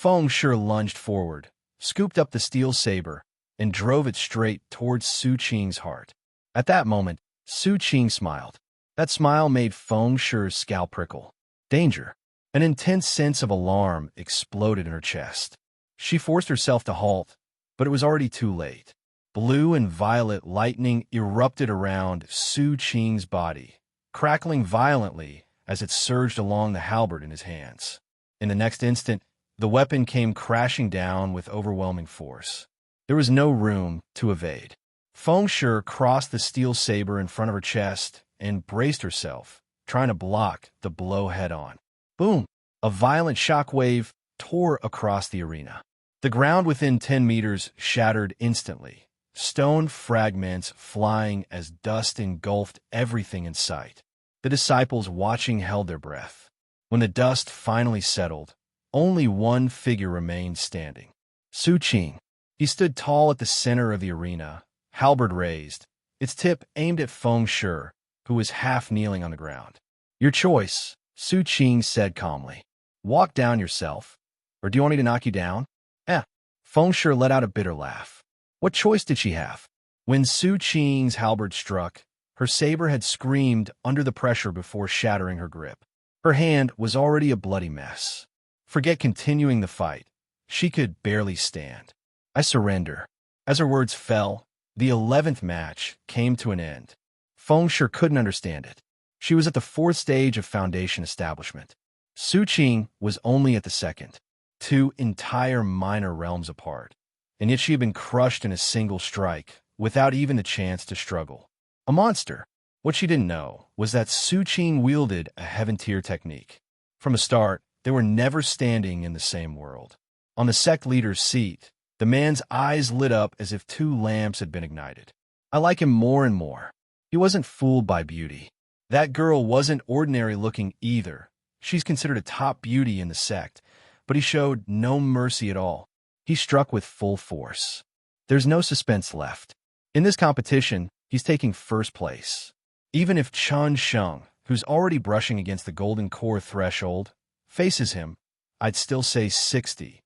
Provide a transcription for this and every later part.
Feng Shi lunged forward, scooped up the steel saber, and drove it straight towards Su Qing's heart. At that moment, Su Qing smiled. That smile made Feng Shi's scalp prickle. Danger. An intense sense of alarm exploded in her chest. She forced herself to halt, but it was already too late. Blue and violet lightning erupted around Su Qing's body, crackling violently as it surged along the halberd in his hands. In the next instant, the weapon came crashing down with overwhelming force. There was no room to evade. Feng Shi crossed the steel saber in front of her chest and braced herself, trying to block the blow head-on. Boom! A violent shockwave tore across the arena. The ground within 10 meters shattered instantly, stone fragments flying as dust engulfed everything in sight. The disciples watching held their breath. When the dust finally settled, only one figure remained standing. Su Qing. He stood tall at the center of the arena, halberd raised, its tip aimed at Feng Shi, who was half kneeling on the ground. Your choice, Su Qing said calmly. Walk down yourself, or do you want me to knock you down? Feng Shi let out a bitter laugh. What choice did she have? When Su Qing's halberd struck, her saber had screamed under the pressure before shattering her grip. Her hand was already a bloody mess. Forget continuing the fight. She could barely stand. I surrender. As her words fell, the 11th match came to an end. Feng Shi couldn't understand it. She was at the 4th stage of foundation establishment. Su Qing was only at the 2nd, 2 entire minor realms apart, and yet she had been crushed in a single strike, without even the chance to struggle. A monster. What she didn't know was that Su Qing wielded a heaven-tier technique. From the start, they were never standing in the same world. On the sect leader's seat, the man's eyes lit up as if 2 lamps had been ignited. I like him more and more. He wasn't fooled by beauty. That girl wasn't ordinary looking either. She's considered a top beauty in the sect, but he showed no mercy at all. He struck with full force. There's no suspense left. In this competition, he's taking first place. Even if Chen Sheng, who's already brushing against the golden core threshold, faces him, I'd still say 60-40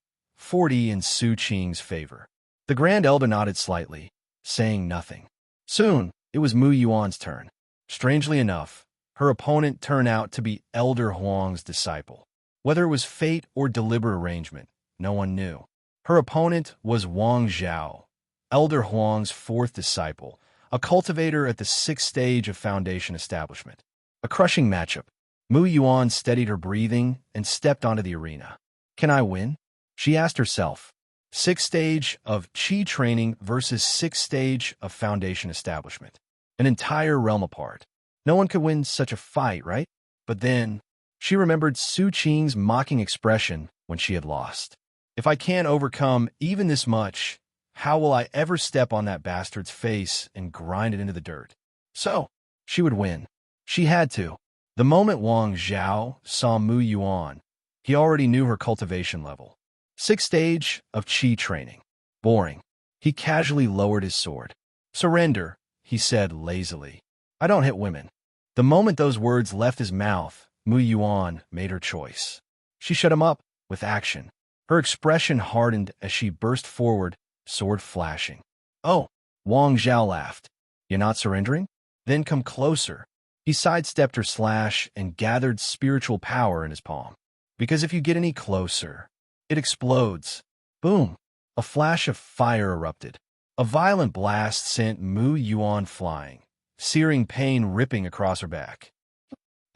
in Su Qing's favor. The Grand Elder nodded slightly, saying nothing. Soon, it was Mu Yuan's turn. Strangely enough, her opponent turned out to be Elder Huang's disciple. Whether it was fate or deliberate arrangement, no one knew. Her opponent was Wang Zhao, Elder Huang's 4th disciple, a cultivator at the 6th stage of foundation establishment. A crushing matchup. Mu Yuan steadied her breathing and stepped onto the arena. Can I win? She asked herself. 6th stage of Qi training versus 6th stage of foundation establishment. An entire realm apart. No one could win such a fight, right? But then, she remembered Su Qing's mocking expression when she had lost. If I can't overcome even this much, how will I ever step on that bastard's face and grind it into the dirt? So, she would win. She had to. The moment Wang Zhao saw Mu Yuan, he already knew her cultivation level. 6th stage of Qi training. Boring. He casually lowered his sword. Surrender, he said lazily. I don't hit women. The moment those words left his mouth, Mu Yuan made her choice. She shut him up with action. Her expression hardened as she burst forward, sword flashing. Oh, Wang Zhao laughed. You're not surrendering? Then come closer. He sidestepped her slash and gathered spiritual power in his palm. Because if you get any closer, it explodes. Boom. A flash of fire erupted. A violent blast sent Mu Yuan flying, searing pain ripping across her back.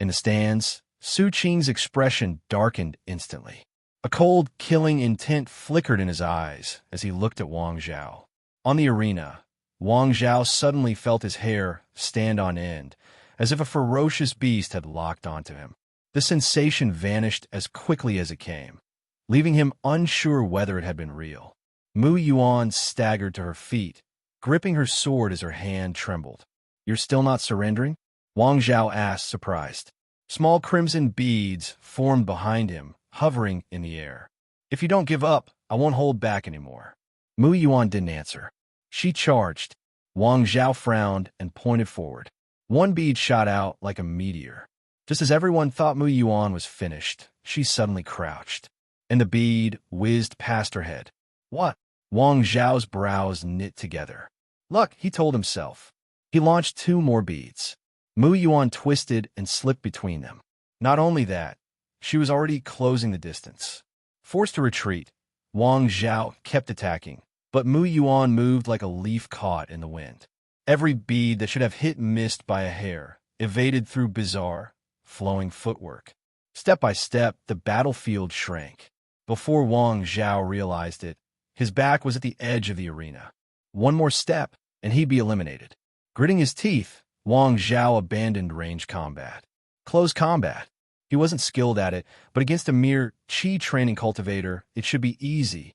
In the stands, Su Qing's expression darkened instantly. A cold, killing intent flickered in his eyes as he looked at Wang Zhao. On the arena, Wang Zhao suddenly felt his hair stand on end, as if a ferocious beast had locked onto him. The sensation vanished as quickly as it came, leaving him unsure whether it had been real. Mu Yuan staggered to her feet, gripping her sword as her hand trembled. You're still not surrendering? Wang Zhao asked, surprised. Small crimson beads formed behind him, hovering in the air. If you don't give up, I won't hold back anymore. Mu Yuan didn't answer. She charged. Wang Zhao frowned and pointed forward. One bead shot out like a meteor. Just as everyone thought Mu Yuan was finished, she suddenly crouched. and the bead whizzed past her head. What? Wang Zhao's brows knit together. Luck, he told himself. He launched 2 more beads. Mu Yuan twisted and slipped between them. Not only that, she was already closing the distance. Forced to retreat, Wang Zhao kept attacking, but Mu Yuan moved like a leaf caught in the wind. Every bead that should have hit missed by a hair, evaded through bizarre, flowing footwork. Step by step, the battlefield shrank. Before Wang Zhao realized it, his back was at the edge of the arena. One more step, and he'd be eliminated. Gritting his teeth, Wang Zhao abandoned range combat. Close combat. He wasn't skilled at it, but against a mere Qi training cultivator, it should be easy,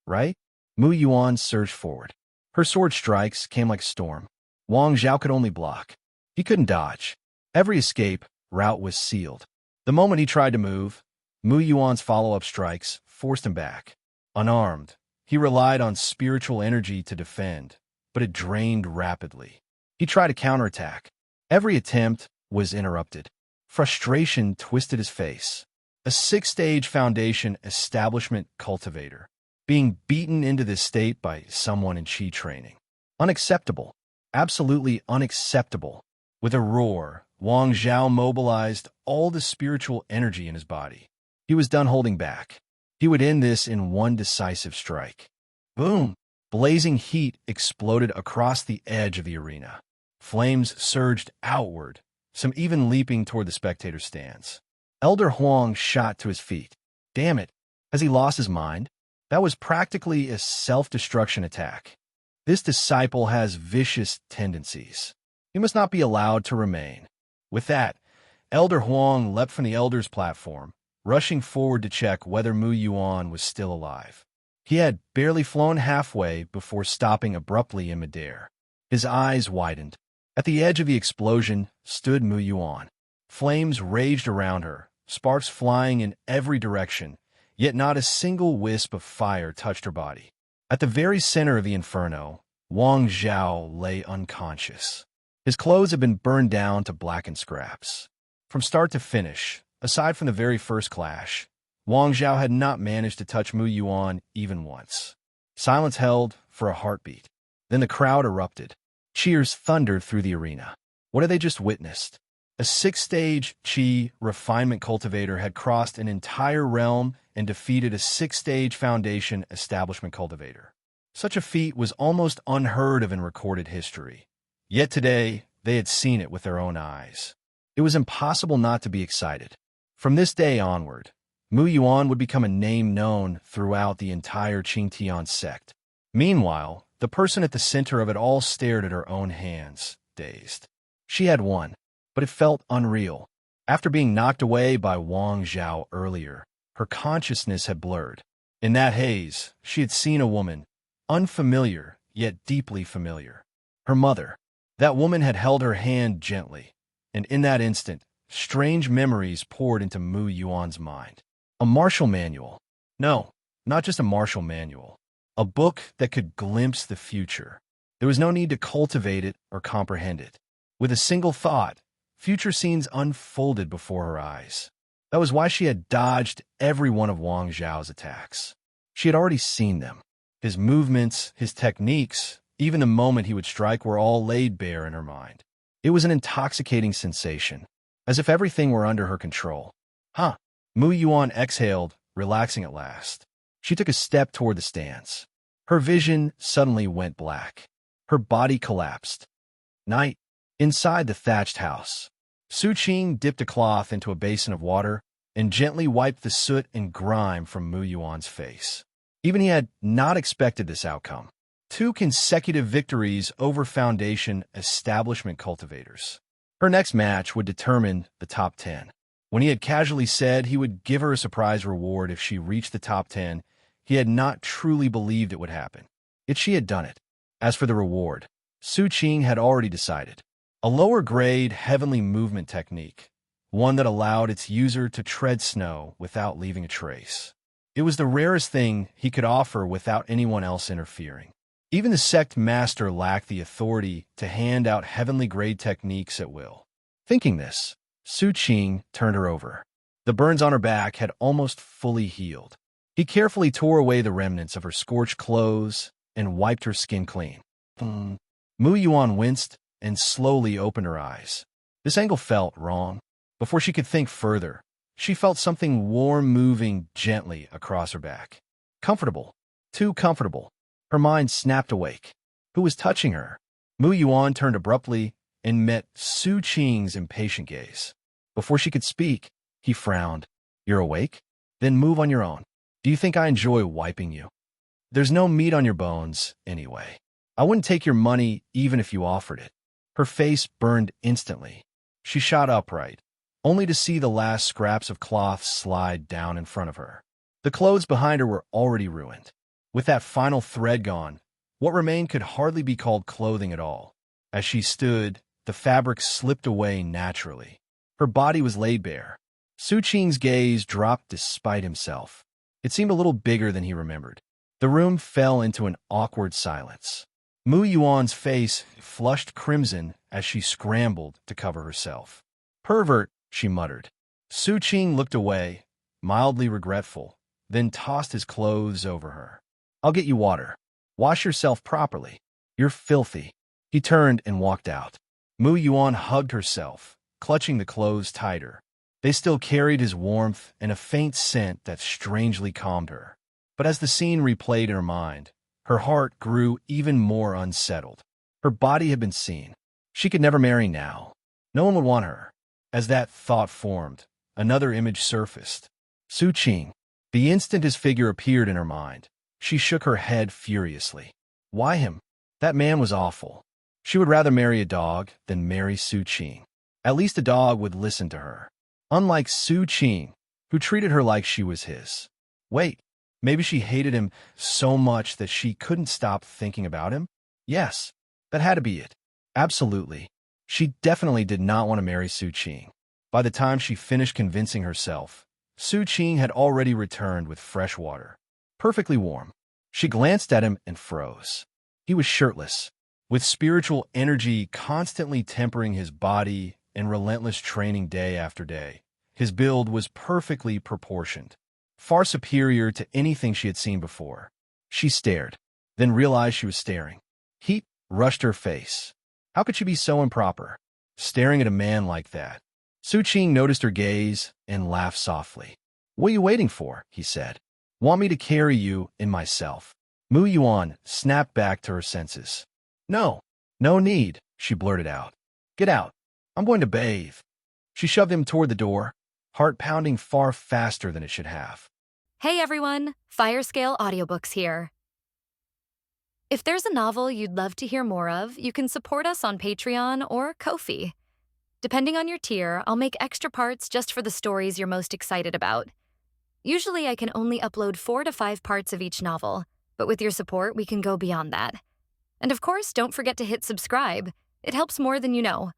right? Mu Yuan surged forward. Her sword strikes came like a storm. Wang Zhao could only block. He couldn't dodge. Every escape route was sealed. The moment he tried to move, Mu Yuan's follow-up strikes forced him back. Unarmed, he relied on spiritual energy to defend, but it drained rapidly. He tried to counterattack. Every attempt was interrupted. Frustration twisted his face. A 6-stage foundation establishment cultivator, being beaten into this state by someone in Qi training. Unacceptable. Absolutely unacceptable. With a roar, Wang Zhao mobilized all the spiritual energy in his body. He was done holding back. He would end this in one decisive strike. Boom! Blazing heat exploded across the edge of the arena. Flames surged outward, some even leaping toward the spectator stands. Elder Huang shot to his feet. Damn it! Has he lost his mind? That was practically a self-destruction attack. This disciple has vicious tendencies. He must not be allowed to remain. With that, Elder Huang leapt from the Elder's platform, rushing forward to check whether Mu Yuan was still alive. He had barely flown halfway before stopping abruptly in midair. His eyes widened. At the edge of the explosion stood Mu Yuan. Flames raged around her, sparks flying in every direction, yet not a single wisp of fire touched her body. At the very center of the inferno, Wang Zhao lay unconscious. His clothes had been burned down to blackened scraps. From start to finish, aside from the very first clash, Wang Zhao had not managed to touch Mu Yuan even once. Silence held for a heartbeat. Then the crowd erupted. Cheers thundered through the arena. What had they just witnessed? A 6-stage Qi refinement cultivator had crossed an entire realm and defeated a 6-stage foundation establishment cultivator. Such a feat was almost unheard of in recorded history. Yet today, they had seen it with their own eyes. It was impossible not to be excited. From this day onward, Mu Yuan would become a name known throughout the entire Qing Tian Sect. Meanwhile, the person at the center of it all stared at her own hands, dazed. She had won, but it felt unreal. After being knocked away by Wang Zhao earlier, her consciousness had blurred. In that haze, she had seen a woman, unfamiliar yet deeply familiar. Her mother. That woman had held her hand gently, and in that instant, strange memories poured into Mu Yuan's mind. A martial manual. No, not just a martial manual. A book that could glimpse the future. There was no need to cultivate it or comprehend it. With a single thought, future scenes unfolded before her eyes. That was why she had dodged every one of Wang Zhao's attacks. She had already seen them. His movements, his techniques, even the moment he would strike were all laid bare in her mind. It was an intoxicating sensation, as if everything were under her control. Huh. Mu Yuan exhaled, relaxing at last. She took a step toward the stands. Her vision suddenly went black. Her body collapsed. Night. Inside the thatched house, Su Qing dipped a cloth into a basin of water and gently wiped the soot and grime from Mu Yuan's face. Even he had not expected this outcome. 2 consecutive victories over Foundation establishment cultivators. Her next match would determine the top 10. When he had casually said he would give her a surprise reward if she reached the top 10, he had not truly believed it would happen. Yet she had done it. As for the reward, Su Qing had already decided. A lower-grade heavenly movement technique, one that allowed its user to tread snow without leaving a trace. It was the rarest thing he could offer without anyone else interfering. Even the sect master lacked the authority to hand out heavenly-grade techniques at will. Thinking this, Su Qing turned her over. The burns on her back had almost fully healed. He carefully tore away the remnants of her scorched clothes and wiped her skin clean. Mu Yuan winced and slowly opened her eyes. This angle felt wrong. Before she could think further, she felt something warm moving gently across her back. Comfortable. Too comfortable. Her mind snapped awake. Who was touching her? Mu Yuan turned abruptly and met Su Qing's impatient gaze. Before she could speak, he frowned. You're awake? Then move on your own. Do you think I enjoy wiping you? There's no meat on your bones, anyway. I wouldn't take your money even if you offered it. Her face burned instantly. She shot upright, only to see the last scraps of cloth slide down in front of her. The clothes behind her were already ruined. With that final thread gone, what remained could hardly be called clothing at all. As she stood, the fabric slipped away naturally. Her body was laid bare. Su Qing's gaze dropped despite himself. It seemed a little bigger than he remembered. The room fell into an awkward silence. Mu Yuan's face flushed crimson as she scrambled to cover herself. Pervert, she muttered. Su Qing looked away, mildly regretful, then tossed his clothes over her. I'll get you water. Wash yourself properly. You're filthy. He turned and walked out. Mu Yuan hugged herself, clutching the clothes tighter. They still carried his warmth and a faint scent that strangely calmed her. But as the scene replayed in her mind, her heart grew even more unsettled. Her body had been seen. She could never marry now. No one would want her. As that thought formed, another image surfaced. Su Qing. The instant his figure appeared in her mind, she shook her head furiously. Why him? That man was awful. She would rather marry a dog than marry Su Qing. At least a dog would listen to her. Unlike Su Qing, who treated her like she was his. Wait, maybe she hated him so much that she couldn't stop thinking about him? Yes, that had to be it. Absolutely. She definitely did not want to marry Su Qing. By the time she finished convincing herself, Su Qing had already returned with fresh water. Perfectly warm. She glanced at him and froze. He was shirtless, with spiritual energy constantly tempering his body and relentless training day after day. His build was perfectly proportioned, far superior to anything she had seen before. She stared, then realized she was staring. Heat rushed her face. How could she be so improper, staring at a man like that? Su Qing noticed her gaze and laughed softly. What are you waiting for? He said. Want me to carry you in myself? Mu Yuan snapped back to her senses. No, no need, she blurted out. Get out. I'm going to bathe. She shoved him toward the door, heart pounding far faster than it should have. Hey everyone, Fire Scale Audiobooks here. If there's a novel you'd love to hear more of, you can support us on Patreon or Ko-fi. Depending on your tier, I'll make extra parts just for the stories you're most excited about. Usually I can only upload 4 to 5 parts of each novel, but with your support we can go beyond that. And of course, don't forget to hit subscribe. It helps more than you know.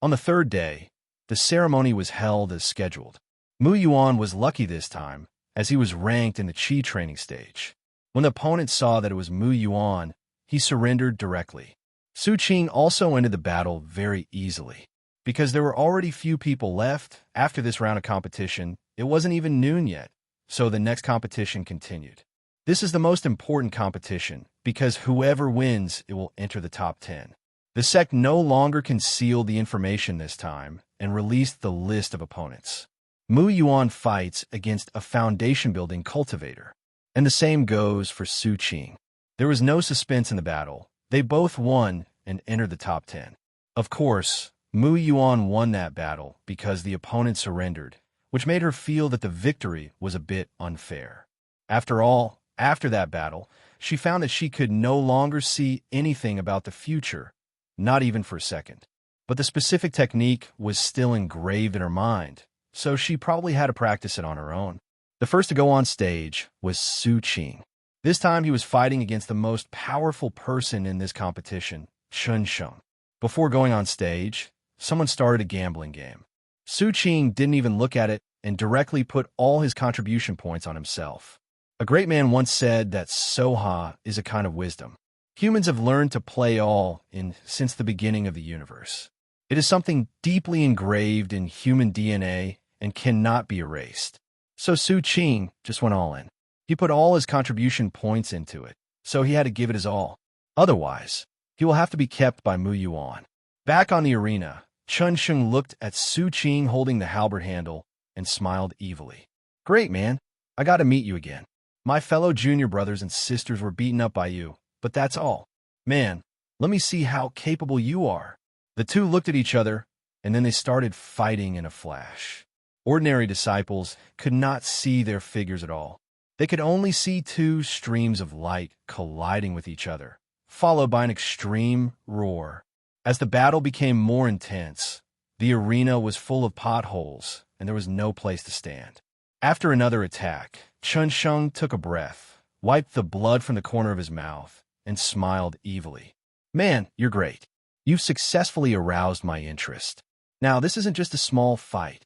On the third day, the ceremony was held as scheduled. Mu Yuan was lucky this time, as he was ranked in the Qi training stage. When the opponent saw that it was Mu Yuan, he surrendered directly. Su Qing also ended the battle very easily. Because there were already few people left after this round of competition, it wasn't even noon yet, so the next competition continued. This is the most important competition, because whoever wins, it will enter the top 10. The sect no longer concealed the information this time and released the list of opponents. Mu Yuan fights against a foundation-building cultivator. And the same goes for Su Qing. There was no suspense in the battle. They both won and entered the top 10. Of course, Mu Yuan won that battle because the opponent surrendered, which made her feel that the victory was a bit unfair. After all, after that battle, she found that she could no longer see anything about the future, not even for a second. But the specific technique was still engraved in her mind, so she probably had to practice it on her own. The first to go on stage was Su Qing. This time he was fighting against the most powerful person in this competition, Chun Sheng. Before going on stage, someone started a gambling game. Su Qing didn't even look at it and directly put all his contribution points on himself. A great man once said that Soha is a kind of wisdom. Humans have learned to play all in since the beginning of the universe. It is something deeply engraved in human DNA and cannot be erased. So Su Qing just went all in. He put all his contribution points into it, so he had to give it his all. Otherwise, he will have to be kept by Mu Yuan. Back on the arena, Chun Sheng looked at Su Qing holding the halberd handle and smiled evilly. Great, man. I got to meet you again. My fellow junior brothers and sisters were beaten up by you, but that's all. Man, let me see how capable you are. The two looked at each other, and then they started fighting in a flash. Ordinary disciples could not see their figures at all. They could only see two streams of light colliding with each other, followed by an extreme roar. As the battle became more intense, the arena was full of potholes, and there was no place to stand. After another attack, Chun Sheng took a breath, wiped the blood from the corner of his mouth, and smiled evilly. Man, you're great. You've successfully aroused my interest. Now, this isn't just a small fight.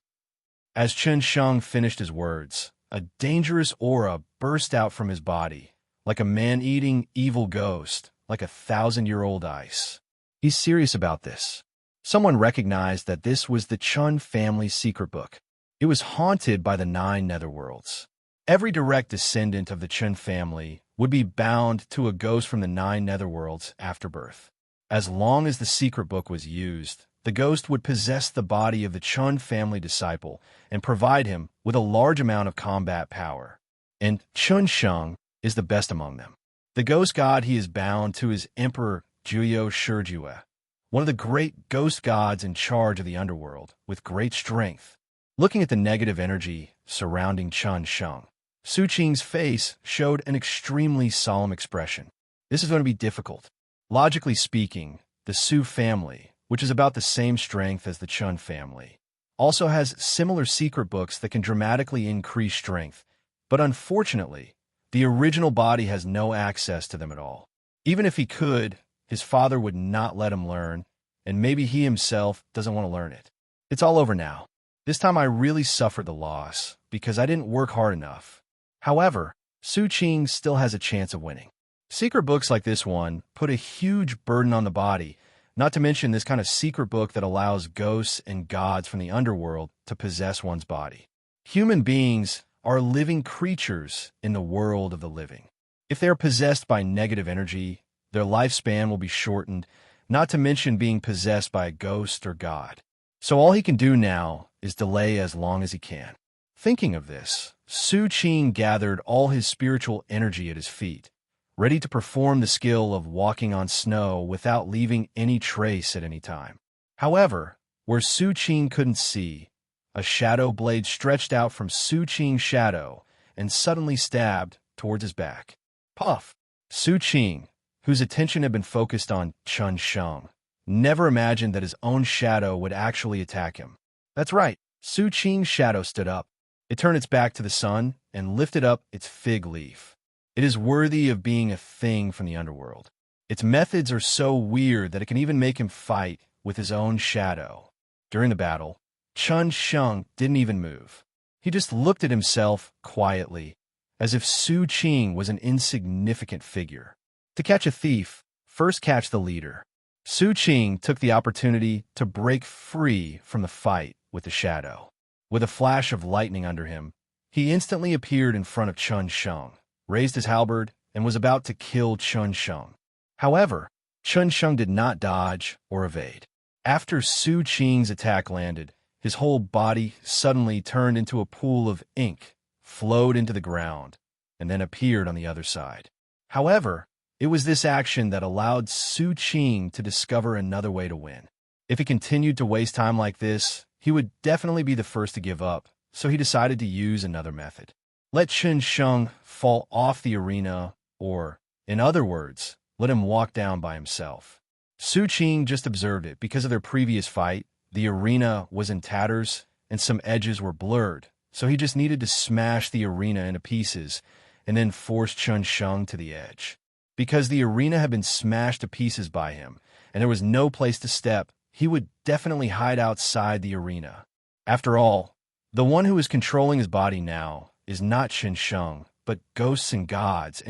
As Chun Sheng finished his words, a dangerous aura burst out from his body, like a man-eating evil ghost, like 1,000-year-old ice. He's serious about this. Someone recognized that this was the Chun family's secret book. It was haunted by the 9 netherworlds. Every direct descendant of the Chun family would be bound to a ghost from the 9 netherworlds after birth. As long as the secret book was used, the ghost would possess the body of the Chun family disciple and provide him with a large amount of combat power. And Chun Sheng is the best among them. The ghost god he is bound to is Emperor Juyo Shijue, one of the great ghost gods in charge of the underworld, with great strength. Looking at the negative energy surrounding Chun Sheng, Su Qing's face showed an extremely solemn expression. This is going to be difficult. Logically speaking, the Su family, which is about the same strength as the Chun family, also has similar secret books that can dramatically increase strength, but unfortunately, the original body has no access to them at all. Even if he could, his father would not let him learn, and maybe he himself doesn't want to learn it. It's all over now. This time I really suffered the loss, because I didn't work hard enough. However, Su Qing still has a chance of winning. Secret books like this one put a huge burden on the body, not to mention this kind of secret book that allows ghosts and gods from the underworld to possess one's body. Human beings are living creatures in the world of the living. If they are possessed by negative energy, their lifespan will be shortened, not to mention being possessed by a ghost or god. So all he can do now is delay as long as he can. Thinking of this, Su Qing gathered all his spiritual energy at his feet, ready to perform the skill of walking on snow without leaving any trace at any time. However, where Su Qing couldn't see, a shadow blade stretched out from Su Qing's shadow and suddenly stabbed towards his back. Puff! Su Qing, whose attention had been focused on Chun Sheng, never imagined that his own shadow would actually attack him. That's right, Su Qing's shadow stood up. It turned its back to the sun and lifted up its fig leaf. It is worthy of being a thing from the underworld. Its methods are so weird that it can even make him fight with his own shadow. During the battle, Chun Sheng didn't even move. He just looked at himself quietly, as if Su Qing was an insignificant figure. To catch a thief, first catch the leader. Su Qing took the opportunity to break free from the fight with the shadow. With a flash of lightning under him, he instantly appeared in front of Chun Sheng, raised his halberd, and was about to kill Chun Sheng. However, Chun Sheng did not dodge or evade. After Su Qing's attack landed, his whole body suddenly turned into a pool of ink, flowed into the ground, and then appeared on the other side. However, it was this action that allowed Su Qing to discover another way to win. If he continued to waste time like this, he would definitely be the first to give up, so he decided to use another method. Let Chun Sheng fall off the arena, or, in other words, let him walk down by himself. Su Qing just observed it. Because of their previous fight, the arena was in tatters and some edges were blurred, so he just needed to smash the arena into pieces and then force Chun Sheng to the edge. Because the arena had been smashed to pieces by him, and there was no place to step, he would definitely hide outside the arena. After all, the one who is controlling his body now is not Chun Sheng, but ghosts and gods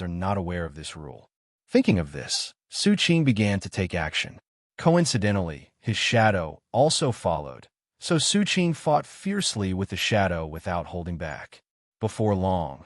are not aware of this rule. Thinking of this, Su Qing began to take action. Coincidentally, his shadow also followed, so Su Qing fought fiercely with the shadow without holding back. Before long,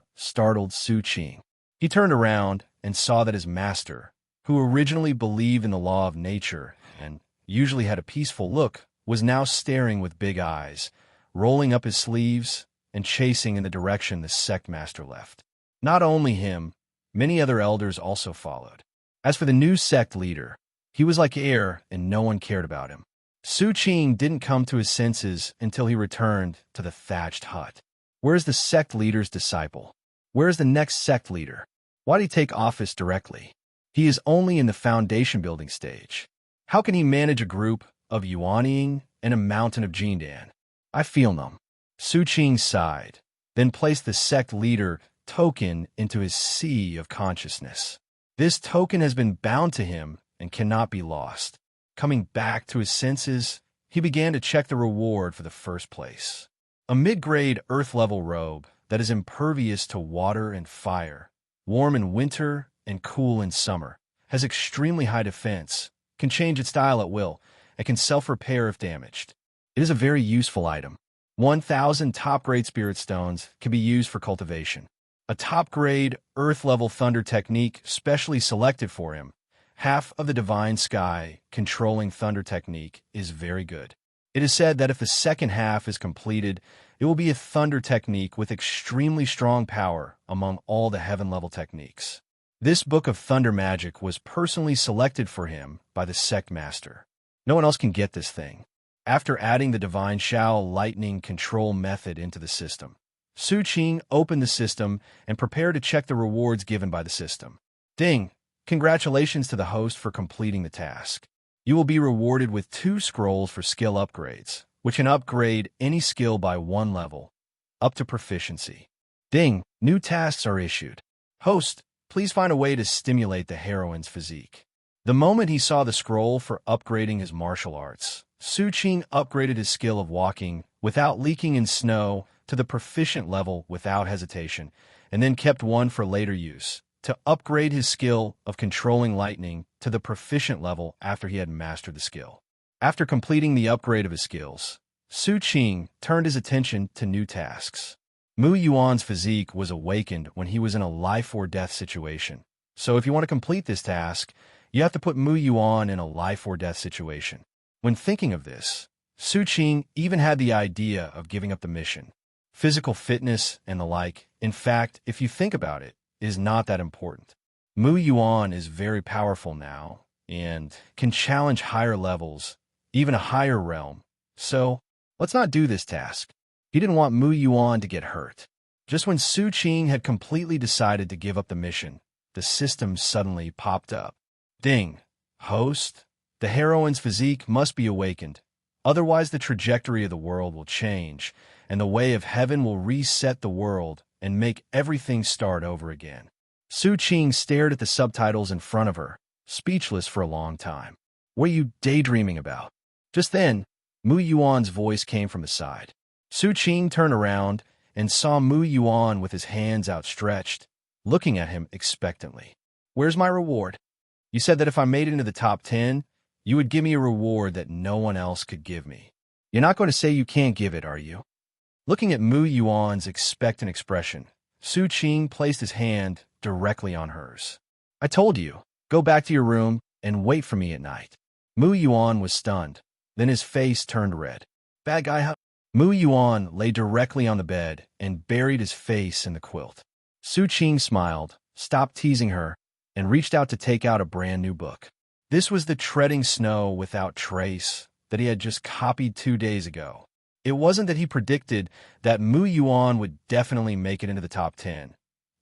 out startled Su Qing. He turned around and saw that his master, who originally believed in the law of nature and usually had a peaceful look, was now staring with big eyes, rolling up his sleeves and chasing in the direction the sect master left. Not only him, many other elders also followed. As for the new sect leader, he was like air and no one cared about him. Su Qing didn't come to his senses until he returned to the thatched hut. Where's the sect leader's disciple? Where's the next sect leader? Why'd he take office directly? He is only in the foundation building stage. How can he manage a group of Yuanying and a mountain of Jindan? I feel numb. Su Qing sighed, then placed the sect leader token into his sea of consciousness. This token has been bound to him and cannot be lost. Coming back to his senses, he began to check the reward for the first place. A mid-grade Earth-level robe that is impervious to water and fire, warm in winter and cool in summer, has extremely high defense, can change its style at will, and can self-repair if damaged. It is a very useful item. 1,000 top-grade spirit stones can be used for cultivation. A top-grade Earth-level thunder technique specially selected for him, half of the divine sky controlling thunder technique, is very good. It is said that if the second half is completed, it will be a thunder technique with extremely strong power among all the heaven-level techniques. This book of thunder magic was personally selected for him by the sect master. No one else can get this thing. After adding the divine Shao lightning control method into the system, Su Qing opened the system and prepared to check the rewards given by the system. Ding! Congratulations to the host for completing the task. You will be rewarded with 2 scrolls for skill upgrades, which can upgrade any skill by 1 level, up to proficiency. Ding! New tasks are issued. Host, please find a way to stimulate the heroine's physique. The moment he saw the scroll for upgrading his martial arts, Su Qing upgraded his skill of walking without leaking in snow to the proficient level without hesitation, and then kept 1 for later use, to upgrade his skill of controlling lightning to the proficient level after he had mastered the skill. After completing the upgrade of his skills, Su Qing turned his attention to new tasks. Mu Yuan's physique was awakened when he was in a life-or-death situation, so if you want to complete this task, you have to put Mu Yuan in a life-or-death situation. When thinking of this, Su Qing even had the idea of giving up the mission. Physical fitness and the like, in fact, if you think about it, is not that important. Mu Yuan is very powerful now and can challenge higher levels, even a higher realm. So, let's not do this task. He didn't want Mu Yuan to get hurt. Just when Su Qing had completely decided to give up the mission, the system suddenly popped up. Ding! Host, the heroine's physique must be awakened. Otherwise, the trajectory of the world will change, and the way of heaven will reset the world and make everything start over again. Su Qing stared at the subtitles in front of her, speechless for a long time. What are you daydreaming about? Just then, Mu Yuan's voice came from the side. Su Qing turned around and saw Mu Yuan with his hands outstretched, looking at him expectantly. Where's my reward? You said that if I made it into the top 10, you would give me a reward that no one else could give me. You're not going to say you can't give it, are you? Looking at Mu Yuan's expectant expression, Su Qing placed his hand directly on hers. I told you, go back to your room and wait for me at night. Mu Yuan was stunned. Then his face turned red. Bad guy, huh? Mu Yuan lay directly on the bed and buried his face in the quilt. Su Qing smiled, stopped teasing her, and reached out to take out a brand new book. This was the Treading Snow Without Trace that he had just copied 2 days ago. It wasn't that he predicted that Mu Yuan would definitely make it into the top 10,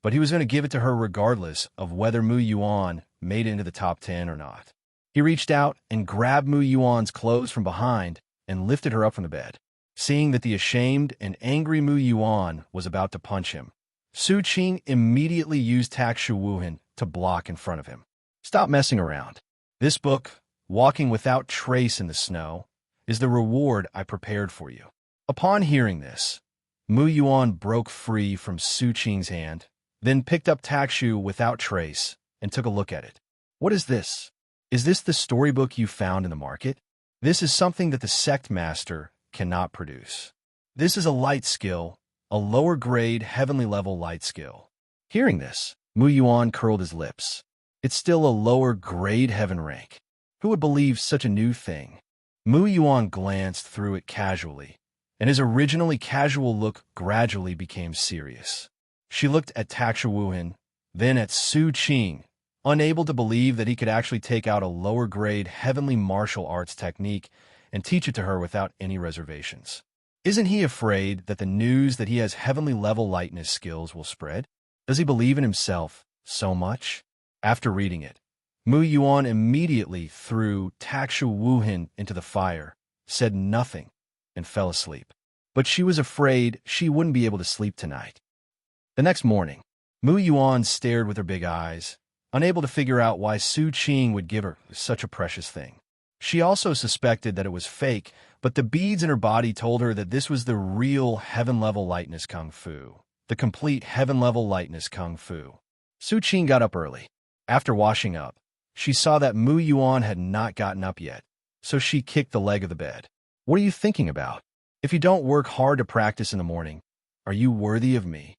but he was going to give it to her regardless of whether Mu Yuan made it into the top 10 or not. He reached out and grabbed Mu Yuan's clothes from behind and lifted her up from the bed. Seeing that the ashamed and angry Mu Yuan was about to punch him, Su Qing immediately used Takshu Wuhan to block in front of him. Stop messing around. This book, Walking Without Trace in the Snow, is the reward I prepared for you. Upon hearing this, Mu Yuan broke free from Su Qing's hand, then picked up Takshu Without Trace and took a look at it. What is this? Is this the storybook you found in the market? This is something that the sect master cannot produce. This is a light skill, a lower grade heavenly level light skill. Hearing this, Mu Yuan curled his lips. It's still a lower grade heaven rank. Who would believe such a new thing? Mu Yuan glanced through it casually, and his originally casual look gradually became serious. She looked at Takshu Wuhan, then at Su Qing, unable to believe that he could actually take out a lower grade heavenly martial arts technique and teach it to her without any reservations. Isn't he afraid that the news that he has heavenly level lightness skills will spread? Does he believe in himself so much? After reading it, Mu Yuan immediately threw Takshu Wuhan into the fire, said nothing, and fell asleep. But she was afraid she wouldn't be able to sleep tonight. The next morning, Mu Yuan stared with her big eyes, unable to figure out why Su Qing would give her such a precious thing. She also suspected that it was fake But the beads in her body told her that this was the real heaven-level lightness kung fu. The complete heaven-level lightness kung fu. Su Qing got up early. After washing up, she saw that Mu Yuan had not gotten up yet, so she kicked the leg of the bed. What are you thinking about? If you don't work hard to practice in the morning, are you worthy of me?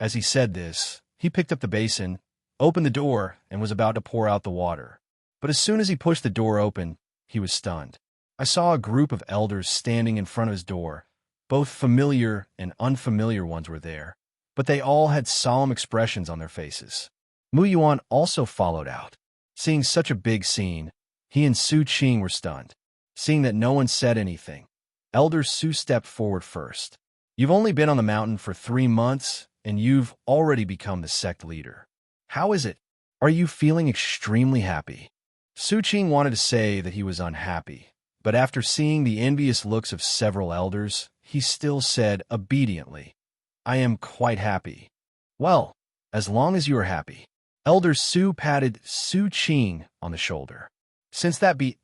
As he said this, he picked up the basin, opened the door, and was about to pour out the water. But as soon as he pushed the door open, he was stunned. I saw a group of elders standing in front of his door. Both familiar and unfamiliar ones were there, but they all had solemn expressions on their faces. Mu Yuan also followed out. Seeing such a big scene, he and Su Qing were stunned. Seeing that no one said anything, Elder Su stepped forward first. You've only been on the mountain for 3 months, and you've already become the sect leader. How is it? Are you feeling extremely happy? Su Qing wanted to say that he was unhappy, but after seeing the envious looks of several elders, he still said obediently, I am quite happy. Well, as long as you are happy. Elder Su patted Su Qing on the shoulder. Since that be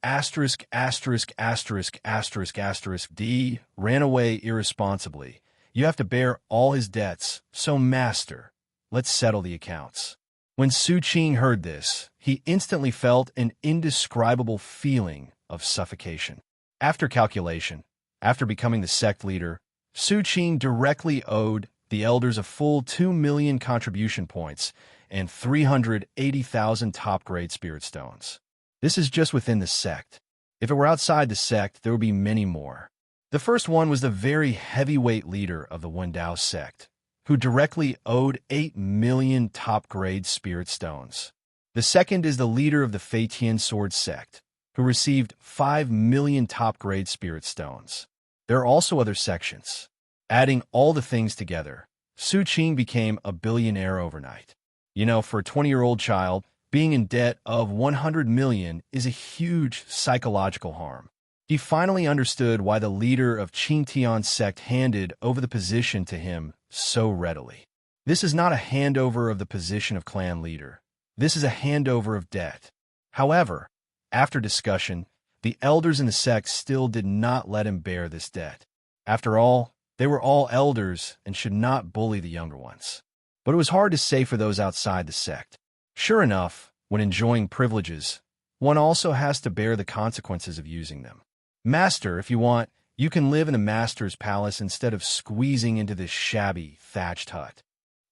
D ran away irresponsibly, you have to bear all his debts, so master, let's settle the accounts. When Su Qing heard this, he instantly felt an indescribable feeling of suffocation. After calculation, after becoming the sect leader, Su Qing directly owed the elders a full 2 million contribution points and 380,000 top-grade spirit stones. This is just within the sect. If it were outside the sect, there would be many more. The first one was the very heavyweight leader of the Wendao sect, who directly owed 8 million top-grade spirit stones. The second is the leader of the Feitian Sword sect, who received 5 million top-grade spirit stones. There are also other sections. Adding all the things together, Su Qing became a billionaire overnight. You know, for a 20-year-old child, being in debt of 100 million is a huge psychological harm. He finally understood why the leader of Qing Tian Sect handed over the position to him so readily. This is not a handover of the position of clan leader. This is a handover of debt. However, after discussion, the elders in the sect still did not let him bear this debt. After all, they were all elders and should not bully the younger ones. But it was hard to say for those outside the sect. Sure enough, when enjoying privileges, one also has to bear the consequences of using them. Master, if you want, you can live in a master's palace instead of squeezing into this shabby, thatched hut.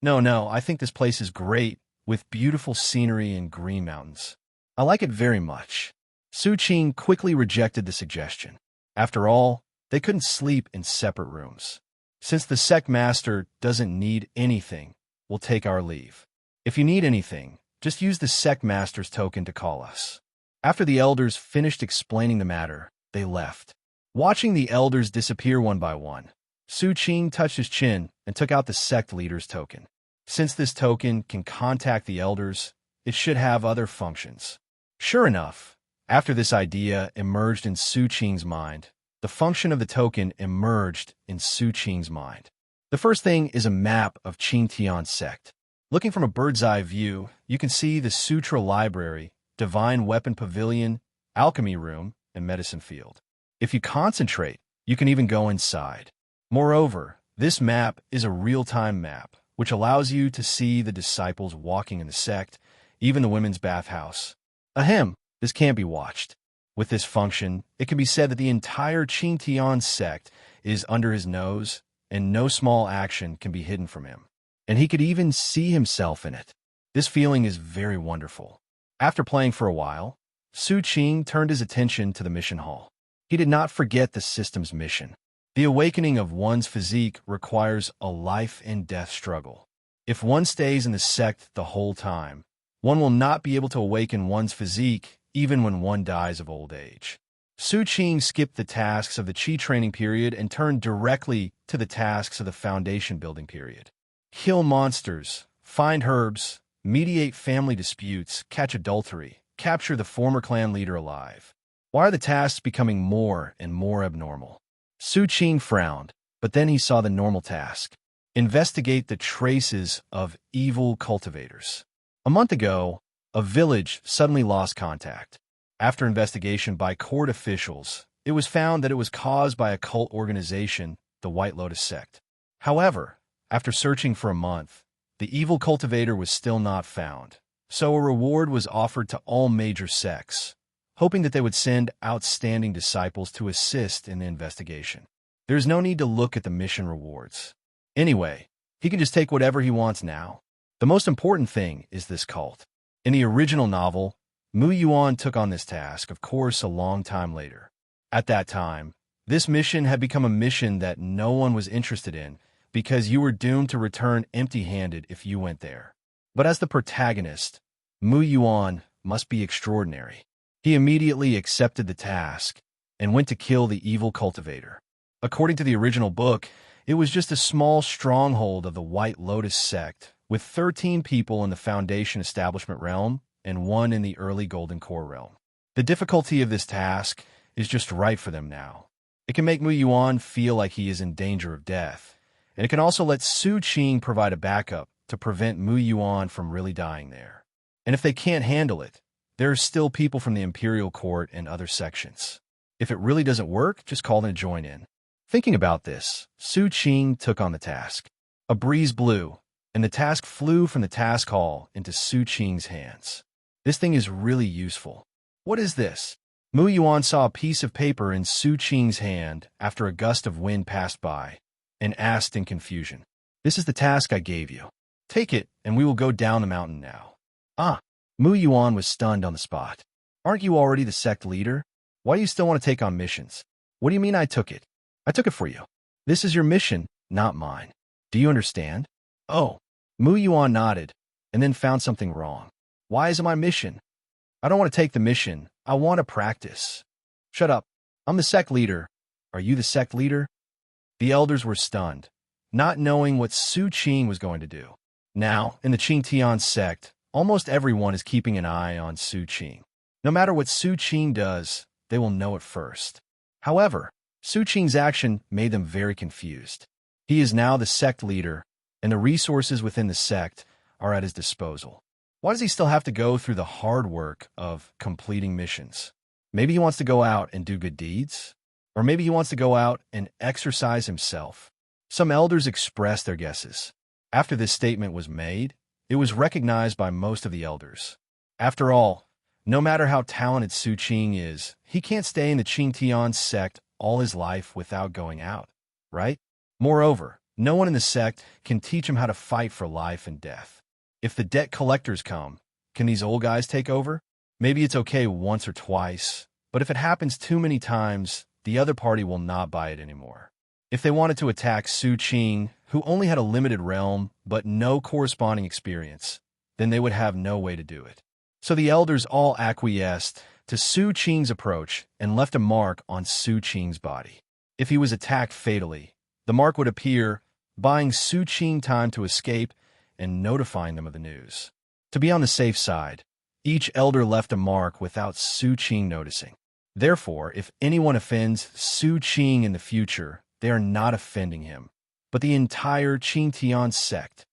No, I think this place is great, with beautiful scenery and green mountains. I like it very much. Su Qing quickly rejected the suggestion. After all, they couldn't sleep in separate rooms. Since the sect master doesn't need anything, we'll take our leave. If you need anything, just use the sect master's token to call us. After the elders finished explaining the matter, they left. Watching the elders disappear one by one, Su Qing touched his chin and took out the sect leader's token. Since this token can contact the elders, it should have other functions. Sure enough, after this idea emerged in Su Qing's mind, the function of the token emerged in Su Qing's mind. The first thing is a map of Qing Tian Sect. Looking from a bird's-eye view, you can see the Sutra Library, Divine Weapon Pavilion, Alchemy Room, and Medicine Field. If you concentrate, you can even go inside. Moreover, this map is a real-time map, which allows you to see the disciples walking in the sect, even the women's bathhouse. Ahem, this can't be watched. With this function, it can be said that the entire Qing Tian Sect is under his nose, and no small action can be hidden from him. And he could even see himself in it. This feeling is very wonderful. After playing for a while, Su Qing turned his attention to the mission hall. He did not forget the system's mission. The awakening of one's physique requires a life-and-death struggle. If one stays in the sect the whole time, one will not be able to awaken one's physique even when one dies of old age. Su Qing skipped the tasks of the Qi training period and turned directly to the tasks of the foundation building period. Kill monsters, find herbs, mediate family disputes, catch adultery, capture the former clan leader alive. Why are the tasks becoming more and more abnormal? Su Qing frowned, but then he saw the normal task. Investigate the traces of evil cultivators. A month ago, a village suddenly lost contact. After investigation by court officials, it was found that it was caused by a cult organization, the White Lotus Sect. However, after searching for a month, the evil cultivator was still not found, so a reward was offered to all major sects, hoping that they would send outstanding disciples to assist in the investigation. There's no need to look at the mission rewards. Anyway, he can just take whatever he wants now. The most important thing is this cult. In the original novel, Mu Yuan took on this task, of course, a long time later. At that time, this mission had become a mission that no one was interested in because you were doomed to return empty-handed if you went there. But as the protagonist, Mu Yuan must be extraordinary. He immediately accepted the task and went to kill the evil cultivator. According to the original book, it was just a small stronghold of the White Lotus Sect, with 13 people in the Foundation Establishment realm and 1 in the early Golden Core realm. The difficulty of this task is just right for them now. It can make Mu Yuan feel like he is in danger of death, and it can also let Su Qing provide a backup to prevent Mu Yuan from really dying there. And if they can't handle it, there are still people from the Imperial Court and other sections. If it really doesn't work, just call them to join in. Thinking about this, Su Qing took on the task. A breeze blew, and the task flew from the task hall into Su Qing's hands. This thing is really useful. What is this? Mu Yuan saw a piece of paper in Su Qing's hand after a gust of wind passed by, and asked in confusion, "This is the task I gave you. Take it, and we will go down the mountain now." Ah! Mu Yuan was stunned on the spot. "Aren't you already the sect leader? Why do you still want to take on missions?" "What do you mean I took it? I took it for you. This is your mission, not mine. Do you understand?" "Oh." Mu Yuan nodded, and then found something wrong. "Why is it my mission? I don't want to take the mission. I want to practice." "Shut up. I'm the sect leader. Are you the sect leader?" The elders were stunned, not knowing what Su Qing was going to do. Now, in the Qing Tian Sect, almost everyone is keeping an eye on Su Qing. No matter what Su Qing does, they will know it first. However, Su Qing's action made them very confused. He is now the sect leader, and the resources within the sect are at his disposal. Why does he still have to go through the hard work of completing missions? Maybe he wants to go out and do good deeds? Or maybe he wants to go out and exercise himself? Some elders expressed their guesses. After this statement was made, it was recognized by most of the elders. After all, no matter how talented Su Qing is, he can't stay in the Qing Tian Sect all his life without going out, right? Moreover, no one in the sect can teach him how to fight for life and death. If the debt collectors come, can these old guys take over? Maybe it's okay once or twice, but if it happens too many times, the other party will not buy it anymore. If they wanted to attack Su Qing, who only had a limited realm but no corresponding experience, then they would have no way to do it. So the elders all acquiesced to Su Qing's approach and left a mark on Su Qing's body. If he was attacked fatally, the mark would appear, buying Su Qing time to escape and notifying them of the news. To be on the safe side, each elder left a mark without Su Qing noticing. Therefore, if anyone offends Su Qing in the future, they are not offending him, but the entire Qing Tian Sect.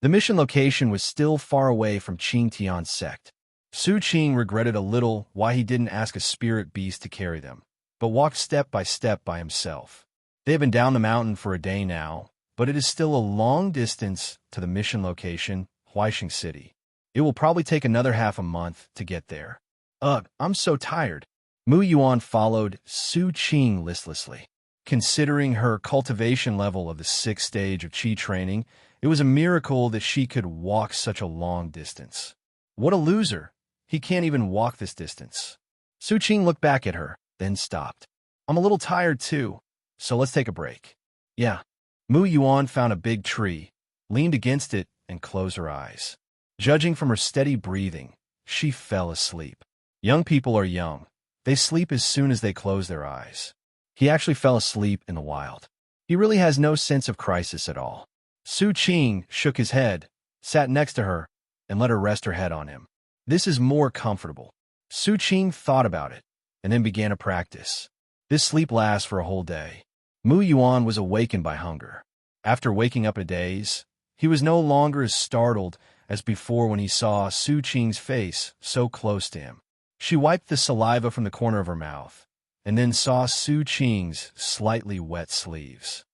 The mission location was still far away from Qing Tian Sect. Su Qing regretted a little why he didn't ask a spirit beast to carry them, but walked step by himself. They have been down the mountain for a day now, but it is still a long distance to the mission location, Huaixing City. It will probably take another half a month to get there. Ugh, I'm so tired. Mu Yuan followed Su Qing listlessly. Considering her cultivation level of the 6th stage of Qi training, it was a miracle that she could walk such a long distance. What a loser! He can't even walk this distance. Su Qing looked back at her, then stopped. I'm a little tired too, so let's take a break. Yeah. Mu Yuan found a big tree, leaned against it, and closed her eyes. Judging from her steady breathing, she fell asleep. Young people are young. They sleep as soon as they close their eyes. He actually fell asleep in the wild. He really has no sense of crisis at all. Su Qing shook his head, sat next to her, and let her rest her head on him. This is more comfortable. Su Qing thought about it, and then began a practice. This sleep lasts for a whole day. Mu Yuan was awakened by hunger. After waking up a daze, he was no longer as startled as before when he saw Su Qing's face so close to him. She wiped the saliva from the corner of her mouth, and then saw Su Qing's slightly wet sleeves.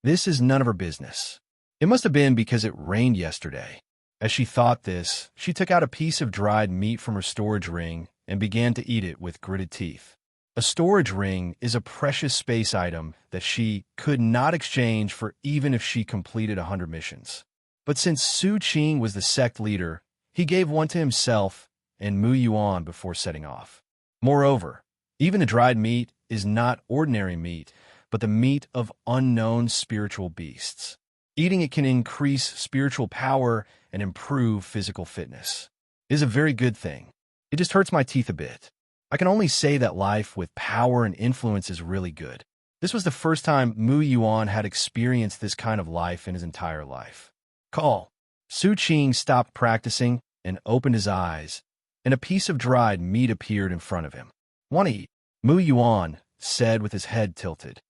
This is none of her business. It must have been because it rained yesterday. As she thought this, she took out a piece of dried meat from her storage ring and began to eat it with gritted teeth. A storage ring is a precious space item that she could not exchange for even if she completed 100 missions. But since Su Qing was the sect leader, he gave one to himself and Mu Yuan before setting off. Moreover, even the dried meat is not ordinary meat, but the meat of unknown spiritual beasts. Eating it can increase spiritual power and improve physical fitness. It is a very good thing. It just hurts my teeth a bit. I can only say that life with power and influence is really good. This was the first time Mu Yuan had experienced this kind of life in his entire life. Call. Su Qing stopped practicing and opened his eyes, and a piece of dried meat appeared in front of him. "Want to eat?" Mu Yuan said with his head tilted.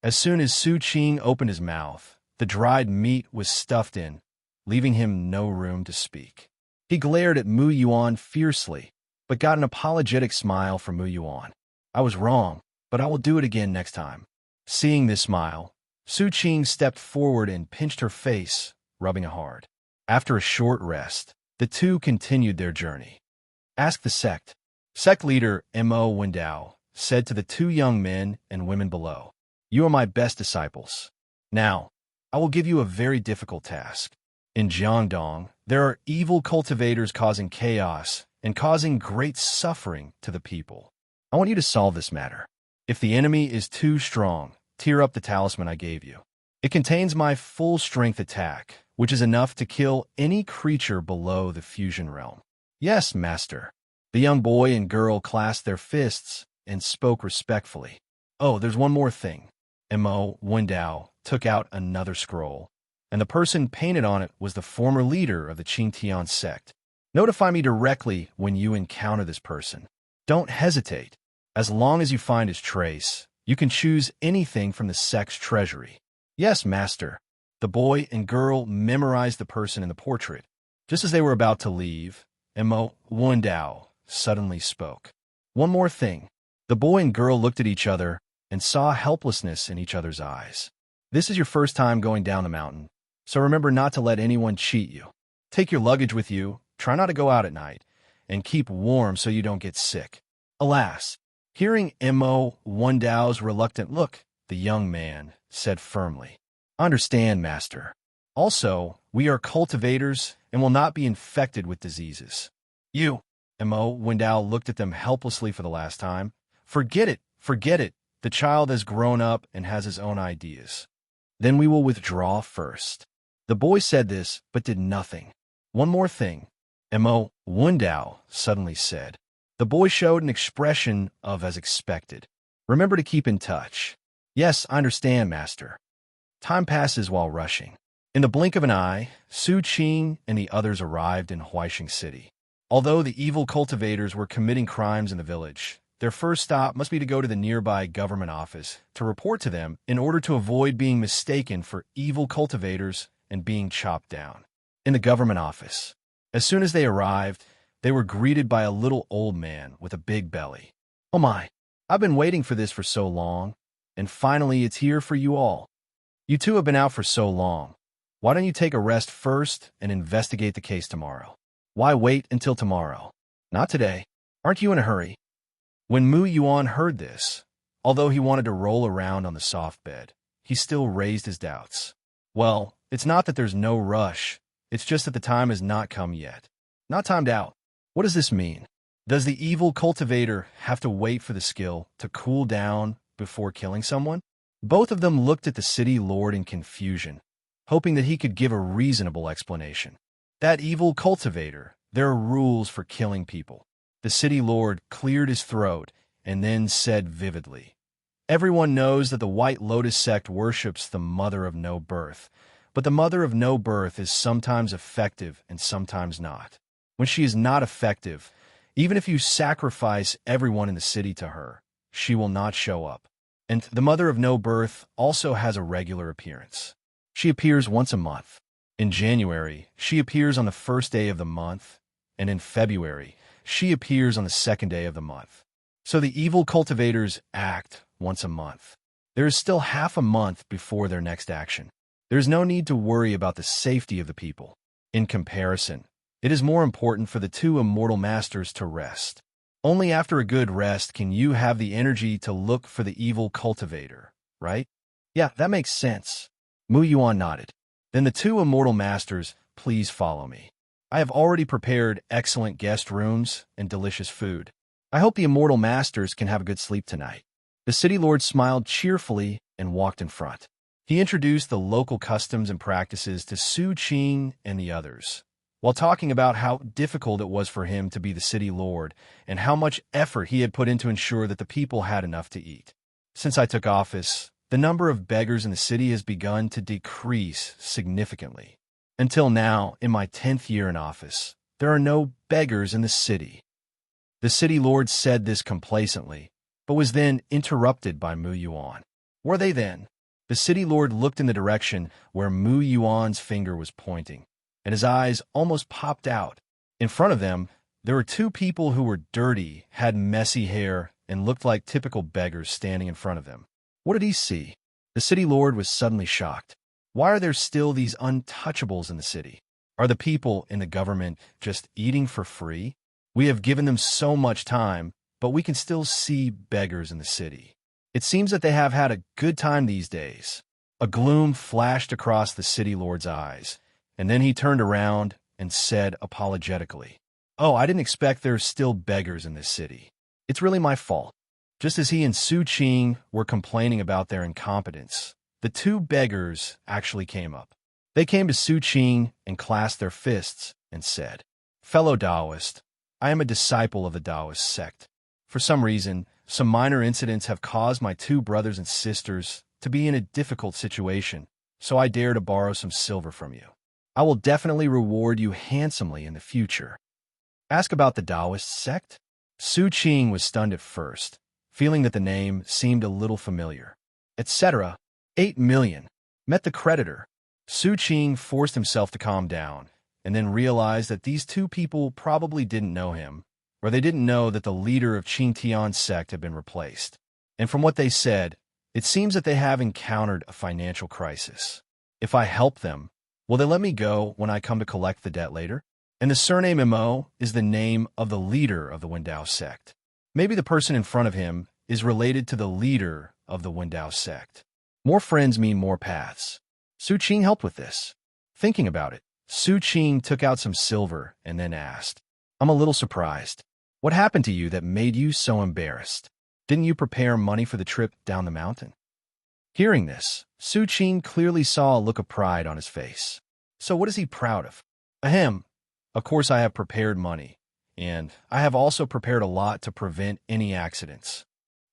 As soon as Su Qing opened his mouth, the dried meat was stuffed in, leaving him no room to speak. He glared at Mu Yuan fiercely, but got an apologetic smile from Mu Yuan. "I was wrong, but I will do it again next time." Seeing this smile, Su Qing stepped forward and pinched her face, rubbing it hard. After a short rest, the two continued their journey. "Ask the sect." Sect leader Mo Wendao said to the two young men and women below, "You are my best disciples. Now, I will give you a very difficult task. In Jiangdong, there are evil cultivators causing chaos and causing great suffering to the people. I want you to solve this matter. If the enemy is too strong, tear up the talisman I gave you. It contains my full strength attack, which is enough to kill any creature below the fusion realm." "Yes, master." The young boy and girl clasped their fists and spoke respectfully. "Oh, there's one more thing." Mo Wendao took out another scroll, and the person painted on it was the former leader of the Qing Tian Sect. "Notify me directly when you encounter this person. Don't hesitate. As long as you find his trace, you can choose anything from the sect's treasury." "Yes, master." The boy and girl memorized the person in the portrait. Just as they were about to leave, Mo Wendao suddenly spoke. "One more thing." The boy and girl looked at each other and saw helplessness in each other's eyes. "This is your first time going down the mountain, so remember not to let anyone cheat you. Take your luggage with you, try not to go out at night, and keep warm so you don't get sick." Alas, hearing Mo Wendao's reluctant look, the young man said firmly, "Understand, master. Also, we are cultivators and will not be infected with diseases." "You," Mo Wendao looked at them helplessly for the last time. Forget it. The child has grown up and has his own ideas. Then we will withdraw first." The boy said this, but did nothing. "One more thing," Mo Wendao suddenly said. The boy showed an expression of as expected. "Remember to keep in touch." "Yes, I understand, master." Time passes while rushing. In the blink of an eye, Su Qing and the others arrived in Huaixing City. Although the evil cultivators were committing crimes in the village, their first stop must be to go to the nearby government office to report to them in order to avoid being mistaken for evil cultivators and being chopped down. In the government office, as soon as they arrived, they were greeted by a little old man with a big belly. "Oh my, I've been waiting for this for so long, and finally it's here for you all. You two have been out for so long. Why don't you take a rest first and investigate the case tomorrow? Why wait until tomorrow? Not today. Aren't you in a hurry?" When Mu Yuan heard this, although he wanted to roll around on the soft bed, he still raised his doubts. "Well, it's not that there's no rush. It's just that the time has not come yet. Not timed out. What does this mean? Does the evil cultivator have to wait for the skill to cool down before killing someone?" Both of them looked at the city lord in confusion, hoping that he could give a reasonable explanation. "That evil cultivator, there are rules for killing people." The city lord cleared his throat and then said vividly, "Everyone knows that the White Lotus sect worships the Mother of No Birth, but the Mother of No Birth is sometimes effective and sometimes not. When she is not effective, even if you sacrifice everyone in the city to her, she will not show up. And the Mother of No Birth also has a regular appearance. She appears once a month. In January, she appears on the first day of the month, and in February, she appears on the second day of the month. So the evil cultivators act once a month. There is still half a month before their next action. There is no need to worry about the safety of the people. In comparison, it is more important for the two immortal masters to rest. Only after a good rest can you have the energy to look for the evil cultivator, right? Yeah, that makes sense. Mu Yuan nodded. Then the two immortal masters, please follow me. I have already prepared excellent guest rooms and delicious food. I hope the immortal masters can have a good sleep tonight. The city lord smiled cheerfully and walked in front. He introduced the local customs and practices to Su Qing and the others, while talking about how difficult it was for him to be the city lord and how much effort he had put in to ensure that the people had enough to eat. Since I took office, the number of beggars in the city has begun to decrease significantly. Until now, in my 10th year in office, there are no beggars in the city. The city lord said this complacently, but was then interrupted by Mu Yuan. Were they then? The city lord looked in the direction where Mu Yuan's finger was pointing, and his eyes almost popped out. In front of them, there were two people who were dirty, had messy hair, and looked like typical beggars standing in front of them. What did he see? The city lord was suddenly shocked. Why are there still these untouchables in the city? Are the people in the government just eating for free? We have given them so much time, but we can still see beggars in the city. It seems that they have had a good time these days. A gloom flashed across the city lord's eyes, and then he turned around and said apologetically, "Oh, I didn't expect there's still beggars in this city. It's really my fault." Just as he and Su Qing were complaining about their incompetence, the two beggars actually came up. They came to Su Qing and clasped their fists and said, "Fellow Taoist, I am a disciple of the Taoist sect. For some reason, some minor incidents have caused my two brothers and sisters to be in a difficult situation, so I dare to borrow some silver from you. I will definitely reward you handsomely in the future." Ask about the Taoist sect? Su Qing was stunned at first, feeling that the name seemed a little familiar. Etc. 8 million. Met the creditor. Su Qing forced himself to calm down, and then realized that these two people probably didn't know him, or they didn't know that the leader of Qing Tian Sect had been replaced. And from what they said, it seems that they have encountered a financial crisis. If I help them, will they let me go when I come to collect the debt later? And the surname Mo is the name of the leader of the Wendao sect. Maybe the person in front of him is related to the leader of the Wendao sect. More friends mean more paths. Su Qing helped with this. Thinking about it, Su Qing took out some silver and then asked, "I'm a little surprised. What happened to you that made you so embarrassed? Didn't you prepare money for the trip down the mountain?" Hearing this, Su Qing clearly saw a look of pride on his face. So what is he proud of? Ahem. Of course I have prepared money, and I have also prepared a lot to prevent any accidents.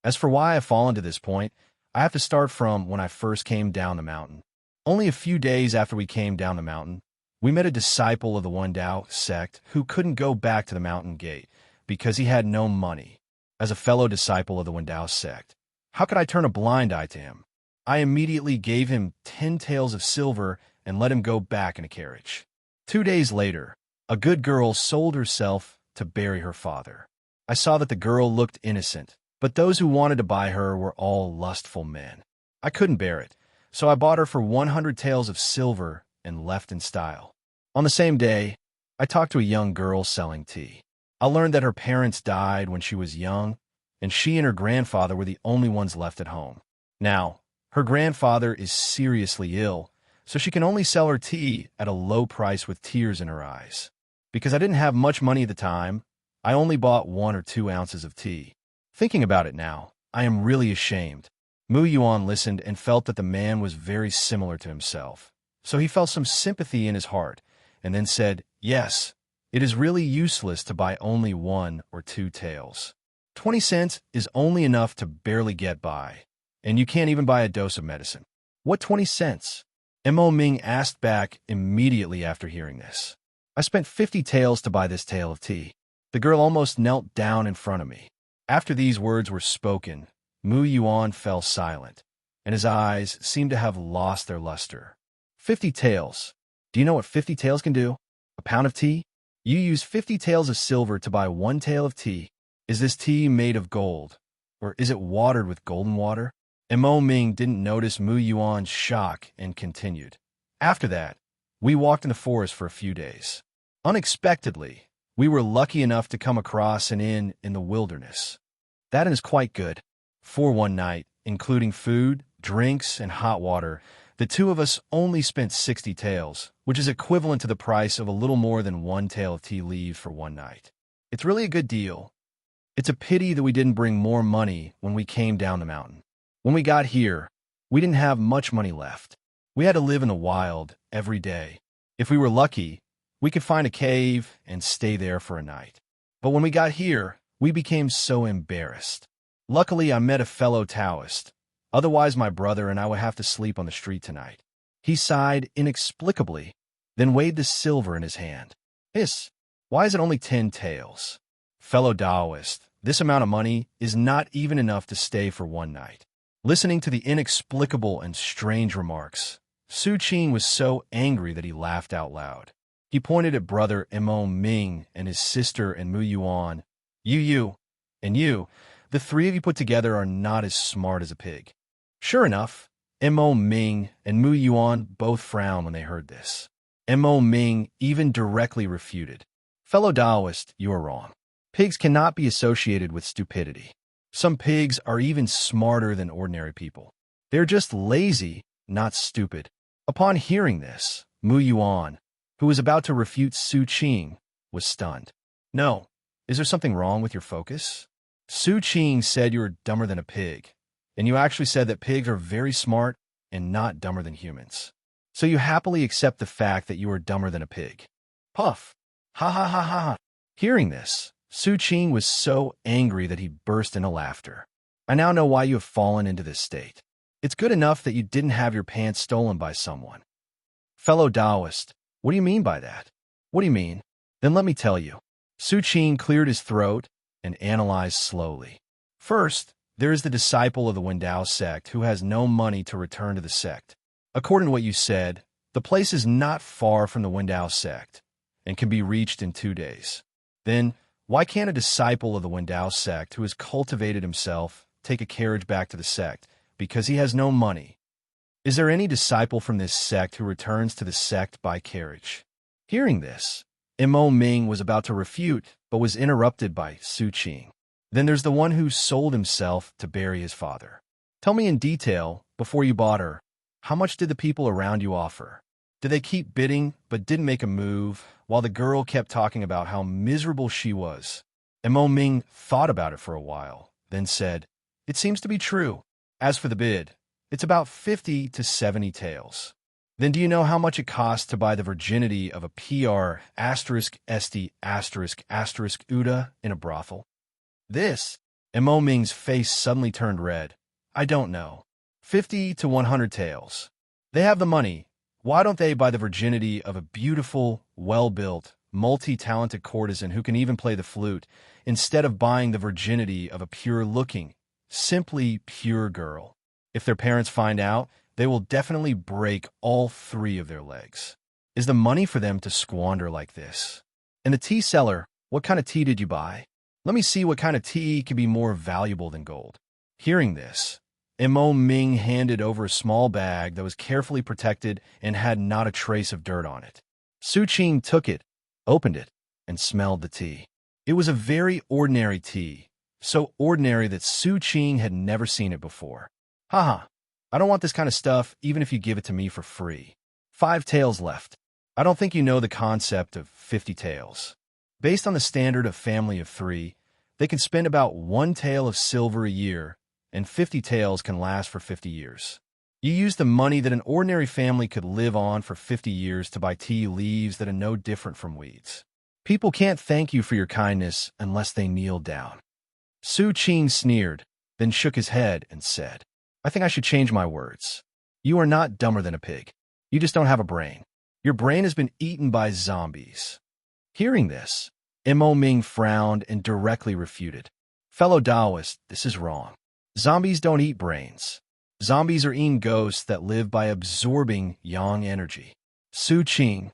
As for why I've fallen to this point, I have to start from when I first came down the mountain. Only a few days after we came down the mountain, we met a disciple of the Wendao sect who couldn't go back to the mountain gate because he had no money. As a fellow disciple of the Wendao sect, how could I turn a blind eye to him? I immediately gave him 10 taels of silver and let him go back in a carriage. 2 days later, a good girl sold herself to bury her father. I saw that the girl looked innocent, but those who wanted to buy her were all lustful men. I couldn't bear it, so I bought her for 100 taels of silver and left in style. On the same day, I talked to a young girl selling tea. I learned that her parents died when she was young, and she and her grandfather were the only ones left at home. Now, her grandfather is seriously ill, so she can only sell her tea at a low price with tears in her eyes. Because I didn't have much money at the time, I only bought 1 or 2 ounces of tea. Thinking about it now, I am really ashamed. Mu Yuan listened and felt that the man was very similar to himself. So he felt some sympathy in his heart, and then said, "Yes, it is really useless to buy only 1 or 2 taels. 20 cents is only enough to barely get by, and you can't even buy a dose of medicine." "What 20 cents? Mo Ming asked back immediately after hearing this. "I spent 50 taels to buy this tael of tea." The girl almost knelt down in front of me. After these words were spoken, Mu Yuan fell silent, and his eyes seemed to have lost their luster. 50 taels. Do you know what 50 taels can do? A pound of tea? You use 50 taels of silver to buy 1 tael of tea. Is this tea made of gold? Or is it watered with golden water? And Mo Ming didn't notice Mu Yuan's shock and continued. After that, we walked in the forest for a few days. Unexpectedly, we were lucky enough to come across an inn in the wilderness. That is quite good. For one night, including food, drinks, and hot water, the two of us only spent 60 taels, which is equivalent to the price of a little more than one tael of tea leaves for one night. It's really a good deal. It's a pity that we didn't bring more money when we came down the mountain. When we got here, we didn't have much money left. We had to live in the wild every day. If we were lucky, we could find a cave and stay there for a night. But when we got here, we became so embarrassed. Luckily, I met a fellow Taoist. Otherwise, my brother and I would have to sleep on the street tonight. He sighed inexplicably, then weighed the silver in his hand. Why is it only 10 taels? Fellow Taoist, this amount of money is not even enough to stay for one night. Listening to the inexplicable and strange remarks, Su Qing was so angry that he laughed out loud. He pointed at brother Mo Ming and his sister and Mu Yuan. You, and you, the three of you put together are not as smart as a pig. Sure enough, Mo Ming and Mu Yuan both frowned when they heard this. Mo Ming even directly refuted. Fellow Taoist, you are wrong. Pigs cannot be associated with stupidity. Some pigs are even smarter than ordinary people. They're just lazy, not stupid. Upon hearing this, Mu Yuan, who was about to refute Su Qing, was stunned. No, is there something wrong with your focus? Su Qing said you were dumber than a pig, and you actually said that pigs are very smart and not dumber than humans. So you happily accept the fact that you are dumber than a pig. Puff. Ha ha ha ha. Hearing this, Su Qing was so angry that he burst into laughter. I now know why you have fallen into this state. It's good enough that you didn't have your pants stolen by someone. Fellow Taoist, what do you mean by that? What do you mean? Then let me tell you. Su Qing cleared his throat and analyzed slowly. First, there is the disciple of the Wendao sect who has no money to return to the sect. According to what you said, the place is not far from the Wendao sect and can be reached in 2 days. Then, why can't a disciple of the Wendao sect who has cultivated himself take a carriage back to the sect because he has no money? Is there any disciple from this sect who returns to the sect by carriage? Hearing this, Mo Ming was about to refute, but was interrupted by Su Qing. Then there's the one who sold himself to bury his father. Tell me in detail, before you bought her, how much did the people around you offer? Did they keep bidding but didn't make a move, while the girl kept talking about how miserable she was? Mo Ming thought about it for a while, then said, It seems to be true. As for the bid, it's about 50 to 70 taels. Then do you know how much it costs to buy the virginity of a PR *ST**** Uda in a brothel? This, Mo Ming's face suddenly turned red. I don't know. 50 to 100 taels. They have the money. Why don't they buy the virginity of a beautiful, well-built, multi-talented courtesan who can even play the flute, instead of buying the virginity of a pure-looking, simply pure girl? If their parents find out, they will definitely break all 3 of their legs. Is the money for them to squander like this? In the tea cellar, what kind of tea did you buy? Let me see what kind of tea can be more valuable than gold. Hearing this, Mo Ming handed over a small bag that was carefully protected and had not a trace of dirt on it. Su Qing took it, opened it, and smelled the tea. It was a very ordinary tea, so ordinary that Su Qing had never seen it before. Haha, I don't want this kind of stuff even if you give it to me for free. 5 taels left. I don't think you know the concept of 50 taels. Based on the standard of family of 3, they can spend about 1 tael of silver a year, and 50 taels can last for 50 years. You use the money that an ordinary family could live on for 50 years to buy tea leaves that are no different from weeds. People can't thank you for your kindness unless they kneel down. Su Qing sneered, then shook his head and said, I think I should change my words. You are not dumber than a pig. You just don't have a brain. Your brain has been eaten by zombies. Hearing this, Mo Ming frowned and directly refuted. Fellow Taoist, this is wrong. Zombies don't eat brains. Zombies are eating ghosts that live by absorbing yang energy. Su Qing.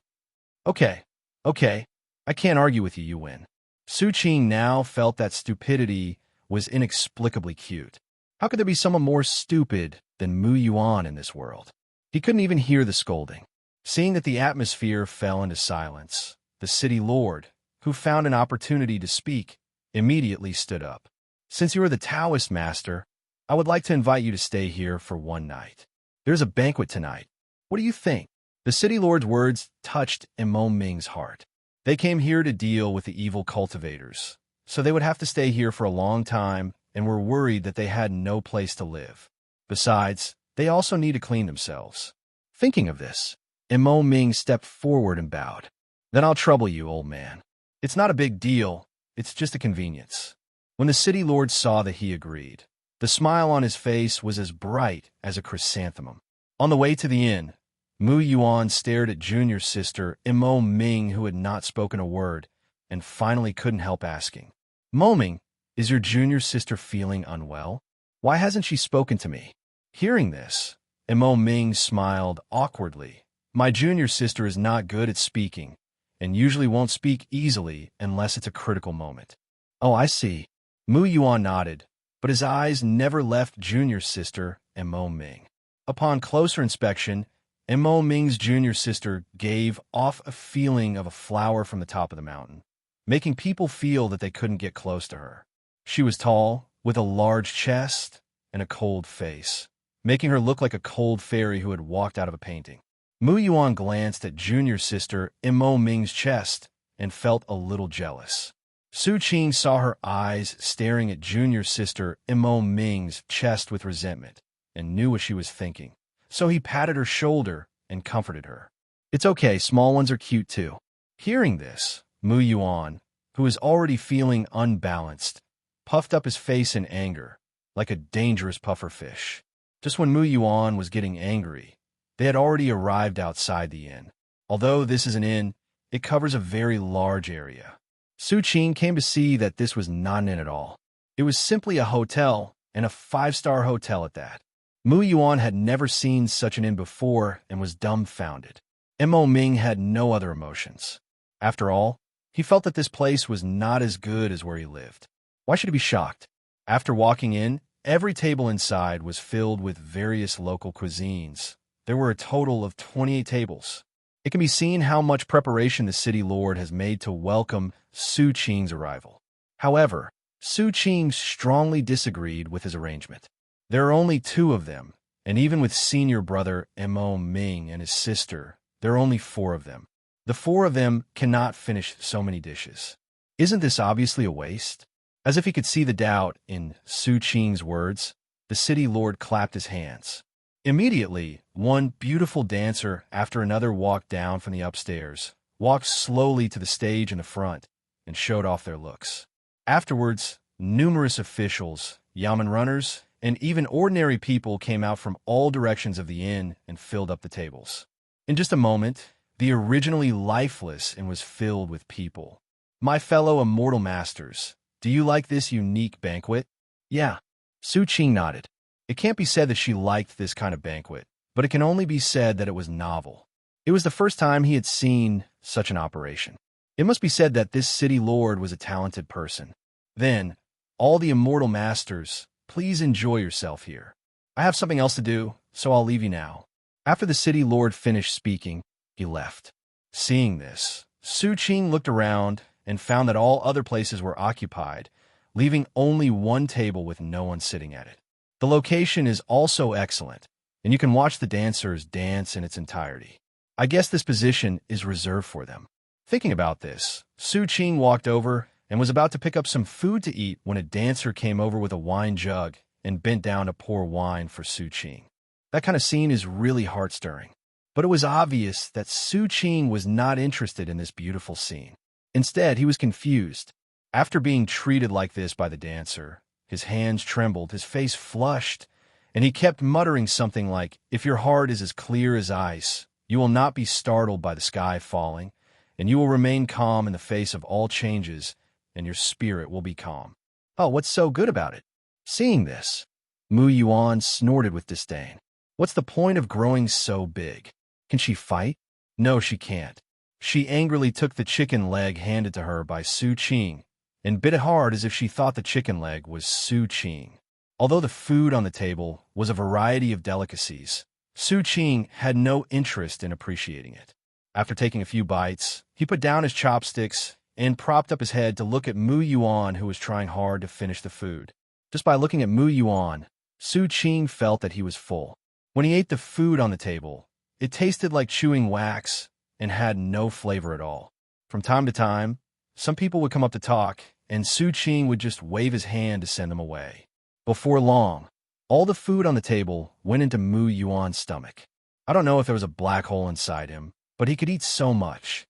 Okay. I can't argue with you, you win. Su Qing now felt that stupidity was inexplicably cute. How could there be someone more stupid than Mu Yuan in this world? He couldn't even hear the scolding. Seeing that the atmosphere fell into silence, the city lord, who found an opportunity to speak, immediately stood up. "Since you are the Taoist master, I would like to invite you to stay here for one night. There's a banquet tonight. What do you think?" The city lord's words touched Mo Ming's heart. They came here to deal with the evil cultivators, so they would have to stay here for a long time and were worried that they had no place to live. Besides, they also need to clean themselves. Thinking of this, Mo Ming stepped forward and bowed. "Then I'll trouble you, old man. It's not a big deal, it's just a convenience." When the city lord saw that he agreed, the smile on his face was as bright as a chrysanthemum. On the way to the inn, Mu Yuan stared at junior sister Mo Ming, who had not spoken a word, and finally couldn't help asking, "Mo Ming, is your junior sister feeling unwell? Why hasn't she spoken to me?" Hearing this, Mo Ming smiled awkwardly. "My junior sister is not good at speaking, and usually won't speak easily unless it's a critical moment." "Oh, I see." Mu Yuan nodded, but his eyes never left junior sister Mo Ming. Upon closer inspection, Mo Ming's junior sister gave off a feeling of a flower from the top of the mountain, making people feel that they couldn't get close to her. She was tall, with a large chest and a cold face, making her look like a cold fairy who had walked out of a painting. Mu Yuan glanced at junior sister Mo Ming's chest and felt a little jealous. Su Qing saw her eyes staring at junior sister Mo Ming's chest with resentment and knew what she was thinking. So he patted her shoulder and comforted her. "It's okay, small ones are cute too." Hearing this, Mu Yuan, who was already feeling unbalanced, puffed up his face in anger, like a dangerous puffer fish. Just when Mu Yuan was getting angry, they had already arrived outside the inn. Although this is an inn, it covers a very large area. Su Qing came to see that this was not an inn at all. It was simply a hotel, and a 5-star hotel at that. Mu Yuan had never seen such an inn before and was dumbfounded. Mo Ming had no other emotions. After all, he felt that this place was not as good as where he lived. Why should he be shocked? After walking in, every table inside was filled with various local cuisines. There were a total of 28 tables. It can be seen how much preparation the city lord has made to welcome Su Qing's arrival. However, Su Qing strongly disagreed with his arrangement. There are only 2 of them, and even with senior brother Mo Ming and his sister, there are only 4 of them. The 4 of them cannot finish so many dishes. Isn't this obviously a waste? As if he could see the doubt in Su Qing's words, the city lord clapped his hands. Immediately, one beautiful dancer after another walked down from the upstairs, walked slowly to the stage in the front, and showed off their looks. Afterwards, numerous officials, yamen runners, and even ordinary people came out from all directions of the inn and filled up the tables. In just a moment, the originally lifeless inn was filled with people. "My fellow immortal masters, do you like this unique banquet?" "Yeah." Su Qing nodded. It can't be said that she liked this kind of banquet, but it can only be said that it was novel. It was the first time he had seen such an operation. It must be said that this city lord was a talented person. Then, "All the immortal masters, please enjoy yourself here. I have something else to do, so I'll leave you now." After the city lord finished speaking, he left. Seeing this, Su Qing looked around and found that all other places were occupied, leaving only one table with no one sitting at it. The location is also excellent, and you can watch the dancers dance in its entirety. I guess this position is reserved for them. Thinking about this, Su Qing walked over and was about to pick up some food to eat when a dancer came over with a wine jug and bent down to pour wine for Su Qing. That kind of scene is really heart-stirring. But it was obvious that Su Qing was not interested in this beautiful scene. Instead, he was confused. After being treated like this by the dancer, his hands trembled, his face flushed, and he kept muttering something like, "If your heart is as clear as ice, you will not be startled by the sky falling, and you will remain calm in the face of all changes, and your spirit will be calm." "Oh, what's so good about it?" Seeing this, Mu Yuan snorted with disdain. What's the point of growing so big? Can she fight? No, she can't. She angrily took the chicken leg handed to her by Su Qing and bit it hard as if she thought the chicken leg was Su Qing. Although the food on the table was a variety of delicacies, Su Qing had no interest in appreciating it. After taking a few bites, he put down his chopsticks and propped up his head to look at Mu Yuan, who was trying hard to finish the food. Just by looking at Mu Yuan, Su Qing felt that he was full. When he ate the food on the table, it tasted like chewing wax and had no flavor at all. From time to time, some people would come up to talk, and Su Qing would just wave his hand to send them away. Before long, all the food on the table went into Mu Yuan's stomach. I don't know if there was a black hole inside him, but he could eat so much.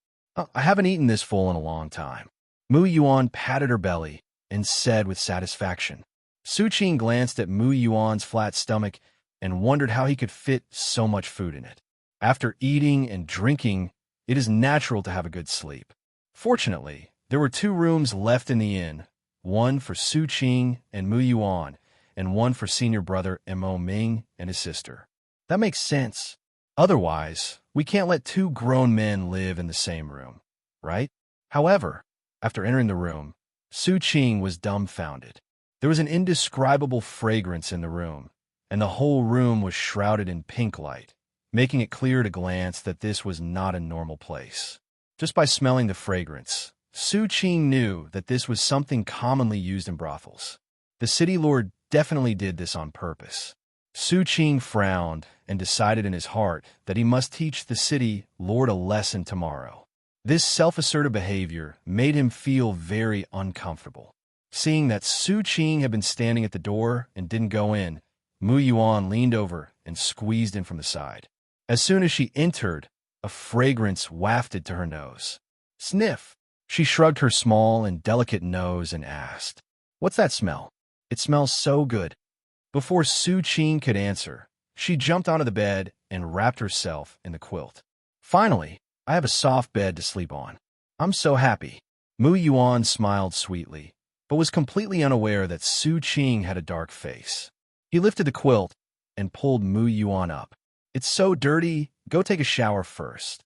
I haven't eaten this full in a long time. Mu Yuan patted her belly and said with satisfaction. Su Qing glanced at Mu Yuan's flat stomach and wondered how he could fit so much food in it. After eating and drinking, it is natural to have a good sleep. Fortunately, there were 2 rooms left in the inn, one for Su Qing and Mu Yuan, and one for senior brother Mo Ming and his sister. That makes sense. Otherwise, we can't let 2 grown men live in the same room, right? However, after entering the room, Su Qing was dumbfounded. There was an indescribable fragrance in the room, and the whole room was shrouded in pink light, making it clear at a glance that this was not a normal place. Just by smelling the fragrance, Su Qing knew that this was something commonly used in brothels. The city lord definitely did this on purpose. Su Qing frowned and decided in his heart that he must teach the city lord a lesson tomorrow. This self-assertive behavior made him feel very uncomfortable. Seeing that Su Qing had been standing at the door and didn't go in, Mu Yuan leaned over and squeezed in from the side. As soon as she entered, a fragrance wafted to her nose. Sniff! She shrugged her small and delicate nose and asked, "What's that smell? It smells so good." Before Su Qing could answer, she jumped onto the bed and wrapped herself in the quilt. "Finally, I have a soft bed to sleep on. I'm so happy." Mu Yuan smiled sweetly, but was completely unaware that Su Qing had a dark face. He lifted the quilt and pulled Mu Yuan up. "It's so dirty, go take a shower first."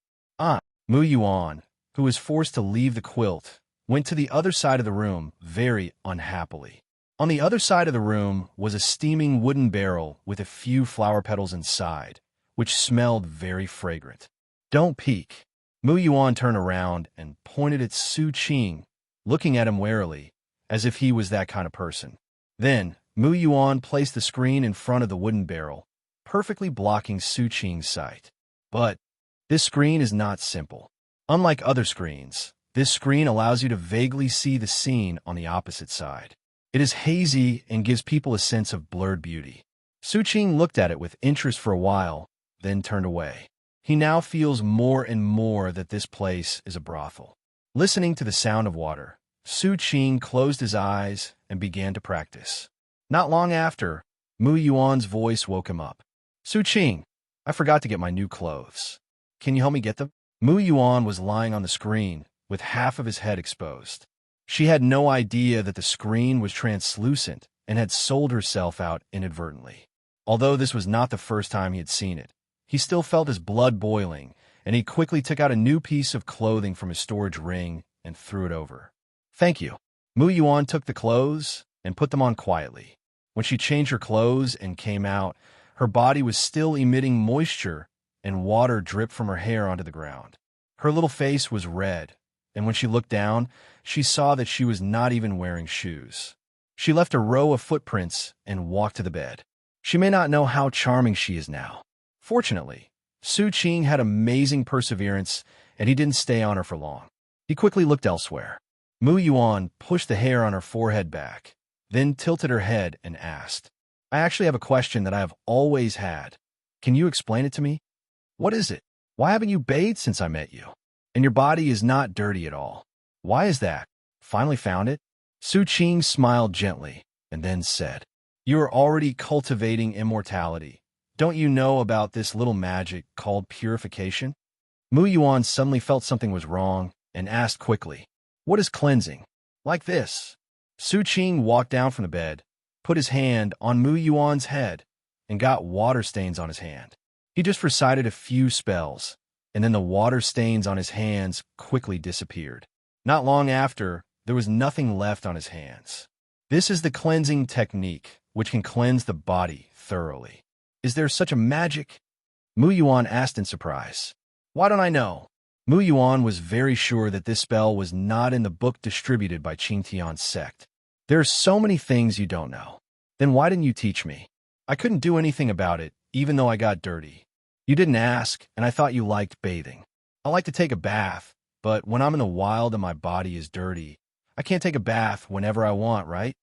Mu Yuan, who was forced to leave the quilt, went to the other side of the room very unhappily. On the other side of the room was a steaming wooden barrel with a few flower petals inside, which smelled very fragrant. "Don't peek." Mu Yuan turned around and pointed at Su Qing, looking at him warily, as if he was that kind of person. Then, Mu Yuan placed the screen in front of the wooden barrel, perfectly blocking Su Qing's sight. But this screen is not simple. Unlike other screens, this screen allows you to vaguely see the scene on the opposite side. It is hazy and gives people a sense of blurred beauty. Su Qing looked at it with interest for a while, then turned away. He now feels more and more that this place is a brothel. Listening to the sound of water, Su Qing closed his eyes and began to practice. Not long after, Mu Yuan's voice woke him up. "Su Qing, I forgot to get my new clothes. Can you help me get them?" Mu Yuan was lying on the screen, with half of his head exposed. She had no idea that the screen was translucent and had sold herself out inadvertently. Although this was not the first time he had seen it, he still felt his blood boiling, and he quickly took out a new piece of clothing from his storage ring and threw it over. "Thank you." Mu Yuan took the clothes and put them on quietly. When she changed her clothes and came out, her body was still emitting moisture, and water dripped from her hair onto the ground. Her little face was red, and when she looked down, she saw that she was not even wearing shoes. She left a row of footprints and walked to the bed. She may not know how charming she is now. Fortunately, Su Qing had amazing perseverance, and he didn't stay on her for long. He quickly looked elsewhere. Mu Yuan pushed the hair on her forehead back, then tilted her head and asked, "I actually have a question that I have always had. Can you explain it to me?" "What is it? Why haven't you bathed since I met you? And your body is not dirty at all. Why is that? Finally found it?" Su Qing smiled gently and then said, "You are already cultivating immortality. Don't you know about this little magic called purification?" Mu Yuan suddenly felt something was wrong and asked quickly, "What is cleansing?" "Like this." Su Qing walked down from the bed, put his hand on Mu Yuan's head, and got water stains on his hand. He just recited a few spells, and then the water stains on his hands quickly disappeared. Not long after, there was nothing left on his hands. This is the cleansing technique, which can cleanse the body thoroughly. Is there such a magic? Mu Yuan asked in surprise. Why don't I know? Mu Yuan was very sure that this spell was not in the book distributed by Qing Tian Sect. There are so many things you don't know. Then why didn't you teach me? I couldn't do anything about it, even though I got dirty. You didn't ask, and I thought you liked bathing. I like to take a bath, but when I'm in the wild and my body is dirty, I can't take a bath whenever I want, right?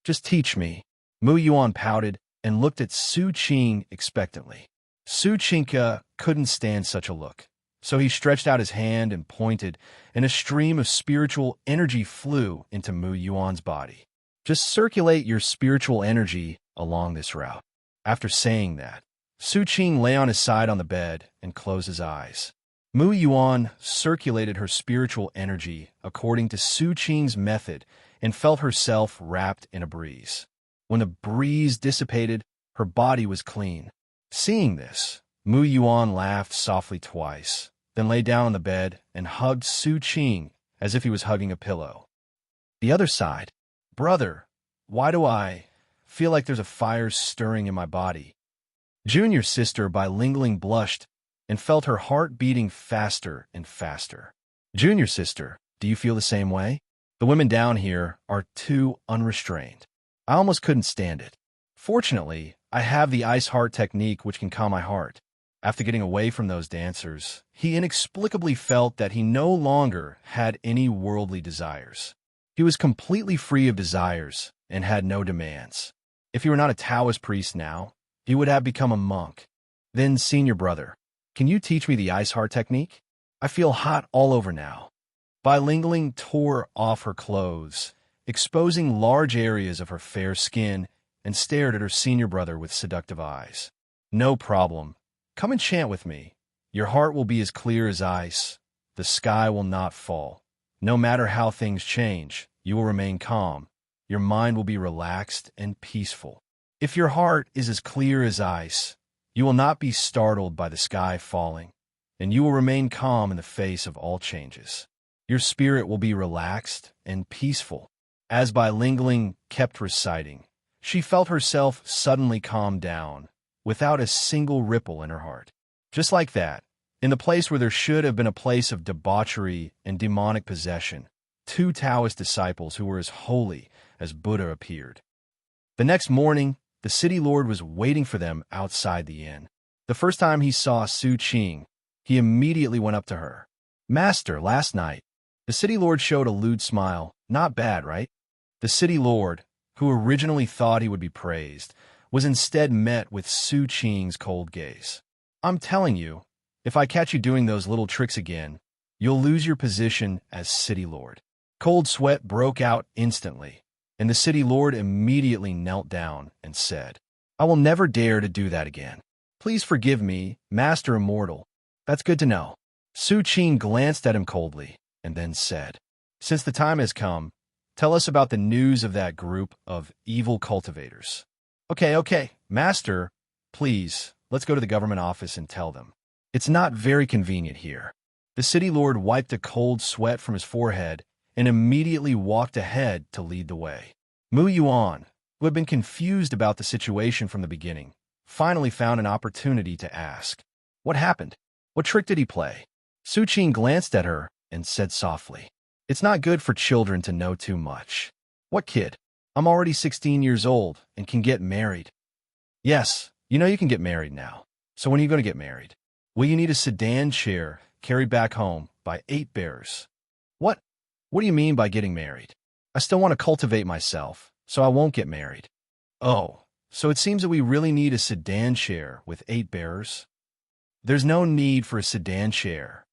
Just teach me. Mu Yuan pouted and looked at Su Qing expectantly. Su Qingka couldn't stand such a look, so he stretched out his hand and pointed, and a stream of spiritual energy flew into Mu Yuan's body. Just circulate your spiritual energy along this route. After saying that, Su Qing lay on his side on the bed and closed his eyes. Mu Yuan circulated her spiritual energy according to Su Qing's method and felt herself wrapped in a breeze. When the breeze dissipated, her body was clean. Seeing this, Mu Yuan laughed softly twice, then lay down on the bed and hugged Su Qing as if he was hugging a pillow. The other side. Brother, why do I feel like there's a fire stirring in my body? Junior sister bilingually blushed and felt her heart beating faster and faster. Junior sister, do you feel the same way? The women down here are too unrestrained. I almost couldn't stand it. Fortunately, I have the ice heart technique which can calm my heart. After getting away from those dancers, he inexplicably felt that he no longer had any worldly desires. He was completely free of desires and had no demands. If he were not a Taoist priest now, he would have become a monk. Then, senior brother, can you teach me the ice heart technique? I feel hot all over now. Bilingually tore off her clothes, exposing large areas of her fair skin, and stared at her senior brother with seductive eyes. No problem. Come and chant with me. Your heart will be as clear as ice. The sky will not fall. No matter how things change, you will remain calm. Your mind will be relaxed and peaceful. If your heart is as clear as ice, you will not be startled by the sky falling, and you will remain calm in the face of all changes. Your spirit will be relaxed and peaceful. As bilingually kept reciting, she felt herself suddenly calm down, without a single ripple in her heart. Just like that, in the place where there should have been a place of debauchery and demonic possession, two Taoist disciples who were as holy as Buddha appeared. The next morning, the city lord was waiting for them outside the inn. The first time he saw Su Qing, he immediately went up to her. Master, last night. The city lord showed a lewd smile. Not bad, right? The city lord, who originally thought he would be praised, was instead met with Su Qing's cold gaze. I'm telling you, if I catch you doing those little tricks again, you'll lose your position as city lord. Cold sweat broke out instantly, and the city lord immediately knelt down and said, I will never dare to do that again. Please forgive me, Master Immortal. That's good to know. Su Qing glanced at him coldly and then said, Since the time has come, tell us about the news of that group of evil cultivators. Okay, Master, please, let's go to the government office and tell them. It's not very convenient here. The city lord wiped a cold sweat from his forehead and immediately walked ahead to lead the way. Mu Yuan, who had been confused about the situation from the beginning, finally found an opportunity to ask, What happened? What trick did he play? Su Qing glanced at her and said softly, It's not good for children to know too much. What kid? I'm already 16 years old and can get married. Yes, you know you can get married now. So when are you going to get married? Will you need a sedan chair carried back home by 8 bearers? What? What do you mean by getting married? I still want to cultivate myself, so I won't get married. Oh, so it seems that we really need a sedan chair with 8 bearers? There's no need for a sedan chair.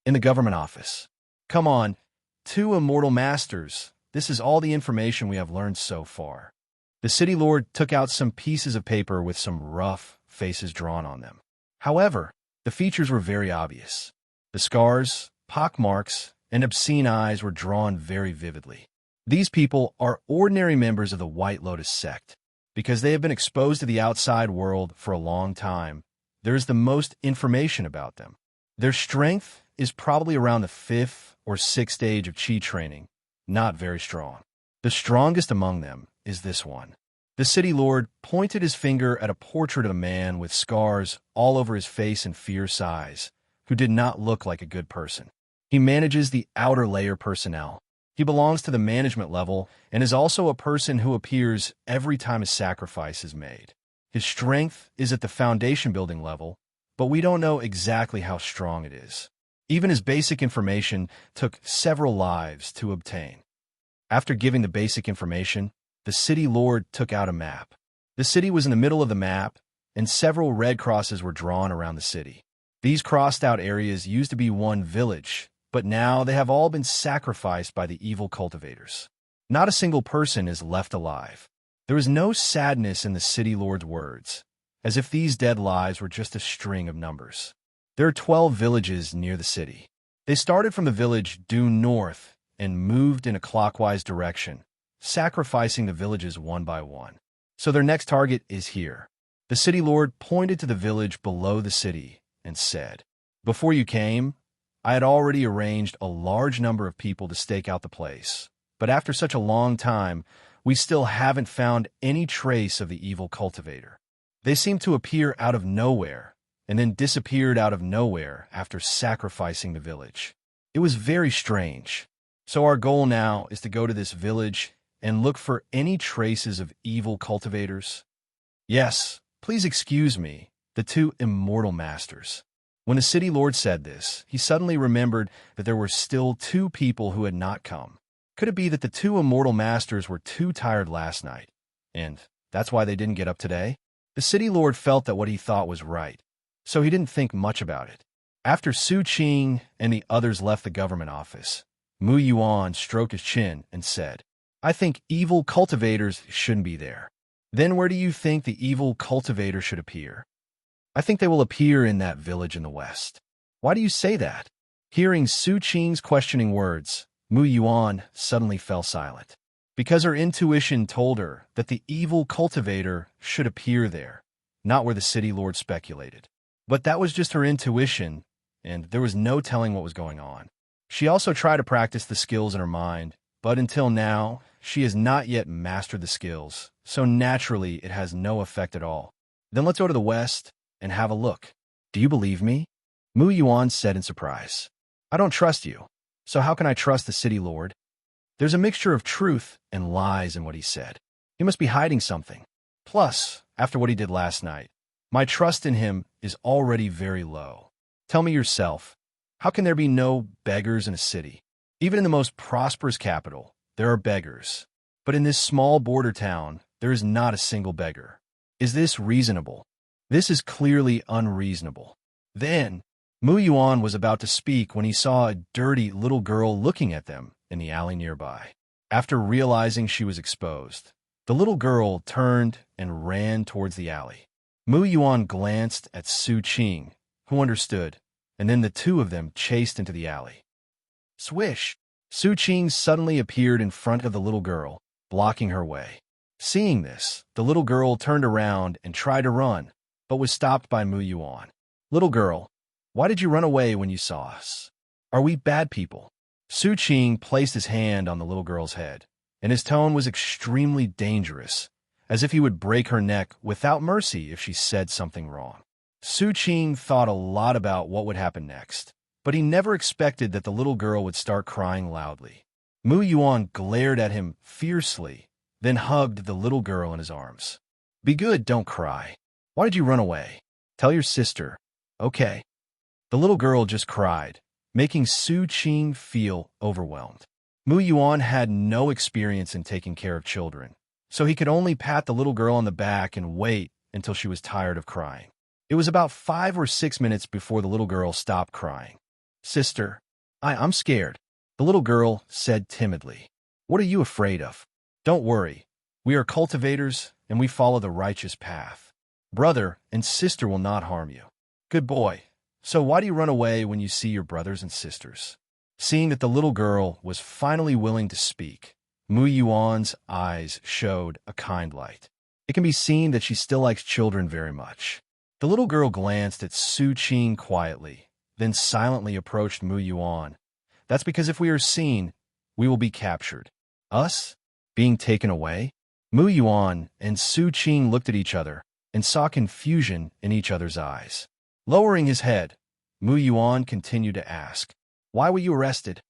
In the government office. Come on, 2 immortal masters. This is all the information we have learned so far. The city lord took out some pieces of paper with some rough faces drawn on them. However, the features were very obvious. The scars, pockmarks, and obscene eyes were drawn very vividly. These people are ordinary members of the White Lotus sect. Because they have been exposed to the outside world for a long time, there is the most information about them. Their strength is probably around the 5th or 6th stage of Qi training, not very strong. The strongest among them is this one. The city lord pointed his finger at a portrait of a man with scars all over his face and fierce eyes, who did not look like a good person. He manages the outer layer personnel. He belongs to the management level and is also a person who appears every time a sacrifice is made. His strength is at the foundation building level, but we don't know exactly how strong it is. Even his basic information took several lives to obtain. After giving the basic information, the city lord took out a map. The city was in the middle of the map, and several red crosses were drawn around the city. These crossed-out areas used to be one village, but now they have all been sacrificed by the evil cultivators. Not a single person is left alive. There is no sadness in the city lord's words, as if these dead lives were just a string of numbers. There are 12 villages near the city. They started from the village due north and moved in a clockwise direction, sacrificing the villages one by one. So their next target is here. The city lord pointed to the village below the city and said, "Before you came, I had already arranged a large number of people to stake out the place. But after such a long time, we still haven't found any trace of the evil cultivator. They seem to appear out of nowhere and then disappeared out of nowhere after sacrificing the village. It was very strange. So our goal now is to go to this village and look for any traces of evil cultivators." "Yes, please excuse me, the two immortal masters." When the city lord said this, he suddenly remembered that there were still two people who had not come. Could it be that the two immortal masters were too tired last night, and that's why they didn't get up today? The city lord felt that what he thought was right, so he didn't think much about it. After Su Qing and the others left the government office, Mu Yuan stroked his chin and said, "I think evil cultivators shouldn't be there." "Then where do you think the evil cultivator should appear?" "I think they will appear in that village in the west." "Why do you say that?" Hearing Su Qing's questioning words, Mu Yuan suddenly fell silent. Because her intuition told her that the evil cultivator should appear there, not where the city lord speculated. But that was just her intuition, and there was no telling what was going on. She also tried to practice the skills in her mind, but until now, she has not yet mastered the skills, so naturally it has no effect at all. "Then let's go to the west and have a look." "Do you believe me?" Mu Yuan said in surprise. "I don't trust you, so how can I trust the city lord?" There's a mixture of truth and lies in what he said. He must be hiding something. Plus, after what he did last night, my trust in him is already very low. Tell me yourself, how can there be no beggars in a city? Even in the most prosperous capital, there are beggars. But in this small border town, there is not a single beggar. Is this reasonable? This is clearly unreasonable. Then, Mu Yuan was about to speak when he saw a dirty little girl looking at them in the alley nearby. After realizing she was exposed, the little girl turned and ran towards the alley. Mu Yuan glanced at Su Qing, who understood, and then the two of them chased into the alley. Swish! Su Qing suddenly appeared in front of the little girl, blocking her way. Seeing this, the little girl turned around and tried to run, but was stopped by Mu Yuan. "Little girl, why did you run away when you saw us? Are we bad people?" Su Qing placed his hand on the little girl's head, and his tone was extremely dangerous, as if he would break her neck without mercy if she said something wrong. Su Qing thought a lot about what would happen next, but he never expected that the little girl would start crying loudly. Mu Yuan glared at him fiercely, then hugged the little girl in his arms. "Be good, don't cry. Why did you run away? Tell your sister, okay?" The little girl just cried, making Su Qing feel overwhelmed. Mu Yuan had no experience in taking care of children, so he could only pat the little girl on the back and wait until she was tired of crying. It was about 5 or 6 minutes before the little girl stopped crying. "Sister, I'm scared," the little girl said timidly. "What are you afraid of?" "Don't worry. We are cultivators, and we follow the righteous path. Brother and sister will not harm you." "Good boy. So why do you run away when you see your brothers and sisters?" Seeing that the little girl was finally willing to speak, Mu Yuan's eyes showed a kind light. It can be seen that she still likes children very much. The little girl glanced at Su Qing quietly, then silently approached Mu Yuan. "That's because if we are seen, we will be captured. Us? Being taken away? Mu Yuan and Su Qing looked at each other and saw confusion in each other's eyes. Lowering his head, Mu Yuan continued to ask, "Why were you arrested?"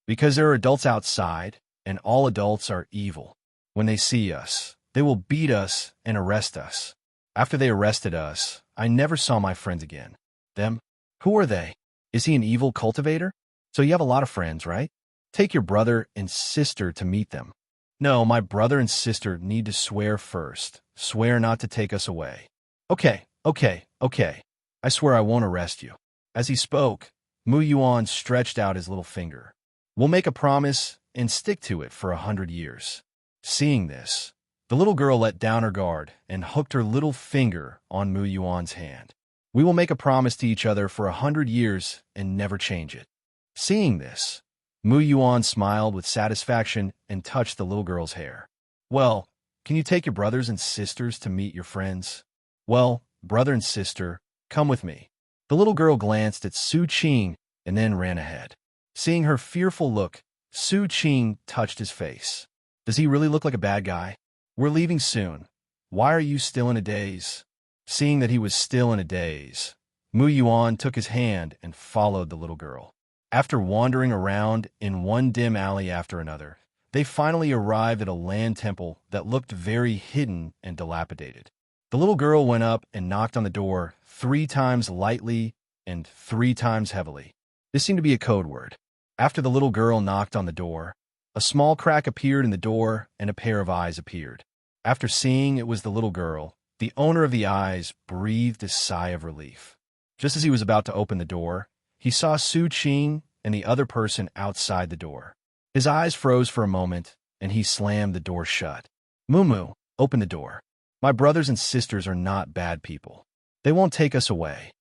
"Because there are adults outside, and all adults are evil. When they see us, they will beat us and arrest us. After they arrested us, I never saw my friends again." "Them? Who are they? Is he an evil cultivator? So you have a lot of friends, right? Take your brother and sister to meet them." "No, my brother and sister need to swear first. Swear not to take us away." Okay. I swear I won't arrest you." As he spoke, Mu Yuan stretched out his little finger. "We'll make a promise and stick to it for 100 years. Seeing this, the little girl let down her guard and hooked her little finger on Mu Yuan's hand. "We will make a promise to each other for 100 years and never change it." Seeing this, Mu Yuan smiled with satisfaction and touched the little girl's hair. "Well, can you take your brothers and sisters to meet your friends?" "Well, brother and sister, come with me." The little girl glanced at Su Qing and then ran ahead. Seeing her fearful look, Su Qing touched his face. "Does he really look like a bad guy? We're leaving soon. Why are you still in a daze?" Seeing that he was still in a daze, Mu Yuan took his hand and followed the little girl. After wandering around in one dim alley after another, they finally arrived at a land temple that looked very hidden and dilapidated. The little girl went up and knocked on the door 3 times lightly and 3 times heavily. This seemed to be a code word. After the little girl knocked on the door, a small crack appeared in the door and a pair of eyes appeared. After seeing it was the little girl, the owner of the eyes breathed a sigh of relief. Just as he was about to open the door, he saw Su Qing and the other person outside the door. His eyes froze for a moment, and he slammed the door shut. "Mumu, open the door. My brothers and sisters are not bad people. They won't take us away."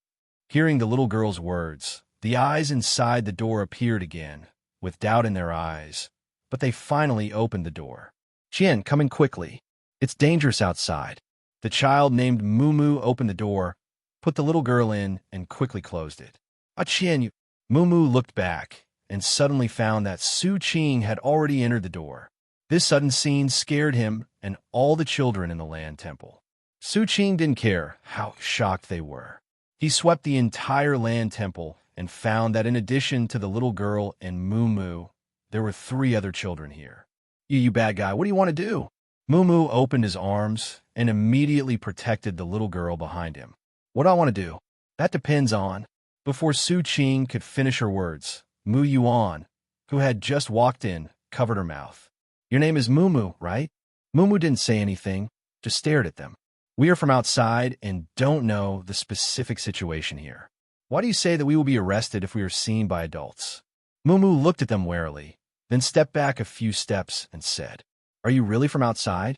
Hearing the little girl's words, the eyes inside the door appeared again, with doubt in their eyes, but they finally opened the door. "Jian, come in quickly. It's dangerous outside." The child named Mumu opened the door, put the little girl in, and quickly closed it. "Ah, Qian, you—" Mumu looked back and suddenly found that Su Qing had already entered the door. This sudden scene scared him and all the children in the land temple. Su Qing didn't care how shocked they were. He swept the entire land temple and found that in addition to the little girl and Mumu, there were 3 other children here. You bad guy, what do you want to do?" Mumu opened his arms and immediately protected the little girl behind him. "What do I want to do? That depends on—" Before Su Qing could finish her words, Mu Yuan, who had just walked in, covered her mouth. "Your name is Mumu, right?" Mumu didn't say anything, just stared at them. "We are from outside and don't know the specific situation here. Why do you say that we will be arrested if we are seen by adults?" Mumu looked at them warily, then stepped back a few steps and said, "Are you really from outside?"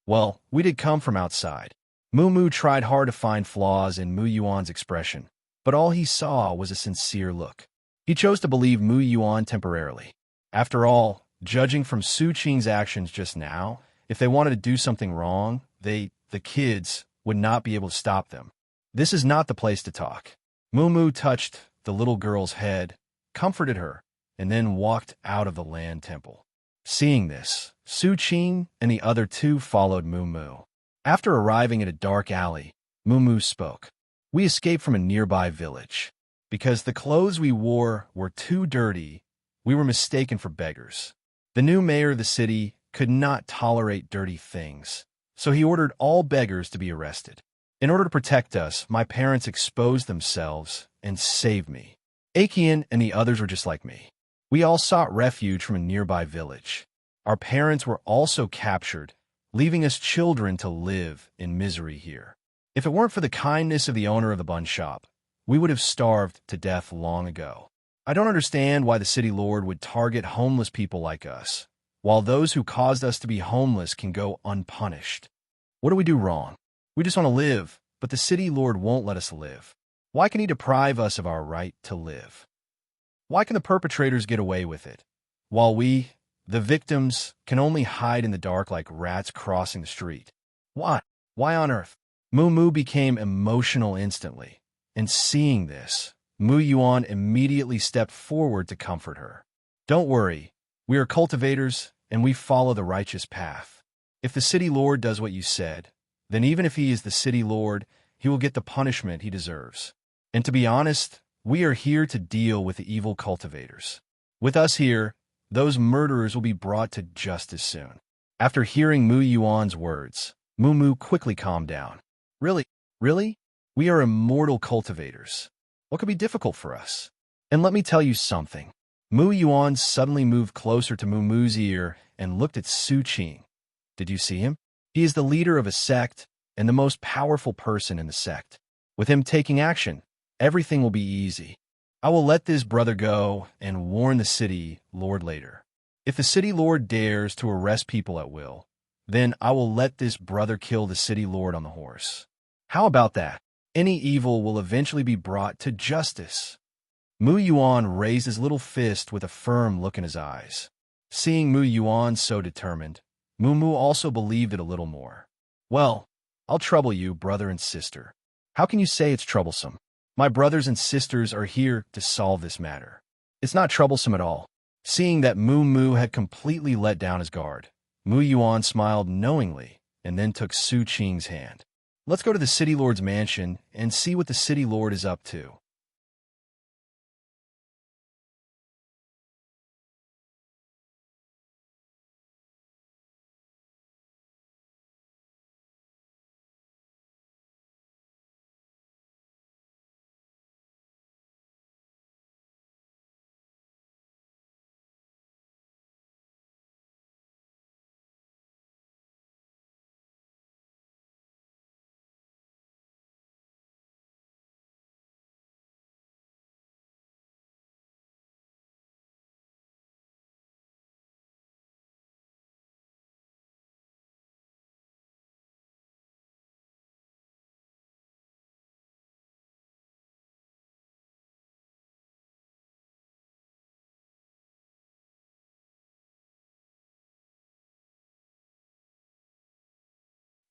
"Well, we did come from outside." Mumu tried hard to find flaws in Mu Yuan's expression, but all he saw was a sincere look. He chose to believe Mu Yuan temporarily. After all, judging from Su Qing's actions just now, if they wanted to do something wrong, the kids, would not be able to stop them. This is not the place to talk. Mumu touched the little girl's head, comforted her, and then walked out of the land temple. Seeing this, Su Qing and the other 2 followed Mumu. After arriving at a dark alley, Mumu spoke. "We escaped from a nearby village. Because the clothes we wore were too dirty, we were mistaken for beggars. The new mayor of the city could not tolerate dirty things, so he ordered all beggars to be arrested. In order to protect us, my parents exposed themselves and saved me. Akian and the others were just like me. We all sought refuge from a nearby village. Our parents were also captured, leaving us children to live in misery here. If it weren't for the kindness of the owner of the bun shop, we would have starved to death long ago. I don't understand why the city lord would target homeless people like us, while those who caused us to be homeless can go unpunished. What do we do wrong? We just want to live, but the city lord won't let us live. Why can he deprive us of our right to live? Why can the perpetrators get away with it, while we, the victims, can only hide in the dark like rats crossing the street? Why? Why on earth?" Mumu became emotional instantly, and seeing this, Mu Yuan immediately stepped forward to comfort her. "Don't worry, We are cultivators, and we follow the righteous path. If the city lord does what you said, then even if he is the city lord, he will get the punishment he deserves. And to be honest, we are here to deal with the evil cultivators. With us here, those murderers will be brought to justice soon. After hearing Mu Yuan's words, Mu Mu quickly calmed down. Really? Really? We are immortal cultivators. What could be difficult for us? And let me tell you something. Mu Yuan suddenly moved closer to Mu Mu's ear and looked at Su Qing. Did you see him? He is the leader of a sect and the most powerful person in the sect. With him taking action, everything will be easy. I will let this brother go and warn the city lord later. If the city lord dares to arrest people at will, then I will let this brother kill the city lord on the horse. How about that? Any evil will eventually be brought to justice. Mu Yuan raised his little fist with a firm look in his eyes. Seeing Mu Yuan so determined, Mu Mu also believed it a little more. Well, I'll trouble you, brother and sister. How can you say it's troublesome? My brothers and sisters are here to solve this matter. It's not troublesome at all. Seeing that Mu Mu had completely let down his guard, Mu Yuan smiled knowingly and then took Su Qing's hand. Let's go to the city lord's mansion and see what the city lord is up to.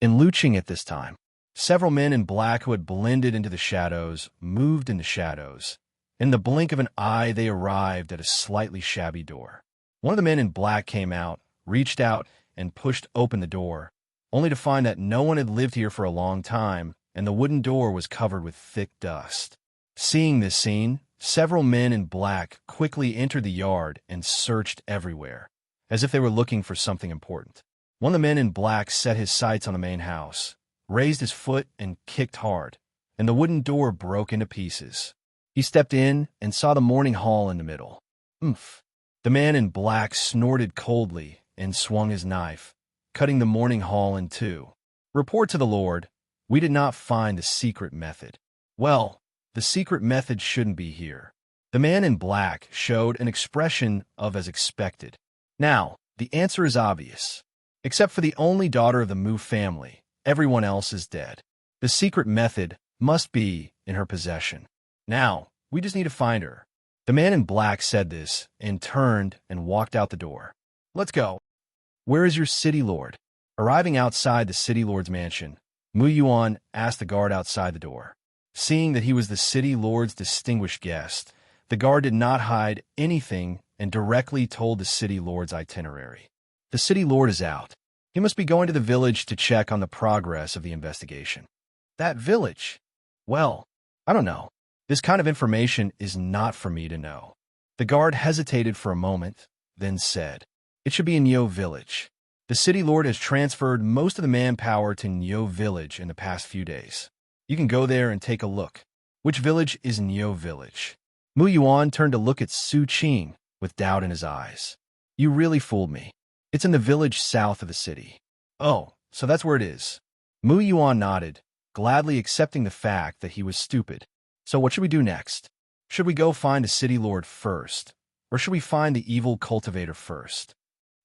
In Luqing at this time, several men in black who had blended into the shadows moved in the shadows. In the blink of an eye, they arrived at a slightly shabby door. One of the men in black came out, reached out, and pushed open the door, only to find that no one had lived here for a long time, and the wooden door was covered with thick dust. Seeing this scene, several men in black quickly entered the yard and searched everywhere, as if they were looking for something important. One of the men in black set his sights on the main house, raised his foot, and kicked hard, and the wooden door broke into pieces. He stepped in and saw the morning hall in the middle. Oomph! The man in black snorted coldly and swung his knife, cutting the morning hall in two. Report to the Lord, we did not find the secret method. Well, the secret method shouldn't be here. The man in black showed an expression of as expected. Now, the answer is obvious. Except for the only daughter of the Mu family, everyone else is dead. The secret method must be in her possession. Now, we just need to find her. The man in black said this and turned and walked out the door. Let's go. Where is your city lord? Arriving outside the city lord's mansion, Mu Yuan asked the guard outside the door. Seeing that he was the city lord's distinguished guest, the guard did not hide anything and directly told the city lord's itinerary. The city lord is out. He must be going to the village to check on the progress of the investigation. That village? Well, I don't know. This kind of information is not for me to know. The guard hesitated for a moment, then said, It should be in Nyo Village. The city lord has transferred most of the manpower to Nyo Village in the past few days. You can go there and take a look. Which village is Nyo Village? Mu Yuan turned to look at Su Qing with doubt in his eyes. You really fooled me. It's in the village south of the city. Oh, so that's where it is. Mu Yuan nodded, gladly accepting the fact that he was stupid. So what should we do next? Should we go find the city lord first, or should we find the evil cultivator first?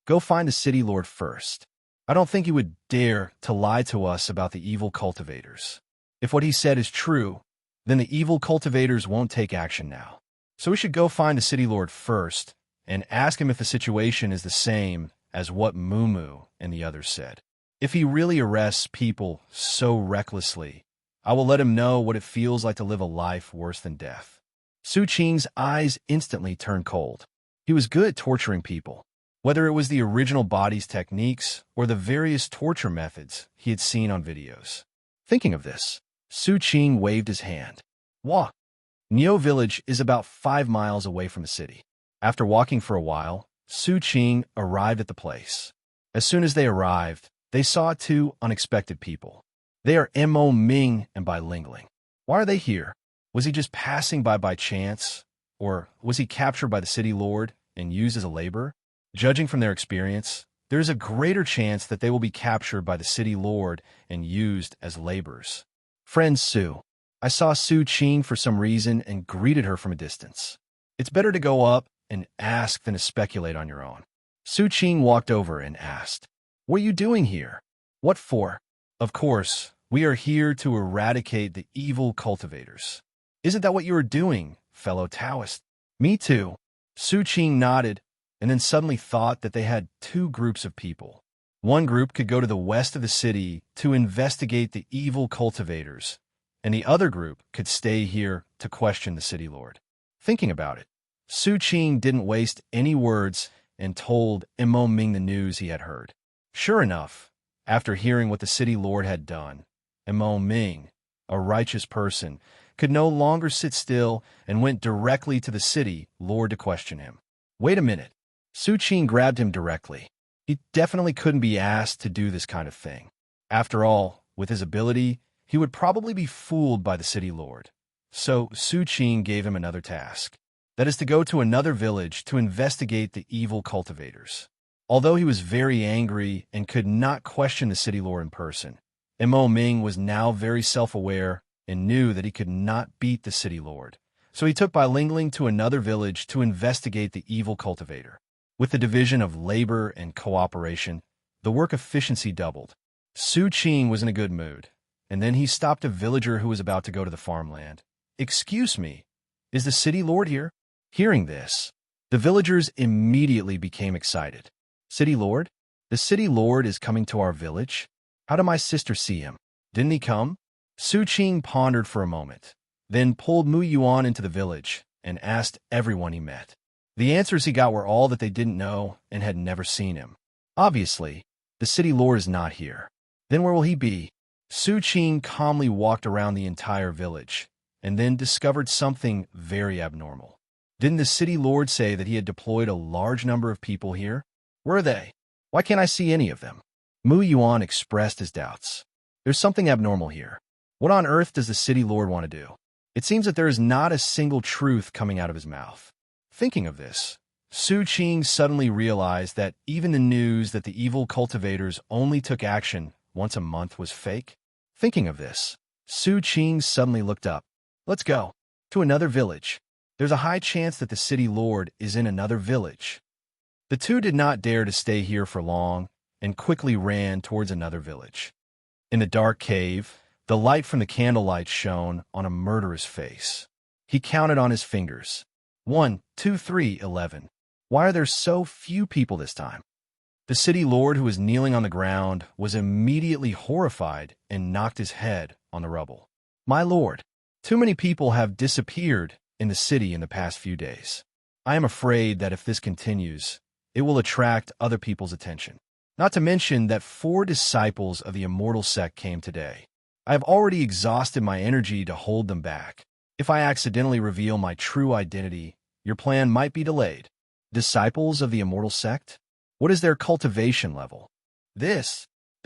Go find the city lord first. I don't think he would dare to lie to us about the evil cultivators. If what he said is true, then the evil cultivators won't take action now. So we should go find the city lord first and ask him if the situation is the same as what Mu Mu and the others said. If he really arrests people so recklessly, I will let him know what it feels like to live a life worse than death. Su Qing's eyes instantly turned cold. He was good at torturing people. whether it was the original body's techniques or the various torture methods he had seen on videos. Thinking of this, Su Qing waved his hand. Walk. Neo village is about 5 miles away from the city. After walking for a while, Su Qing arrived at the place. As soon as they arrived, they saw two unexpected people. They are Mo Ming and Bai Lingling. Why are they here? Was he just passing by chance? Or was he captured by the city lord and used as a laborer? Judging from their experience, there is a greater chance that they will be captured by the city lord and used as laborers. Friend Su. I saw Su Qing for some reason and greeted her from a distance. It's better to go up and ask than to speculate on your own. Su Qing walked over and asked, "What are you doing here?" "What for?" "Of course, we are here to eradicate the evil cultivators." "Isn't that what you are doing, fellow Taoist?" "Me too." Su Qing nodded and then suddenly thought that they had two groups of people. One group could go to the west of the city to investigate the evil cultivators, and the other group could stay here to question the city lord. Thinking about it, Su Qing didn't waste any words and told Mo Ming the news he had heard. Sure enough, after hearing what the city lord had done, Mo Ming, a righteous person, could no longer sit still and went directly to the city lord to question him. Wait a minute. Su Qing grabbed him directly. He definitely couldn't be asked to do this kind of thing. After all, with his ability, he would probably be fooled by the city lord. So Su Qing gave him another task. That is to go to another village to investigate the evil cultivators. Although he was very angry and could not question the city lord in person, Mo Ming was now very self-aware and knew that he could not beat the city lord. So he took Bai Lingling to another village to investigate the evil cultivator. With the division of labor and cooperation, the work efficiency doubled. Su Qing was in a good mood, and then he stopped a villager who was about to go to the farmland. "Excuse me, is the city lord here?" Hearing this, the villagers immediately became excited. "City lord? The city lord is coming to our village? How did my sister see him? Didn't he come?" Su Qing pondered for a moment, then pulled Mu Yuan into the village and asked everyone he met. The answers he got were all that they didn't know and had never seen him. Obviously, the city lord is not here. Then where will he be? Su Qing calmly walked around the entire village and then discovered something very abnormal. Didn't the city lord say that he had deployed a large number of people here? Where are they? Why can't I see any of them? Mu Yuan expressed his doubts. There's something abnormal here. What on earth does the city lord want to do? It seems that there is not a single truth coming out of his mouth. Thinking of this, Su Qing suddenly realized that even the news that the evil cultivators only took action once a month was fake. Thinking of this, Su Qing suddenly looked up. "Let's go. To another village. There's a high chance that the city lord is in another village." The two did not dare to stay here for long and quickly ran towards another village. In the dark cave, the light from the candlelight shone on a murderous face. He counted on his fingers. 1, 2, 3, 11. Why are there so few people this time? The city lord, who was kneeling on the ground, was immediately horrified and knocked his head on the rubble. "My lord, too many people have disappeared in the city in the past few days. I am afraid that if this continues, it will attract other people's attention. Not to mention that 4 disciples of the immortal sect came today. I have already exhausted my energy to hold them back. If I accidentally reveal my true identity, your plan might be delayed." Disciples of the immortal sect? What is their cultivation level? The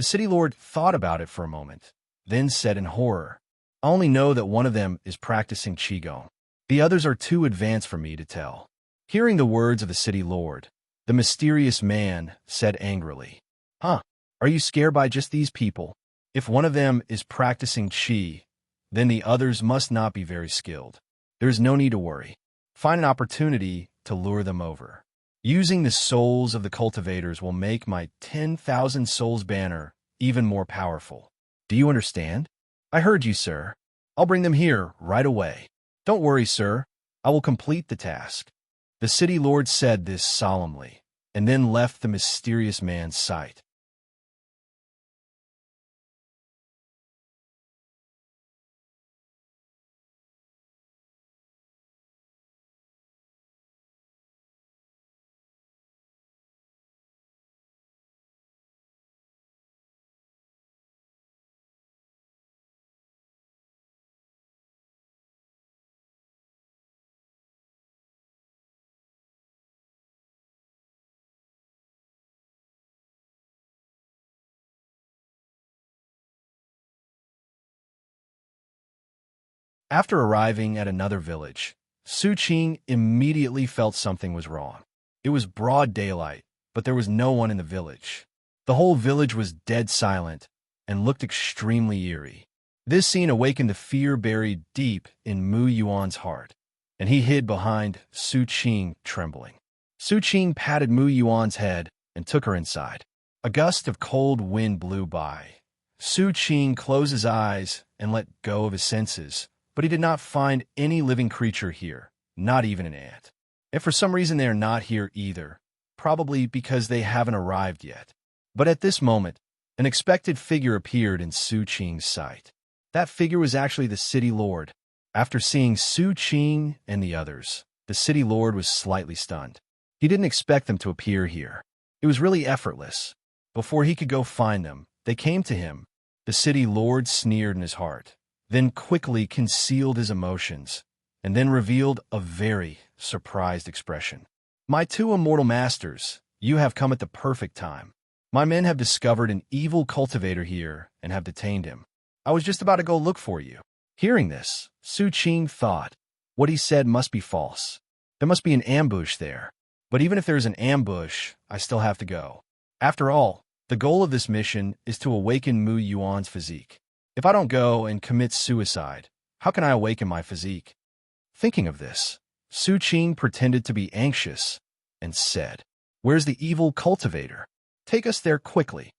city lord thought about it for a moment, then said in horror, "I only know that one of them is practicing Qigong. The others are too advanced for me to tell." Hearing the words of the city lord, the mysterious man said angrily, "Huh, are you scared by just these people? If one of them is practicing Qi, then the others must not be very skilled. There is no need to worry. Find an opportunity to lure them over. Using the souls of the cultivators will make my 10,000 souls banner even more powerful. Do you understand?" "I heard you, sir. I'll bring them here right away." "Don't worry, sir. I will complete the task." The city lord said this solemnly, and then left the mysterious man's sight. After arriving at another village, Su Qing immediately felt something was wrong. It was broad daylight, but there was no one in the village. The whole village was dead silent and looked extremely eerie. This scene awakened the fear buried deep in Mu Yuan's heart, and he hid behind Su Qing, trembling. Su Qing patted Mu Yuan's head and took her inside. A gust of cold wind blew by. Su Qing closed his eyes and let go of his senses, but he did not find any living creature here, not even an ant. And for some reason they are not here either, probably because they haven't arrived yet. But at this moment, an unexpected figure appeared in Su Qing's sight. That figure was actually the city lord. After seeing Su Qing and the others, the city lord was slightly stunned. He didn't expect them to appear here. It was really effortless. Before he could go find them, they came to him. The city lord sneered in his heart, then quickly concealed his emotions, and then revealed a very surprised expression. "My two immortal masters, you have come at the perfect time. My men have discovered an evil cultivator here and have detained him. I was just about to go look for you." Hearing this, Su Qing thought, what he said must be false. There must be an ambush there. But even if there's an ambush, I still have to go. After all, the goal of this mission is to awaken Mu Yuan's physique. If I don't go and commit suicide, how can I awaken my physique? Thinking of this, Su Qing pretended to be anxious and said, "Where's the evil cultivator? Take us there quickly.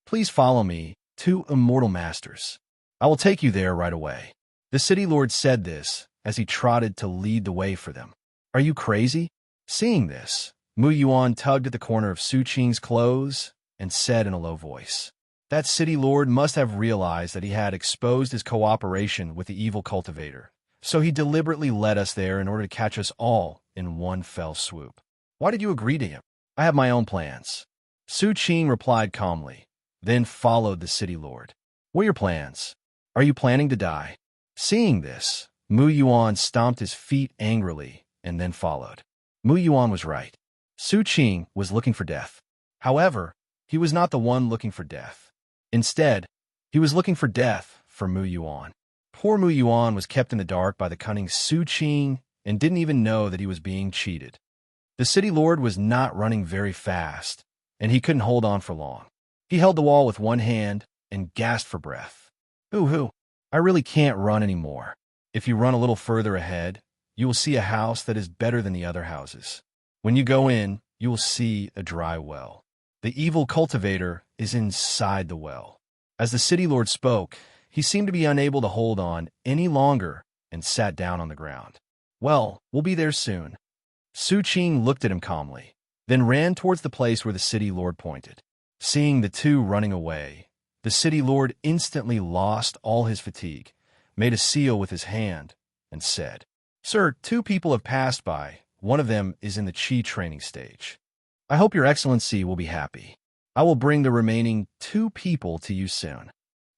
Please follow me, two immortal masters. I will take you there right away." The city lord said this as he trotted to lead the way for them. "Are you crazy?" Seeing this, Mu Yuan tugged at the corner of Su Qing's clothes and said in a low voice, "That city lord must have realized that he had exposed his cooperation with the evil cultivator, so he deliberately led us there in order to catch us all in one fell swoop. Why did you agree to him? I have my own plans." Su Qing replied calmly, then followed the city lord. "What are your plans? Are you planning to die?" Seeing this, Mu Yuan stomped his feet angrily and then followed. Mu Yuan was right. Su Qing was looking for death. However, he was not the one looking for death. Instead, he was looking for death for Mu Yuan. Poor Mu Yuan was kept in the dark by the cunning Su Qing and didn't even know that he was being cheated. The city lord was not running very fast, and he couldn't hold on for long. He held the wall with one hand and gasped for breath. "Ooh, I really can't run anymore. If you run a little further ahead, you will see a house that is better than the other houses. When you go in, you will see a dry well. The evil cultivator is inside the well." As the city lord spoke, he seemed to be unable to hold on any longer and sat down on the ground. "Well, we'll be there soon." Su Qing looked at him calmly, then ran towards the place where the city lord pointed. Seeing the two running away, the city lord instantly lost all his fatigue, made a seal with his hand, and said, "Sir, two people have passed by. One of them is in the Qi training stage. I hope your excellency will be happy. I will bring the remaining two people to you soon."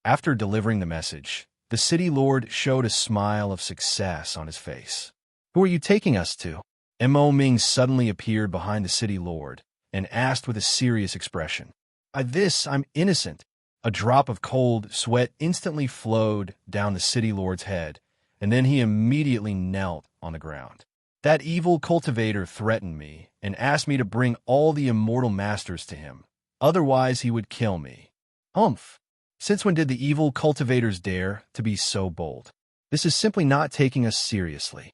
After delivering the message, the city lord showed a smile of success on his face. "Who are you taking us to?" Mo Ming suddenly appeared behind the city lord and asked with a serious expression. I'm innocent." A drop of cold sweat instantly flowed down the city lord's head, and then he immediately knelt on the ground. "That evil cultivator threatened me and asked me to bring all the immortal masters to him. Otherwise, he would kill me." "Humph! Since when did the evil cultivators dare to be so bold? This is simply not taking us seriously."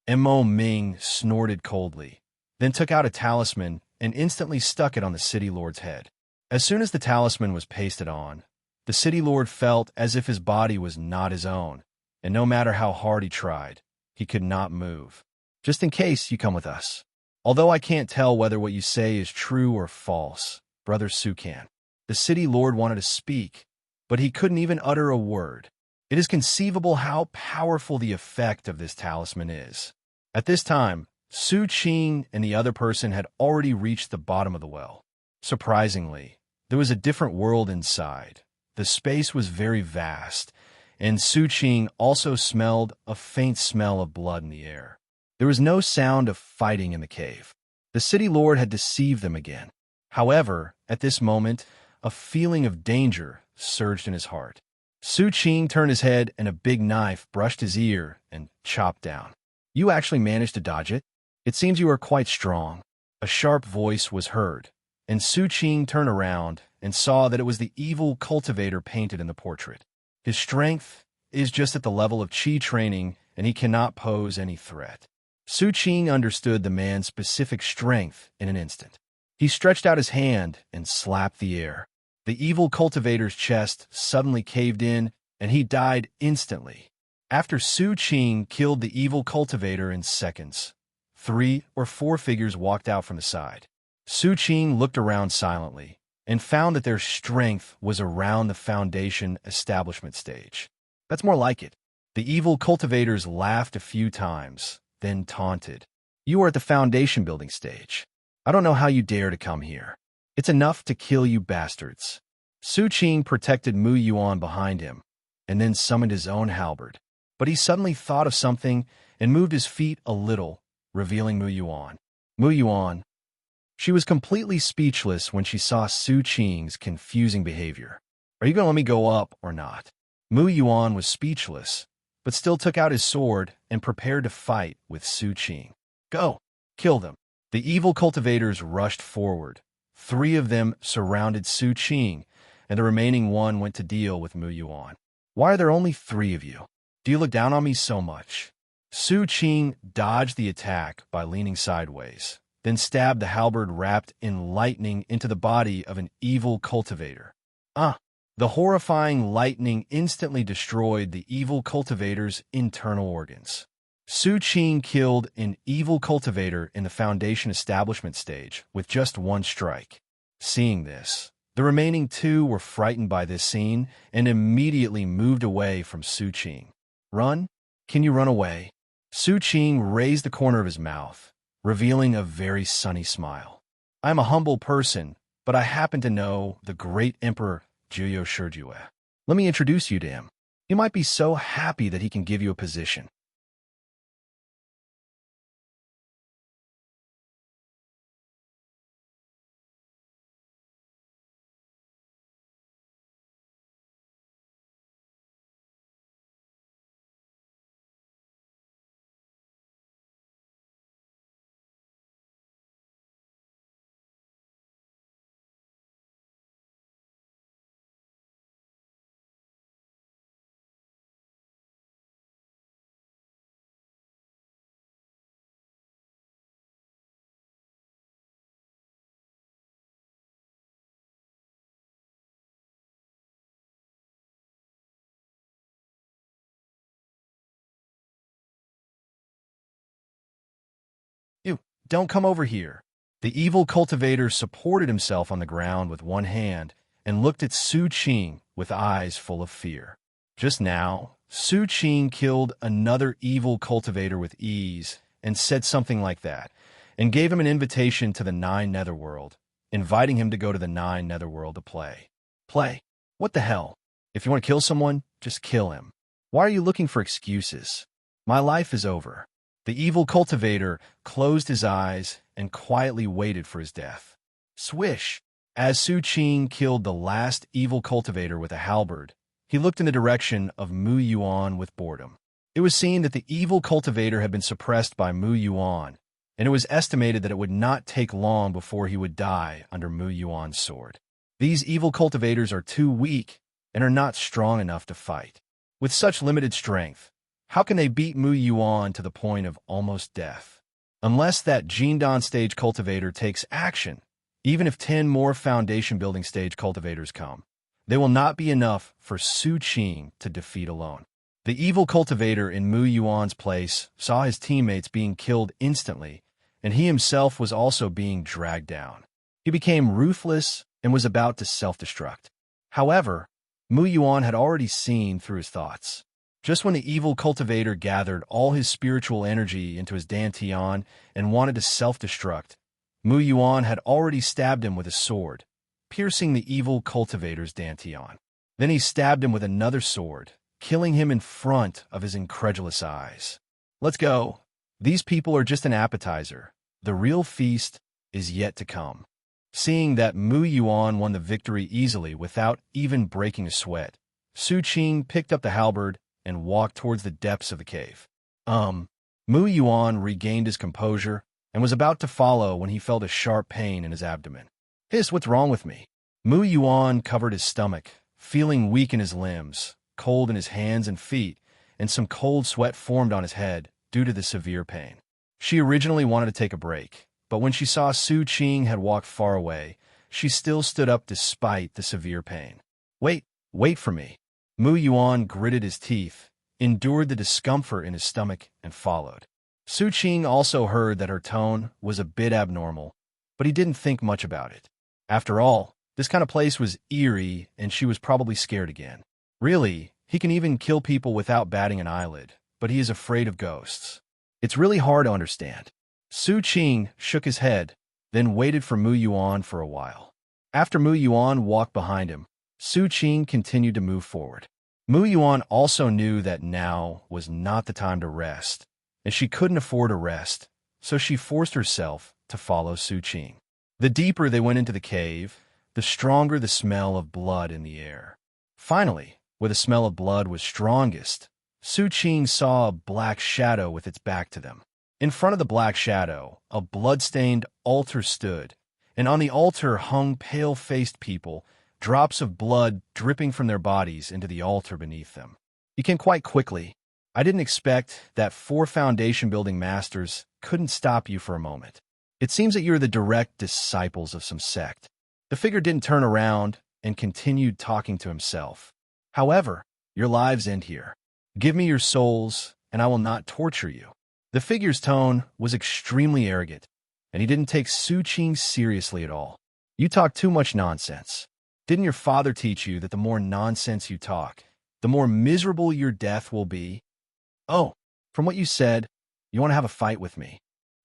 Mo Ming snorted coldly, then took out a talisman and instantly stuck it on the city lord's head. As soon as the talisman was pasted on, the city lord felt as if his body was not his own, and no matter how hard he tried, he could not move. "Just in case you come with us. Although I can't tell whether what you say is true or false, Brother Sukan." The city lord wanted to speak, but he couldn't even utter a word. It is conceivable how powerful the effect of this talisman is. At this time, Su Qing and the other person had already reached the bottom of the well. Surprisingly, there was a different world inside. The space was very vast, and Su Qing also smelled a faint smell of blood in the air. There was no sound of fighting in the cave. The city lord had deceived them again. However, at this moment, a feeling of danger surged in his heart. Su Qing turned his head and a big knife brushed his ear and chopped down. You actually managed to dodge it? It seems you are quite strong. A sharp voice was heard, and Su Qing turned around and saw that it was the evil cultivator painted in the portrait. His strength is just at the level of Qi training, and he cannot pose any threat. Su Qing understood the man's specific strength in an instant. He stretched out his hand and slapped the air. The evil cultivator's chest suddenly caved in, and he died instantly. After Su Qing killed the evil cultivator in seconds, 3 or 4 figures walked out from the side. Su Qing looked around silently and found that their strength was around the foundation establishment stage. That's more like it. The evil cultivators laughed a few times, then taunted. You are at the foundation building stage. I don't know how you dare to come here. It's enough to kill you bastards. Su Qing protected Mu Yuan behind him, and then summoned his own halberd. But he suddenly thought of something and moved his feet a little, revealing Mu Yuan. Mu Yuan. She was completely speechless when she saw Su Qing's confusing behavior. Are you going to let me go up or not? Mu Yuan was speechless, but still took out his sword and prepared to fight with Su Qing. Go! Kill them! The evil cultivators rushed forward. 3 of them surrounded Su Qing, and the remaining 1 went to deal with Mu Yuan. Why are there only 3 of you? Do you look down on me so much? Su Qing dodged the attack by leaning sideways, then stabbed the halberd wrapped in lightning into the body of an evil cultivator. The horrifying lightning instantly destroyed the evil cultivator's internal organs. Su Qing killed an evil cultivator in the foundation establishment stage with just 1 strike. Seeing this, the remaining 2 were frightened by this scene and immediately moved away from Su Qing. Run? Can you run away? Su Qing raised the corner of his mouth, revealing a very sunny smile. I am a humble person, but I happen to know the great Emperor Juyo Shijue. Let me introduce you to him. He might be so happy that he can give you a position. You, don't come over here. The evil cultivator supported himself on the ground with 1 hand and looked at Su Qing with eyes full of fear. Just now, Su Qing killed another evil cultivator with ease and said something like that, and gave him an invitation to the 9 Netherworld, inviting him to go to the 9 Netherworld to play. Play? What the hell? If you want to kill someone, just kill him. Why are you looking for excuses? My life is over. The evil cultivator closed his eyes and quietly waited for his death. Swish! As Su Qing killed the last evil cultivator with a halberd, he looked in the direction of Mu Yuan with boredom. It was seen that the evil cultivator had been suppressed by Mu Yuan, and it was estimated that it would not take long before he would die under Mu Yuan's sword. These evil cultivators are too weak and are not strong enough to fight. With such limited strength, how can they beat Mu Yuan to the point of almost death? Unless that Jindan stage cultivator takes action, even if 10 more foundation building stage cultivators come, they will not be enough for Su Qing to defeat alone. The evil cultivator in Mu Yuan's place saw his teammates being killed instantly, and he himself was also being dragged down. He became ruthless and was about to self-destruct. However, Mu Yuan had already seen through his thoughts. Just when the evil cultivator gathered all his spiritual energy into his dantian and wanted to self-destruct, Mu Yuan had already stabbed him with a sword, piercing the evil cultivator's dantian. Then he stabbed him with another sword, killing him in front of his incredulous eyes. Let's go. These people are just an appetizer. The real feast is yet to come. Seeing that Mu Yuan won the victory easily without even breaking a sweat, Su Qing picked up the halberd and walked towards the depths of the cave. Mu Yuan regained his composure and was about to follow when he felt a sharp pain in his abdomen. "Hiss, what's wrong with me?" Mu Yuan covered his stomach, feeling weak in his limbs, cold in his hands and feet, and some cold sweat formed on his head due to the severe pain. She originally wanted to take a break, but when she saw Su Qing had walked far away, she still stood up despite the severe pain. Wait for me." Mu Yuan gritted his teeth, endured the discomfort in his stomach, and followed. Su Qing also heard that her tone was a bit abnormal, but he didn't think much about it. After all, this kind of place was eerie, and she was probably scared again. Really, he can even kill people without batting an eyelid, but he is afraid of ghosts. It's really hard to understand. Su Qing shook his head, then waited for Mu Yuan for a while. After Mu Yuan walked behind him, Su Qing continued to move forward. Mu Yuan also knew that now was not the time to rest, and she couldn't afford a rest, so she forced herself to follow Su Qing. The deeper they went into the cave, the stronger the smell of blood in the air. Finally, where the smell of blood was strongest, Su Qing saw a black shadow with its back to them. In front of the black shadow, a blood-stained altar stood, and on the altar hung pale-faced people, drops of blood dripping from their bodies into the altar beneath them. "You came quite quickly. I didn't expect that 4 foundation-building masters couldn't stop you for a moment. It seems that you're the direct disciples of some sect." The figure didn't turn around and continued talking to himself. "However, your lives end here. Give me your souls, and I will not torture you." The figure's tone was extremely arrogant, and he didn't take Su Qing seriously at all. "You talk too much nonsense. Didn't your father teach you that the more nonsense you talk, the more miserable your death will be? Oh, from what you said, you want to have a fight with me."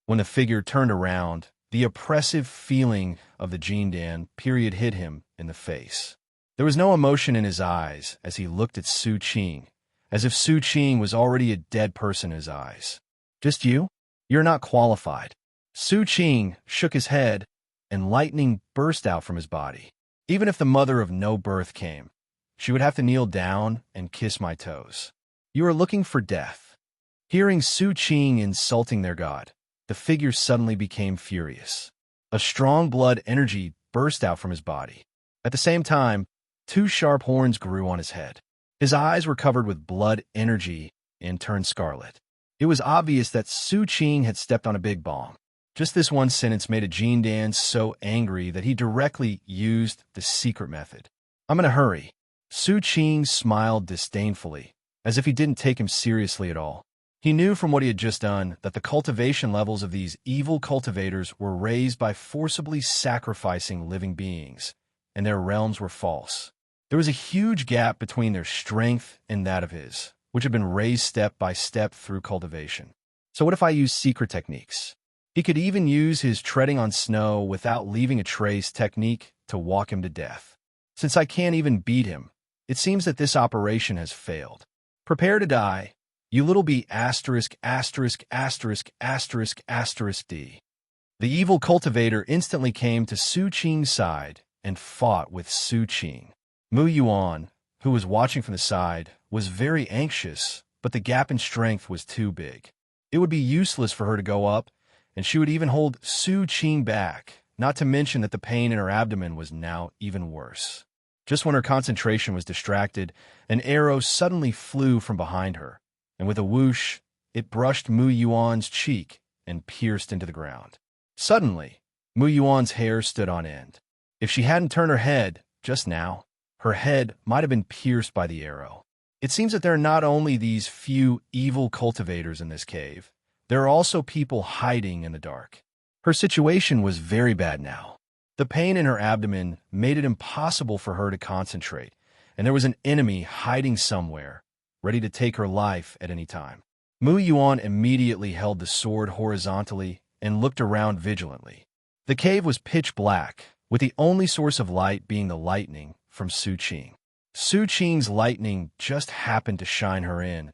When the figure turned around, the oppressive feeling of the Jindan period hit him in the face. There was no emotion in his eyes as he looked at Su Qing, as if Su Qing was already a dead person in his eyes. "Just you? You're not qualified." Su Qing shook his head, and lightning burst out from his body. "Even if the mother of no birth came, she would have to kneel down and kiss my toes. You are looking for death." Hearing Su Qing insulting their god, the figure suddenly became furious. A strong blood energy burst out from his body. At the same time, 2 sharp horns grew on his head. His eyes were covered with blood energy and turned scarlet. It was obvious that Su Qing had stepped on a big bomb. Just this one sentence made a Jindan so angry that he directly used the secret method. "I'm in a hurry." Su Qing smiled disdainfully, as if he didn't take him seriously at all. He knew from what he had just done that the cultivation levels of these evil cultivators were raised by forcibly sacrificing living beings, and their realms were false. There was a huge gap between their strength and that of his, which had been raised step by step through cultivation. So what if I use secret techniques? He could even use his treading on snow without leaving a trace technique to walk him to death. Since I can't even beat him, it seems that this operation has failed. Prepare to die, you little b*****************. The evil cultivator instantly came to Su Qing's side and fought with Su Qing. Mu Yuan, who was watching from the side, was very anxious, but the gap in strength was too big. It would be useless for her to go up, and she would even hold Su Qing back, not to mention that the pain in her abdomen was now even worse. Just when her concentration was distracted, an arrow suddenly flew from behind her, and with a whoosh, it brushed Mu Yuan's cheek and pierced into the ground. Suddenly, Mu Yuan's hair stood on end. If she hadn't turned her head just now, her head might have been pierced by the arrow. It seems that there are not only these few evil cultivators in this cave, there are also people hiding in the dark. Her situation was very bad now. The pain in her abdomen made it impossible for her to concentrate, and there was an enemy hiding somewhere, ready to take her life at any time. Mu Yuan immediately held the sword horizontally and looked around vigilantly. The cave was pitch black, with the only source of light being the lightning from Su Qing. Su Qing's lightning just happened to shine her in,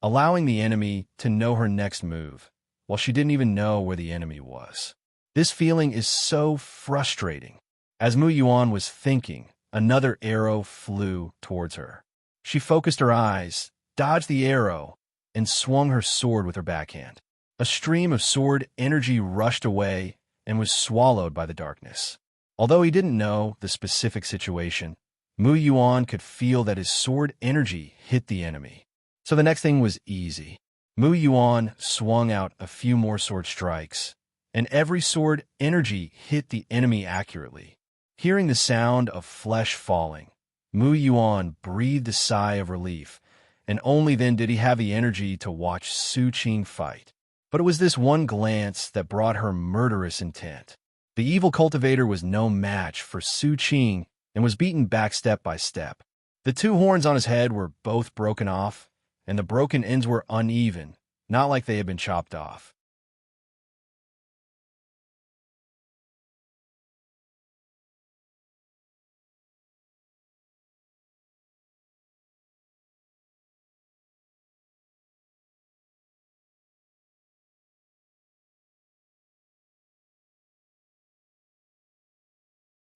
allowing the enemy to know her next move, while she didn't even know where the enemy was. This feeling is so frustrating. As Mu Yuan was thinking, another arrow flew towards her. She focused her eyes, dodged the arrow, and swung her sword with her backhand. A stream of sword energy rushed away and was swallowed by the darkness. Although he didn't know the specific situation, Mu Yuan could feel that his sword energy hit the enemy. So the next thing was easy. Mu Yuan swung out a few more sword strikes, and every sword energy hit the enemy accurately. Hearing the sound of flesh falling, Mu Yuan breathed a sigh of relief, and only then did he have the energy to watch Su Qing fight. But it was this one glance that brought her murderous intent. The evil cultivator was no match for Su Qing and was beaten back step by step. The two horns on his head were both broken off, and the broken ends were uneven, not like they had been chopped off.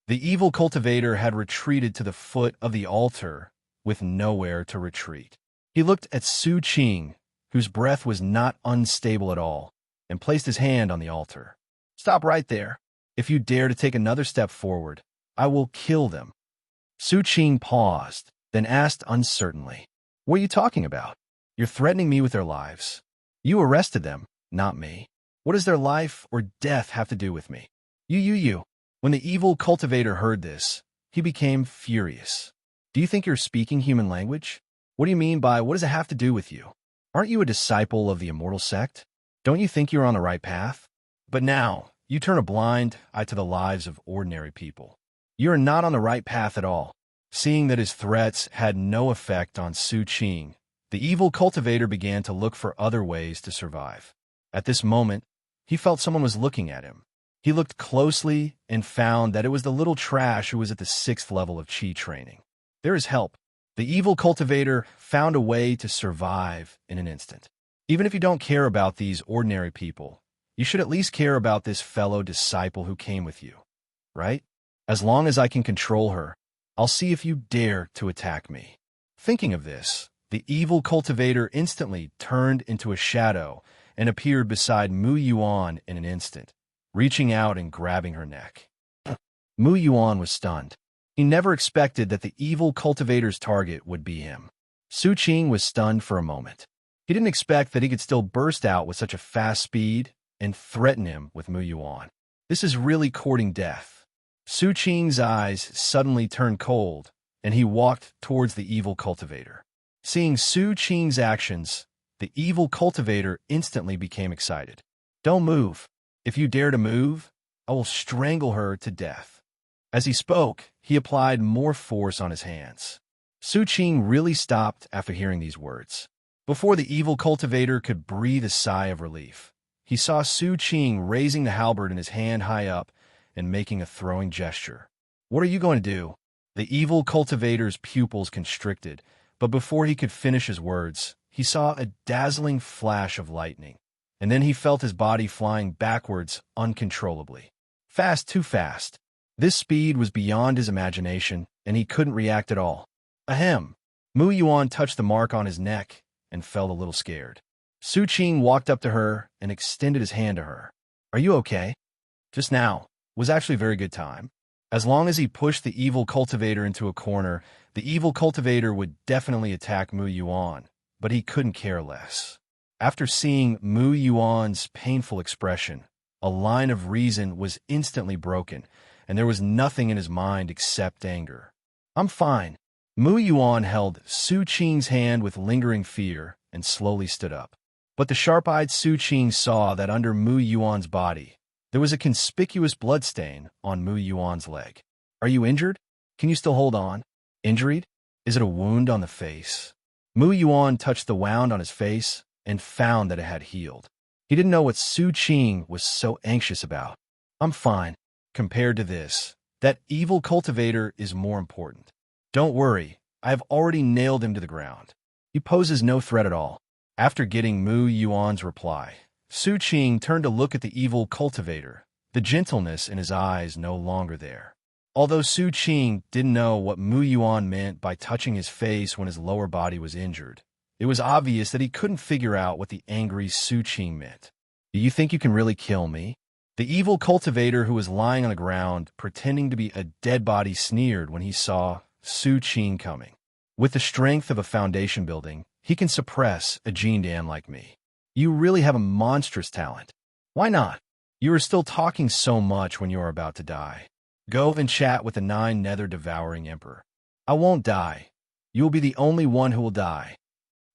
The evil cultivator had retreated to the foot of the altar with nowhere to retreat. He looked at Su Qing, whose breath was not unstable at all, and placed his hand on the altar. "Stop right there. If you dare to take another step forward, I will kill them." Su Qing paused, then asked uncertainly, "What are you talking about? You're threatening me with their lives. You arrested them, not me. What does their life or death have to do with me?" You. When the evil cultivator heard this, he became furious. "Do you think you're speaking human language? What do you mean by, what does it have to do with you? Aren't you a disciple of the immortal sect? Don't you think you're on the right path? But now, you turn a blind eye to the lives of ordinary people. You are not on the right path at all." Seeing that his threats had no effect on Su Qing, the evil cultivator began to look for other ways to survive. At this moment, he felt someone was looking at him. He looked closely and found that it was the little trash who was at the 6th level of Qi training. There is help. The evil cultivator found a way to survive in an instant. Even if you don't care about these ordinary people, you should at least care about this fellow disciple who came with you, right? As long as I can control her, I'll see if you dare to attack me. Thinking of this, the evil cultivator instantly turned into a shadow and appeared beside Mu Yuan in an instant, reaching out and grabbing her neck. Mu Yuan was stunned. He never expected that the evil cultivator's target would be him. Su Qing was stunned for a moment. He didn't expect that he could still burst out with such a fast speed and threaten him with Mu Yuan. This is really courting death. Su Qing's eyes suddenly turned cold, and he walked towards the evil cultivator. Seeing Su Qing's actions, the evil cultivator instantly became excited. "Don't move. If you dare to move, I will strangle her to death." As he spoke, he applied more force on his hands. Su Qing really stopped after hearing these words. Before the evil cultivator could breathe a sigh of relief, he saw Su Qing raising the halberd in his hand high up and making a throwing gesture. "What are you going to do?" The evil cultivator's pupils constricted, but before he could finish his words, he saw a dazzling flash of lightning, and then he felt his body flying backwards uncontrollably. Fast, too fast. This speed was beyond his imagination, and he couldn't react at all. Ahem! Mu Yuan touched the mark on his neck and felt a little scared. Su Qing walked up to her and extended his hand to her. "Are you okay?" Just now was actually a very good time. As long as he pushed the evil cultivator into a corner, the evil cultivator would definitely attack Mu Yuan, but he couldn't care less. After seeing Mu Yuan's painful expression, a line of reason was instantly broken, and there was nothing in his mind except anger. "I'm fine." Mu Yuan held Su Qing's hand with lingering fear and slowly stood up. But the sharp-eyed Su Qing saw that under Mu Yuan's body, there was a conspicuous bloodstain on Mu Yuan's leg. "Are you injured? Can you still hold on?" "Injured? Is it a wound on the face?" Mu Yuan touched the wound on his face and found that it had healed. He didn't know what Su Qing was so anxious about. "I'm fine. Compared to this, that evil cultivator is more important. Don't worry, I have already nailed him to the ground. He poses no threat at all." After getting Mu Yuan's reply, Su Qing turned to look at the evil cultivator, the gentleness in his eyes no longer there. Although Su Qing didn't know what Mu Yuan meant by touching his face when his lower body was injured, it was obvious that he couldn't figure out what the angry Su Qing meant. Do you think you can really kill me? The evil cultivator who was lying on the ground, pretending to be a dead body, sneered when he saw Su Qing coming. With the strength of a foundation building, he can suppress a Qing Dan like me. You really have a monstrous talent. Why not? You are still talking so much when you are about to die. Go and chat with the 9 nether-devouring emperor. I won't die. You will be the only one who will die.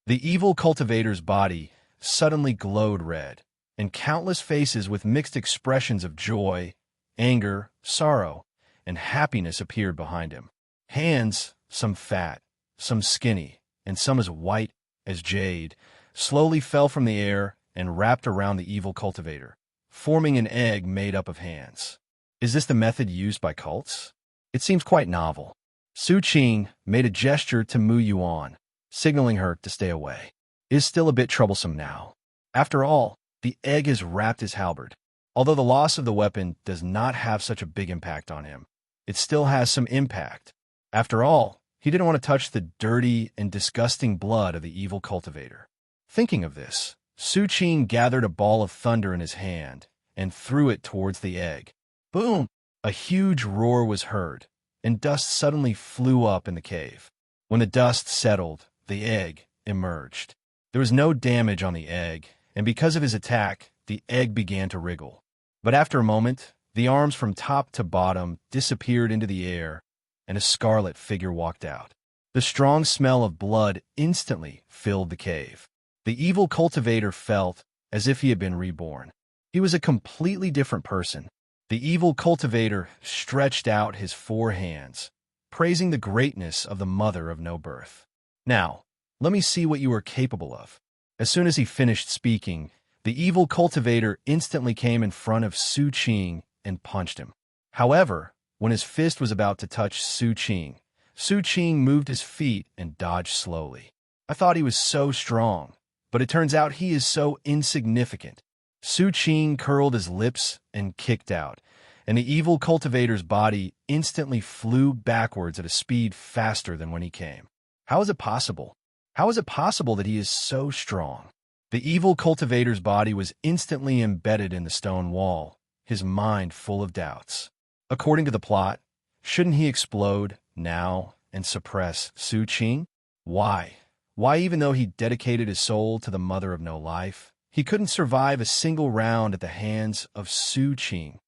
The evil cultivator's body suddenly glowed red, and countless faces with mixed expressions of joy, anger, sorrow, and happiness appeared behind him. Hands, some fat, some skinny, and some as white as jade, slowly fell from the air and wrapped around the evil cultivator, forming an egg made up of hands. Is this the method used by cults? It seems quite novel. Su Qing made a gesture to Mu Yuan, signaling her to stay away. It is still a bit troublesome now. After all, the egg has wrapped his halberd. Although the loss of the weapon does not have such a big impact on him, it still has some impact. After all, he didn't want to touch the dirty and disgusting blood of the evil cultivator. Thinking of this, Su Qing gathered a ball of thunder in his hand and threw it towards the egg. Boom! A huge roar was heard, and dust suddenly flew up in the cave. When the dust settled, the egg emerged. There was no damage on the egg, and because of his attack, the egg began to wriggle. But after a moment, the arms from top to bottom disappeared into the air, and a scarlet figure walked out. The strong smell of blood instantly filled the cave. The evil cultivator felt as if he had been reborn. He was a completely different person. The evil cultivator stretched out his 4 hands, praising the greatness of the mother of no birth. Now, let me see what you are capable of. As soon as he finished speaking, the evil cultivator instantly came in front of Su Qing and punched him. However, when his fist was about to touch Su Qing moved his feet and dodged slowly. I thought he was so strong, but it turns out he is so insignificant. Su Qing curled his lips and kicked out, and the evil cultivator's body instantly flew backwards at a speed faster than when he came. How is it possible? How is it possible that he is so strong? The evil cultivator's body was instantly embedded in the stone wall, his mind full of doubts. According to the plot, shouldn't he explode now and suppress Su Qing? Why? Why, even though he dedicated his soul to the mother of no life, he couldn't survive a single round at the hands of Su Qing?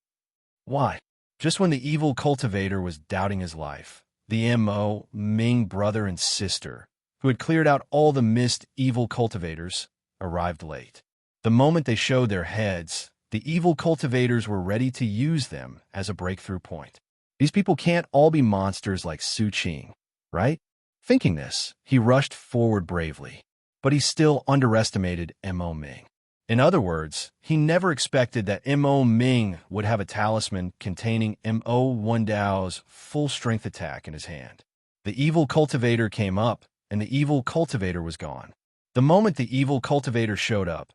Why? Just when the evil cultivator was doubting his life, the Mo Ming brother and sister, who had cleared out all the missed evil cultivators, arrived late. The moment they showed their heads, the evil cultivators were ready to use them as a breakthrough point. These people can't all be monsters like Su Qing, right? Thinking this, he rushed forward bravely, but he still underestimated Mo Ming. In other words, he never expected that Mo Ming would have a talisman containing Mo Wendao's full-strength attack in his hand. The evil cultivator came up, and the evil cultivator was gone. The moment the evil cultivator showed up,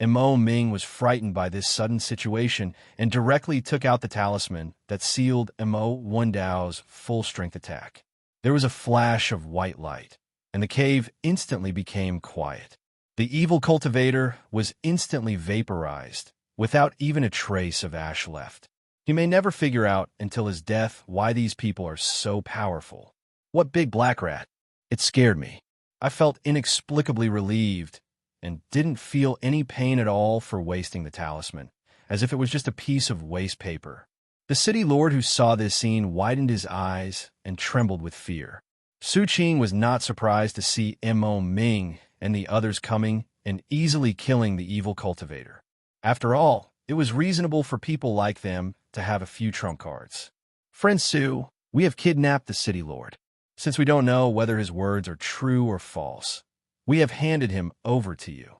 Mo Ming was frightened by this sudden situation and directly took out the talisman that sealed Mo Wendao's full-strength attack. There was a flash of white light, and the cave instantly became quiet. The evil cultivator was instantly vaporized, without even a trace of ash left. He may never figure out until his death why these people are so powerful. What big black rat? It scared me. I felt inexplicably relieved and didn't feel any pain at all for wasting the talisman, as if it was just a piece of waste paper. The city lord who saw this scene widened his eyes and trembled with fear. Su Qing was not surprised to see Mo Ming and the others coming and easily killing the evil cultivator. After all, it was reasonable for people like them to have a few trump cards. Friend Su, we have kidnapped the city lord. Since we don't know whether his words are true or false, we have handed him over to you.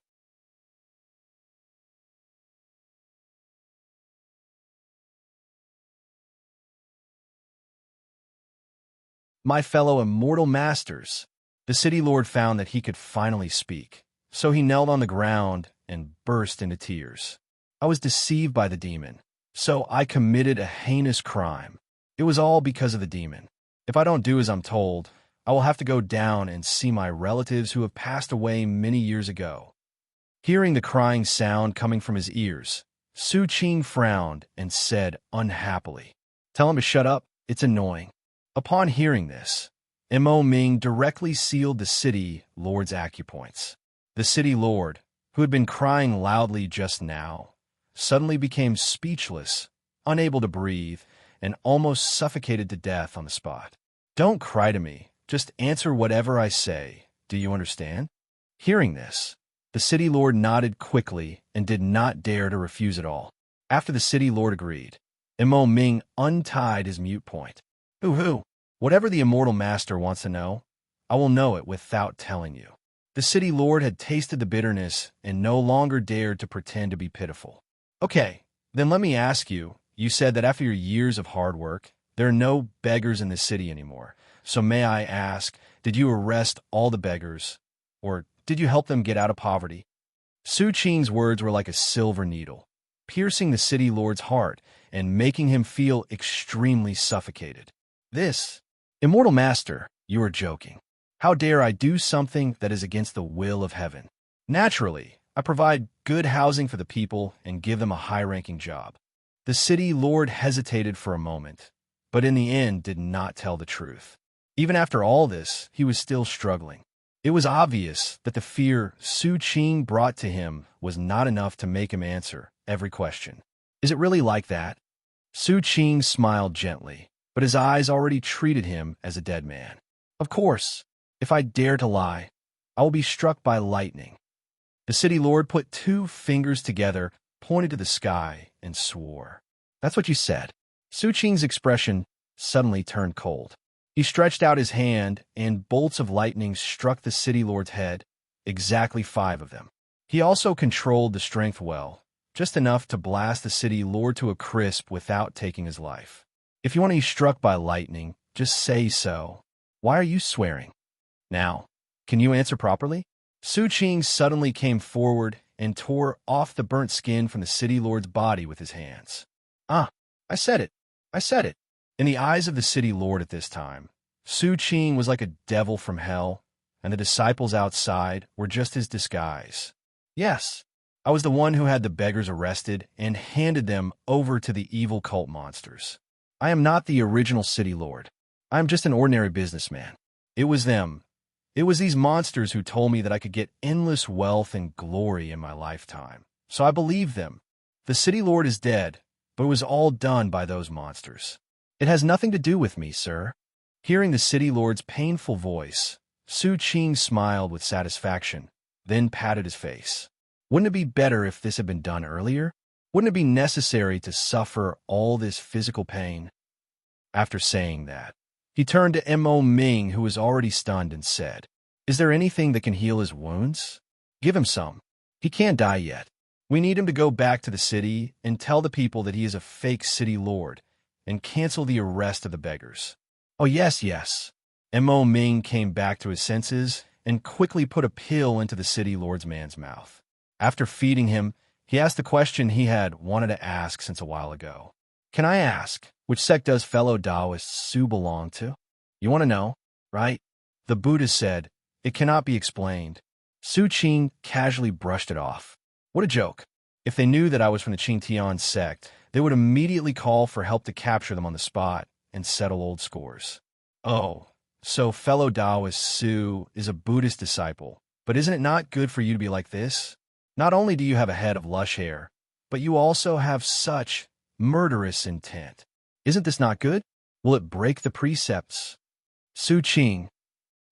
My fellow immortal masters, the city lord found that he could finally speak, so he knelt on the ground and burst into tears. I was deceived by the demon, so I committed a heinous crime. It was all because of the demon. If I don't do as I'm told, I will have to go down and see my relatives who have passed away many years ago. Hearing the crying sound coming from his ears, Su Qing frowned and said unhappily, "Tell him to shut up, it's annoying." Upon hearing this, Mo Ming directly sealed the city lord's acupoints. The city lord, who had been crying loudly just now, suddenly became speechless, unable to breathe, and almost suffocated to death on the spot. "Don't cry to me, just answer whatever I say. Do you understand?" Hearing this, the city lord nodded quickly and did not dare to refuse at all. After the city lord agreed, Mo Ming untied his mute point. "Hoo-hoo, whatever the immortal master wants to know, I will know it without telling you." The city lord had tasted the bitterness and no longer dared to pretend to be pitiful. "Okay, then let me ask you, you said that after your years of hard work, there are no beggars in the city anymore. So may I ask, did you arrest all the beggars? Or did you help them get out of poverty?" Su Qing's words were like a silver needle, piercing the city lord's heart and making him feel extremely suffocated. "This, immortal master, you are joking. How dare I do something that is against the will of heaven? Naturally, I provide good housing for the people and give them a high-ranking job." The city lord hesitated for a moment, but in the end did not tell the truth. Even after all this, he was still struggling. It was obvious that the fear Su Qing brought to him was not enough to make him answer every question. "Is it really like that?" Su Qing smiled gently, but his eyes already treated him as a dead man. "Of course, if I dare to lie, I will be struck by lightning." The city lord put two fingers together, pointed to the sky, and swore. "That's what you said." Su Qing's expression suddenly turned cold. He stretched out his hand, and bolts of lightning struck the city lord's head, exactly 5 of them. He also controlled the strength well, just enough to blast the city lord to a crisp without taking his life. "If you want to be struck by lightning, just say so. Why are you swearing? Now, can you answer properly?" Su Qing suddenly came forward and tore off the burnt skin from the city lord's body with his hands. "Ah, I said it. I said it." In the eyes of the city lord at this time, Su Qing was like a devil from hell, and the disciples outside were just his disguise. "Yes, I was the one who had the beggars arrested and handed them over to the evil cult monsters. I am not the original city lord. I am just an ordinary businessman. It was them. It was these monsters who told me that I could get endless wealth and glory in my lifetime. So I believed them. The city lord is dead, but it was all done by those monsters. It has nothing to do with me, sir." Hearing the city lord's painful voice, Su Qing smiled with satisfaction, then patted his face. "Wouldn't it be better if this had been done earlier? Wouldn't it be necessary to suffer all this physical pain?" After saying that, he turned to Mo Ming, who was already stunned, and said, "Is there anything that can heal his wounds? Give him some. He can't die yet. We need him to go back to the city and tell the people that he is a fake city lord and cancel the arrest of the beggars." "Oh, yes, yes." Mo Ming came back to his senses and quickly put a pill into the city lord's man's mouth. After feeding him, he asked the question he had wanted to ask since a while ago. "Can I ask, which sect does fellow Taoist Su belong to?" "You want to know, right?" The Buddha said, "It cannot be explained." Su Qing casually brushed it off. "What a joke. If they knew that I was from the Qing Tian Sect, they would immediately call for help to capture them on the spot and settle old scores." "Oh, so fellow Taoist Su is a Buddhist disciple, but isn't it not good for you to be like this? Not only do you have a head of lush hair, but you also have such murderous intent. Isn't this not good? Will it break the precepts?" Su Qing,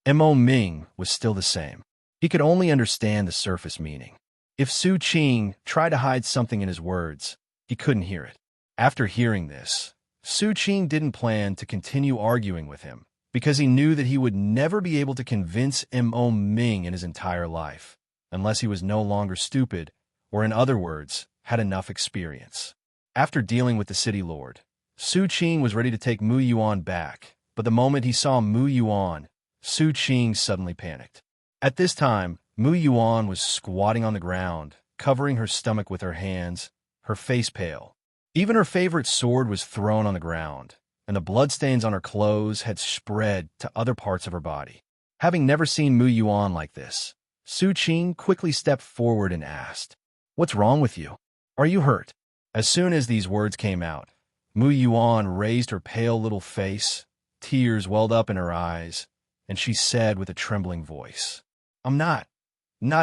Mo Ming was still the same. He could only understand the surface meaning. If Su Qing tried to hide something in his words, he couldn't hear it. After hearing this, Su Qing didn't plan to continue arguing with him, because he knew that he would never be able to convince Mo Ming in his entire life, unless he was no longer stupid, or in other words, had enough experience. After dealing with the city lord, Su Qing was ready to take Mu Yuan back, but the moment he saw Mu Yuan, Su Qing suddenly panicked. At this time, Mu Yuan was squatting on the ground, covering her stomach with her hands, her face pale. Even her favorite sword was thrown on the ground, and the bloodstains on her clothes had spread to other parts of her body. Having never seen Mu Yuan like this, Su Qing quickly stepped forward and asked, "What's wrong with you? Are you hurt?" As soon as these words came out, Mu Yuan raised her pale little face, tears welled up in her eyes, and she said with a trembling voice, "I'm not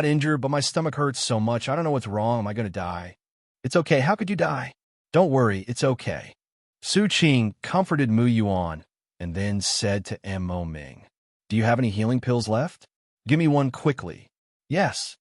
injured, but my stomach hurts so much. I don't know what's wrong. Am I going to die?" "It's okay. How could you die?" "Don't worry. It's okay." Su Qing comforted Mu Yuan and then said to Mo Ming, "Do you have any healing pills left? Give me one quickly." Yes.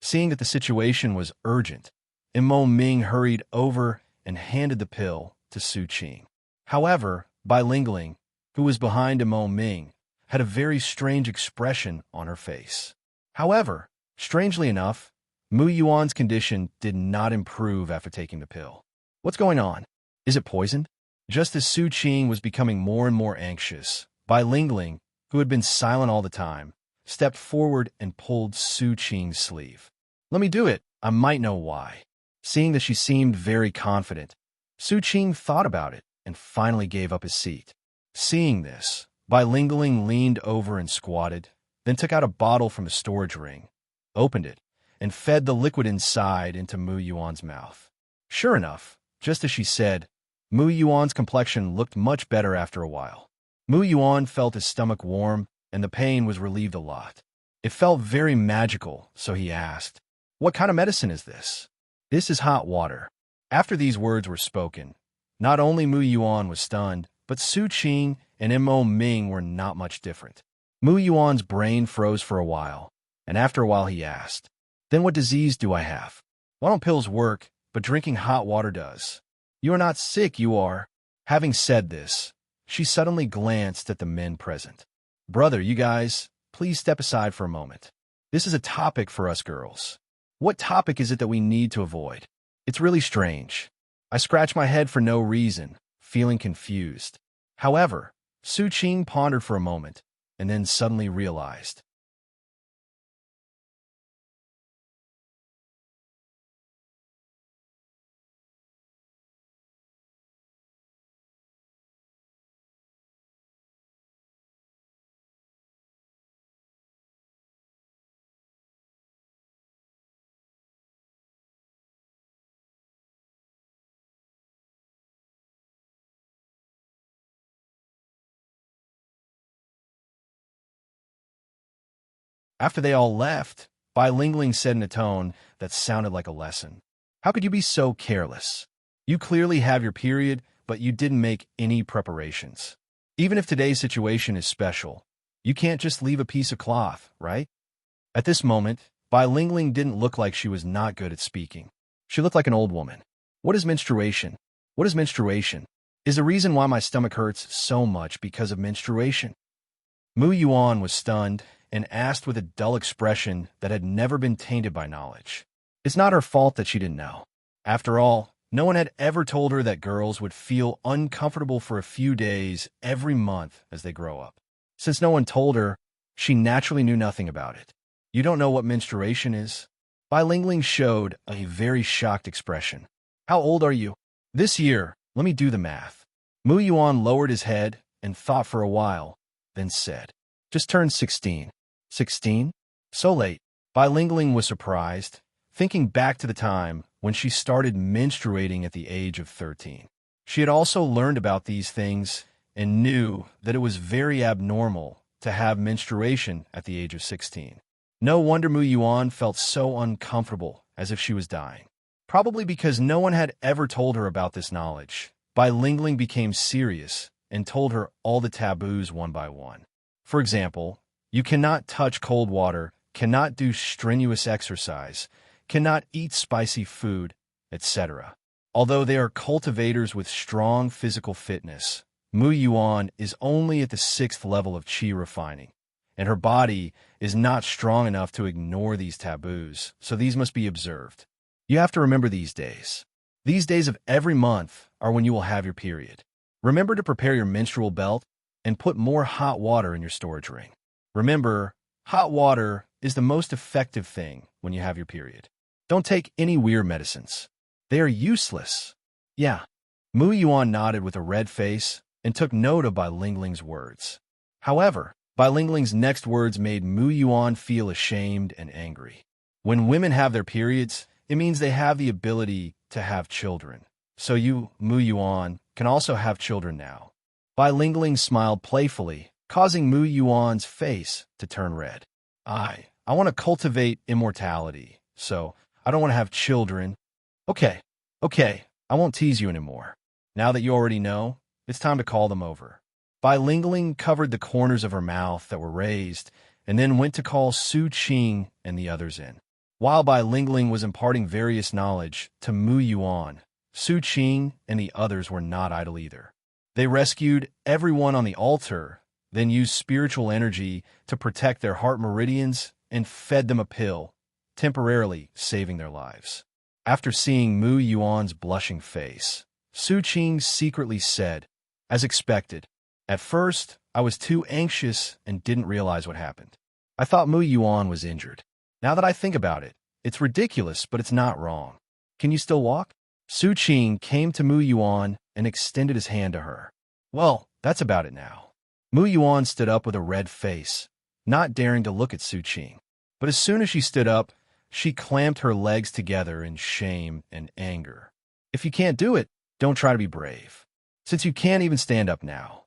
Seeing that the situation was urgent, Mo Ming hurried over and handed the pill to Su Qing. However, Bilingualing, who was behind Mo Ming, had a very strange expression on her face. However, strangely enough, Mu Yuan's condition did not improve after taking the pill. "What's going on? Is it poisoned?" Just as Su Qing was becoming more and more anxious, Bilingualing, who had been silent all the time, stepped forward and pulled Su Qing's sleeve. "Let me do it. I might know why." Seeing that she seemed very confident, Su Qing thought about it and finally gave up his seat. Seeing this, Bilingualing leaned over and squatted, then took out a bottle from a storage ring, opened it, and fed the liquid inside into Mu Yuan's mouth. Sure enough, just as she said, Mu Yuan's complexion looked much better after a while. Mu Yuan felt his stomach warm, and the pain was relieved a lot. It felt very magical, so he asked, "What kind of medicine is this?" "This is hot water." After these words were spoken, not only Mu Yuan was stunned, but Su Qing and Mo Ming were not much different. Mu Yuan's brain froze for a while, and after a while he asked, "Then what disease do I have? Why don't pills work, but drinking hot water does?" "You are not sick, you are." Having said this, she suddenly glanced at the men present. "Brother, you guys, please step aside for a moment. This is a topic for us girls. What topic is it that we need to avoid? It's really strange." I scratched my head for no reason, feeling confused. However, Su Qing pondered for a moment, and then suddenly realized. After they all left, Bilingualing said in a tone that sounded like a lesson, "How could you be so careless? You clearly have your period, but you didn't make any preparations. Even if today's situation is special, you can't just leave a piece of cloth, right?" At this moment, Bilingualing didn't look like she was not good at speaking. She looked like an old woman. "What is menstruation? What is menstruation? Is the reason why my stomach hurts so much because of menstruation?" Mu Yuan was stunned and asked with a dull expression that had never been tainted by knowledge. It's not her fault that she didn't know. After all, no one had ever told her that girls would feel uncomfortable for a few days every month as they grow up. Since no one told her, she naturally knew nothing about it. "You don't know what menstruation is?" Bilingualing showed a very shocked expression. "How old are you?" "This year, let me do the math." Mu Yuan lowered his head and thought for a while, then said, "Just turned 16. 16? So late." Bilingualing was surprised, thinking back to the time when she started menstruating at the age of 13. She had also learned about these things and knew that it was very abnormal to have menstruation at the age of 16. No wonder Mu Yuan felt so uncomfortable, as if she was dying. Probably because no one had ever told her about this knowledge, Bilingualing became serious and told her all the taboos one by one. For example, you cannot touch cold water, cannot do strenuous exercise, cannot eat spicy food, etc. Although they are cultivators with strong physical fitness, Mu Yuan is only at the 6th level of qi refining, and her body is not strong enough to ignore these taboos, so these must be observed. You have to remember these days. These days of every month are when you will have your period. Remember to prepare your menstrual belt and put more hot water in your storage ring. Remember, hot water is the most effective thing when you have your period. Don't take any weird medicines. They are useless. Yeah, Mu Yuan nodded with a red face and took note of Bai Lingling's words. However, Bai Lingling's next words made Mu Yuan feel ashamed and angry. When women have their periods, it means they have the ability to have children. So you, Mu Yuan, can also have children now. Bai Lingling smiled playfully, causing Mu Yuan's face to turn red. I want to cultivate immortality, so I don't want to have children. Okay, I won't tease you anymore. Now that you already know, it's time to call them over. Bai Lingling covered the corners of her mouth that were raised and then went to call Su Qing and the others in. While Bai Lingling was imparting various knowledge to Mu Yuan, Su Qing and the others were not idle either. They rescued everyone on the altar, then used spiritual energy to protect their heart meridians and fed them a pill, temporarily saving their lives. After seeing Mu Yuan's blushing face, Su Qing secretly said, as expected, "At first, I was too anxious and didn't realize what happened. I thought Mu Yuan was injured. Now that I think about it, it's ridiculous, but it's not wrong. Can you still walk?" Su Qing came to Mu Yuan and extended his hand to her. Well, that's about it now. Mu Yuan stood up with a red face, not daring to look at Su Qing. But as soon as she stood up, she clamped her legs together in shame and anger. If you can't do it, don't try to be brave, since you can't even stand up now.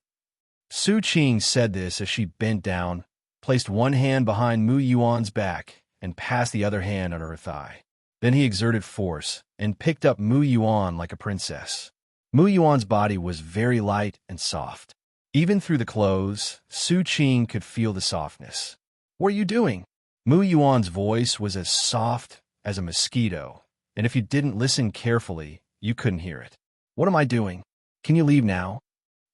Su Qing said this as she bent down, placed one hand behind Mu Yuan's back, and passed the other hand under her thigh. Then he exerted force and picked up Mu Yuan like a princess. Mu Yuan's body was very light and soft. Even through the clothes, Su Qing could feel the softness. "What are you doing?" Mu Yuan's voice was as soft as a mosquito, and if you didn't listen carefully, you couldn't hear it. "What am I doing? Can you leave now?"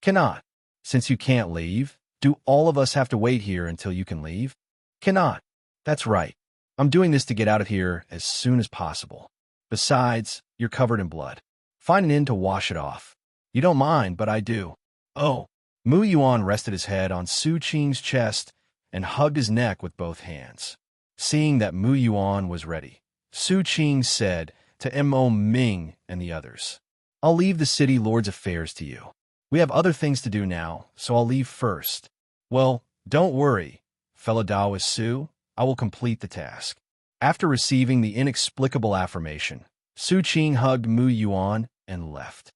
"Cannot." "Since you can't leave, do all of us have to wait here until you can leave?" "Cannot." "That's right. I'm doing this to get out of here as soon as possible. Besides, you're covered in blood. Find an inn to wash it off. You don't mind, but I do." "Oh." Mu Yuan rested his head on Su Qing's chest and hugged his neck with both hands. Seeing that Mu Yuan was ready, Su Qing said to Mo Ming and the others, "I'll leave the city lord's affairs to you. We have other things to do now, so I'll leave first." "Well, don't worry, fellow Taoist Su. I will complete the task." After receiving the inexplicable affirmation, Su Qing hugged Mu Yuan and left.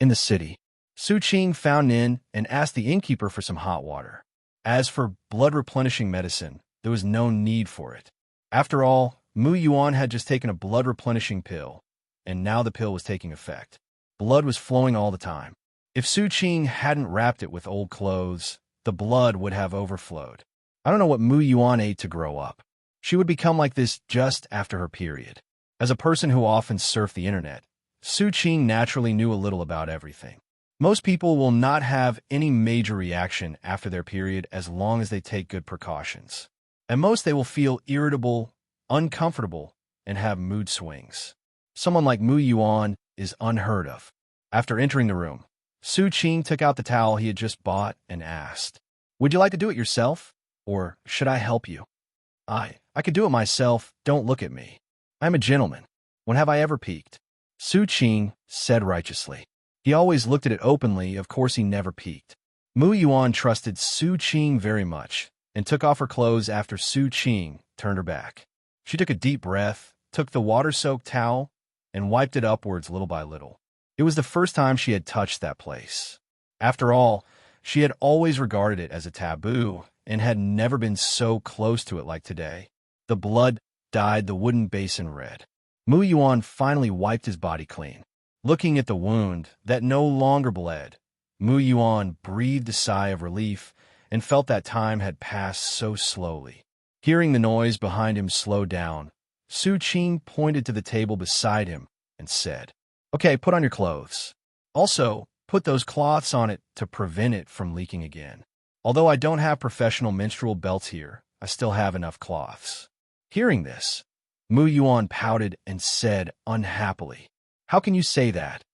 In the city, Su Qing found an inn and asked the innkeeper for some hot water. As for blood-replenishing medicine, there was no need for it. After all, Mu Yuan had just taken a blood-replenishing pill, and now the pill was taking effect. Blood was flowing all the time. If Su Qing hadn't wrapped it with old clothes, the blood would have overflowed. I don't know what Mu Yuan ate to grow up. She would become like this just after her period. As a person who often surfed the internet, Su Qing naturally knew a little about everything. Most people will not have any major reaction after their period as long as they take good precautions. At most, they will feel irritable, uncomfortable, and have mood swings. Someone like Mu Yuan is unheard of. After entering the room, Su Qing took out the towel he had just bought and asked, "Would you like to do it yourself? Or should I help you?" I could do it myself. Don't look at me. I'm a gentleman. When have I ever peeked?" Su Qing said righteously. He always looked at it openly. Of course, he never peeked. Mu Yuan trusted Su Qing very much and took off her clothes after Su Qing turned her back. She took a deep breath, took the water-soaked towel, and wiped it upwards little by little. It was the first time she had touched that place. After all, she had always regarded it as a taboo and had never been so close to it like today. The blood dyed the wooden basin red. Mu Yuan finally wiped his body clean. Looking at the wound that no longer bled, Mu Yuan breathed a sigh of relief and felt that time had passed so slowly. Hearing the noise behind him slow down, Su Qing pointed to the table beside him and said, "Okay, put on your clothes. Also, put those cloths on it to prevent it from leaking again. Although I don't have professional menstrual belts here, I still have enough cloths." Hearing this, Mu Yuan pouted and said unhappily, "How can you say that?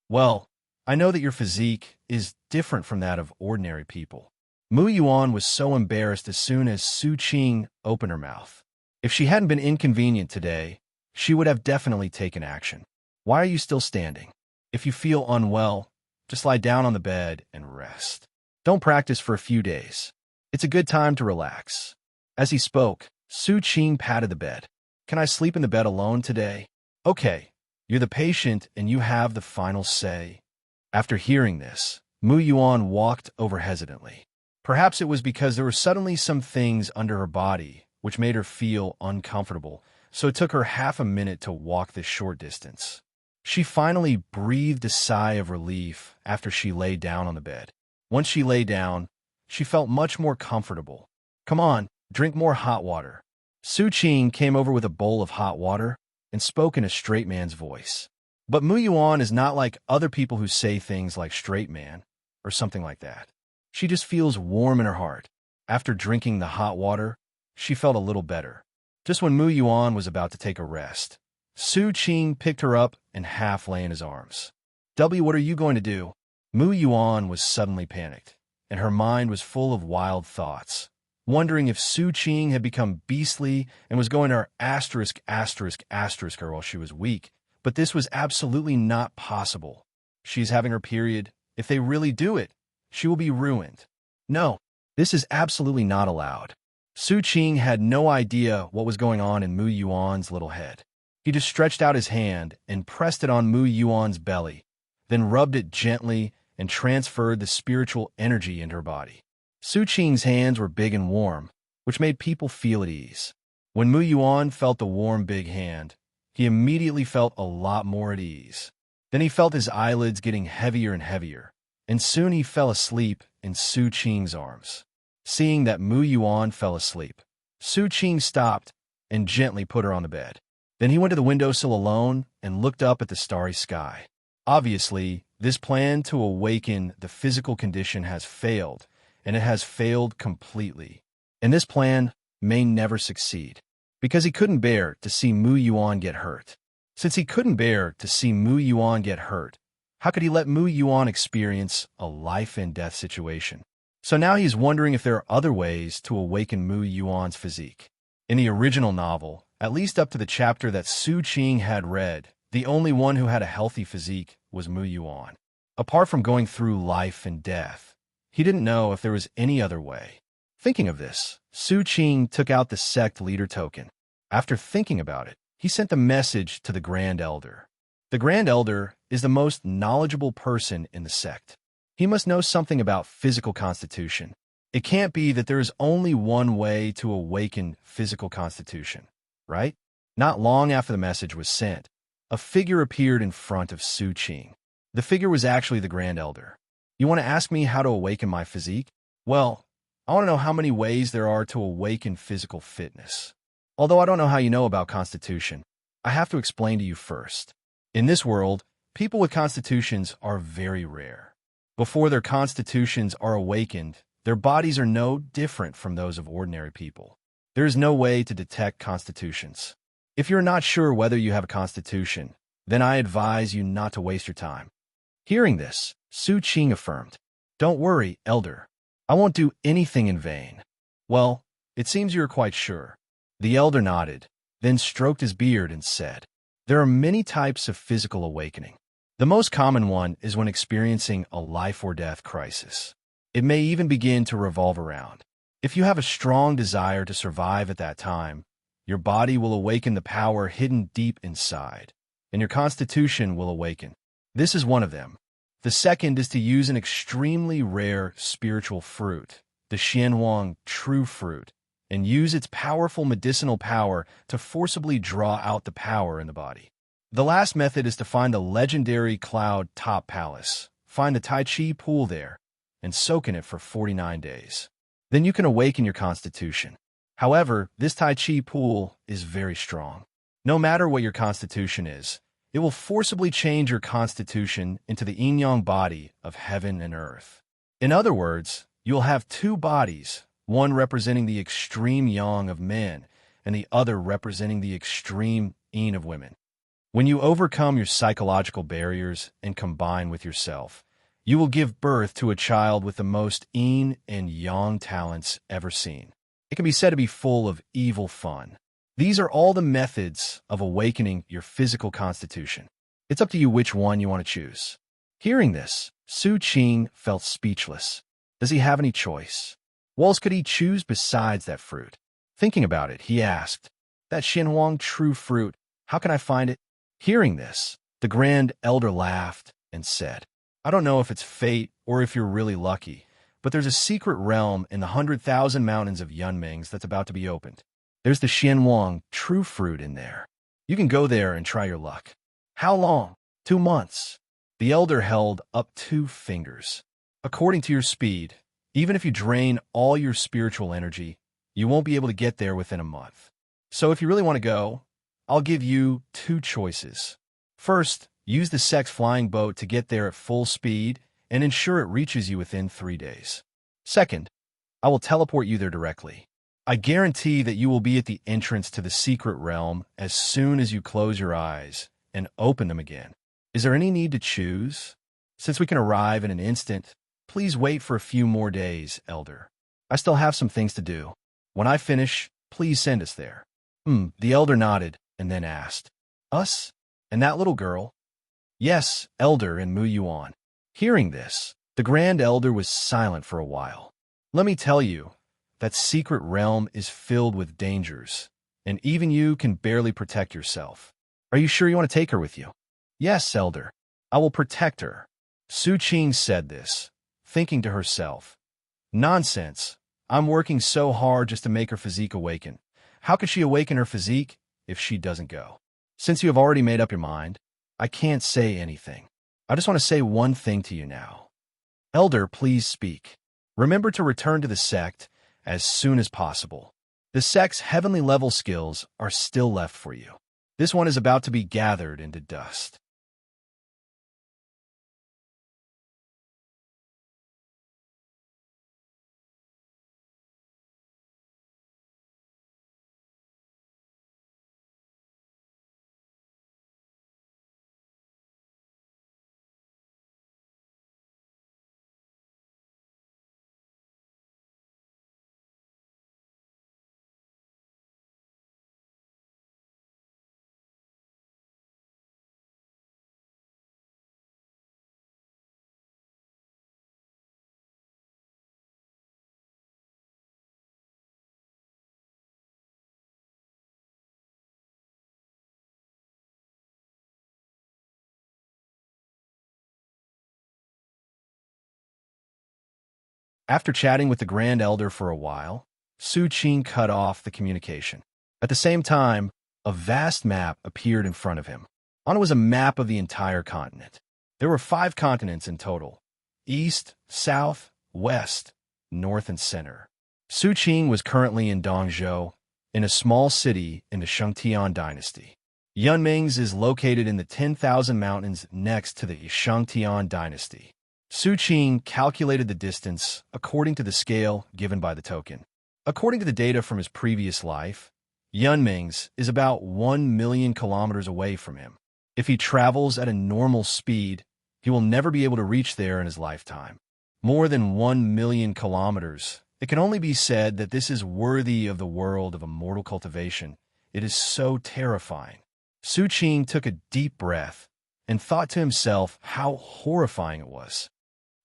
Well, I know that your physique is different from that of ordinary people. Mu Yuan was so embarrassed as soon as Su Qing opened her mouth. If she hadn't been inconvenient today, she would have definitely taken action. Why are you still standing? If you feel unwell, just lie down on the bed and rest. Don't practice for a few days. It's a good time to relax. As he spoke, Su Qing patted the bed. Can I sleep in the bed alone today? Okay, you're the patient and you have the final say. After hearing this, Mu Yuan walked over hesitantly. Perhaps it was because there were suddenly some things under her body which made her feel uncomfortable, so it took her half a minute to walk this short distance. She finally breathed a sigh of relief after she lay down on the bed. Once she lay down, she felt much more comfortable. Come on, drink more hot water. Su Qing came over with a bowl of hot water and spoke in a straight man's voice. But Mu Yuan is not like other people who say things like straight man or something like that. She just feels warm in her heart. After drinking the hot water, she felt a little better. Just when Mu Yuan was about to take a rest, Su Qing picked her up and half lay in his arms. W, what are you going to do? Mu Yuan was suddenly panicked, and her mind was full of wild thoughts, wondering if Su Qing had become beastly and was going to her while she was weak. But this was absolutely not possible. She's having her period. If they really do it, she will be ruined. No, this is absolutely not allowed. Su Qing had no idea what was going on in Mu Yuan's little head. He just stretched out his hand and pressed it on Mu Yuan's belly, then rubbed it gently and transferred the spiritual energy into her body. Su Qing's hands were big and warm, which made people feel at ease. When Mu Yuan felt the warm, big hand, he immediately felt a lot more at ease. Then he felt his eyelids getting heavier and heavier, and soon he fell asleep in Su Qing's arms. Seeing that Mu Yuan fell asleep, Su Qing stopped and gently put her on the bed. Then he went to the windowsill alone and looked up at the starry sky. Obviously, this plan to awaken the physical condition has failed, and it has failed completely. And this plan may never succeed, because he couldn't bear to see Mu Yuan get hurt. Since he couldn't bear to see Mu Yuan get hurt, how could he let Mu Yuan experience a life-and-death situation? So now he's wondering if there are other ways to awaken Mu Yuan's physique. In the original novel, at least up to the chapter that Su Qing had read, the only one who had a healthy physique was Mu Yuan. Apart from going through life and death, he didn't know if there was any other way. Thinking of this, Su Qing took out the sect leader token. After thinking about it, he sent the message to the Grand Elder. The Grand Elder is the most knowledgeable person in the sect. He must know something about physical constitution. It can't be that there is only one way to awaken physical constitution, right? Not long after the message was sent, a figure appeared in front of Su Qing. The figure was actually the Grand Elder. You want to ask me how to awaken my physique? Well, I want to know how many ways there are to awaken physical fitness. Although I don't know how you know about constitution, I have to explain to you first. In this world, people with constitutions are very rare. Before their constitutions are awakened, their bodies are no different from those of ordinary people. There is no way to detect constitutions. If you're not sure whether you have a constitution, then I advise you not to waste your time. Hearing this, Su Qing affirmed, "Don't worry, Elder. I won't do anything in vain." Well, it seems you're quite sure. The Elder nodded, then stroked his beard and said, "There are many types of physical awakening. The most common one is when experiencing a life-or-death crisis. It may even begin to revolve around. If you have a strong desire to survive at that time, your body will awaken the power hidden deep inside, and your constitution will awaken. This is one of them. The second is to use an extremely rare spiritual fruit, the Xianwang true fruit, and use its powerful medicinal power to forcibly draw out the power in the body. The last method is to find the legendary Cloud Top Palace, find the Tai Chi pool there, and soak in it for 49 days. Then you can awaken your constitution. However, this Tai Chi pool is very strong. No matter what your constitution is, it will forcibly change your constitution into the yin-yang body of heaven and earth. In other words, you'll have two bodies, one representing the extreme yang of men, and the other representing the extreme yin of women. When you overcome your psychological barriers and combine with yourself, you will give birth to a child with the most yin and yang talents ever seen. It can be said to be full of evil fun. These are all the methods of awakening your physical constitution. It's up to you which one you want to choose. Hearing this, Su Qing felt speechless. Does he have any choice? What else could he choose besides that fruit? Thinking about it, he asked, "That Xianhuang true fruit, how can I find it?" Hearing this, the Grand Elder laughed and said, "I don't know if it's fate or if you're really lucky, but there's a secret realm in the 100,000 mountains of Yunmings that's about to be opened. There's the Xianhuang true fruit in there. You can go there and try your luck." "How long?" 2 months. The elder held up 2 fingers. "According to your speed, even if you drain all your spiritual energy, you won't be able to get there within a month. So if you really want to go, I'll give you 2 choices. First, use the sect's flying boat to get there at full speed and ensure it reaches you within 3 days. Second, I will teleport you there directly. I guarantee that you will be at the entrance to the secret realm as soon as you close your eyes and open them again. Is there any need to choose? Since we can arrive in an instant, please wait for a few more days, Elder. I still have some things to do. When I finish, please send us there." The elder nodded and then asked, "Us? And that little girl?" "Yes, Elder and Mu Yuan." Hearing this, the Grand Elder was silent for a while. "Let me tell you, that secret realm is filled with dangers, and even you can barely protect yourself. Are you sure you want to take her with you?" "Yes, Elder. I will protect her." Su Qing said this, thinking to herself, "Nonsense. I'm working so hard just to make her physique awaken. How could she awaken her physique if she doesn't go? Since you have already made up your mind, I can't say anything. I just want to say one thing to you now. Elder, please speak. Remember to return to the sect as soon as possible. The sect's heavenly level skills are still left for you. This one is about to be gathered into dust." After chatting with the Grand Elder for a while, Su Qing cut off the communication. At the same time, a vast map appeared in front of him. On it was a map of the entire continent. There were 5 continents in total: east, south, west, north, and center. Su Qing was currently in Dongzhou, in a small city in the Qing Tian dynasty. Yunmings is located in the 10,000 mountains next to the Qing Tian dynasty. Su Qing calculated the distance according to the scale given by the token. According to the data from his previous life, Yunmings is about 1 million kilometers away from him. If he travels at a normal speed, he will never be able to reach there in his lifetime. More than 1 million kilometers. It can only be said that this is worthy of the world of immortal cultivation. It is so terrifying. Su Qing took a deep breath and thought to himself how horrifying it was.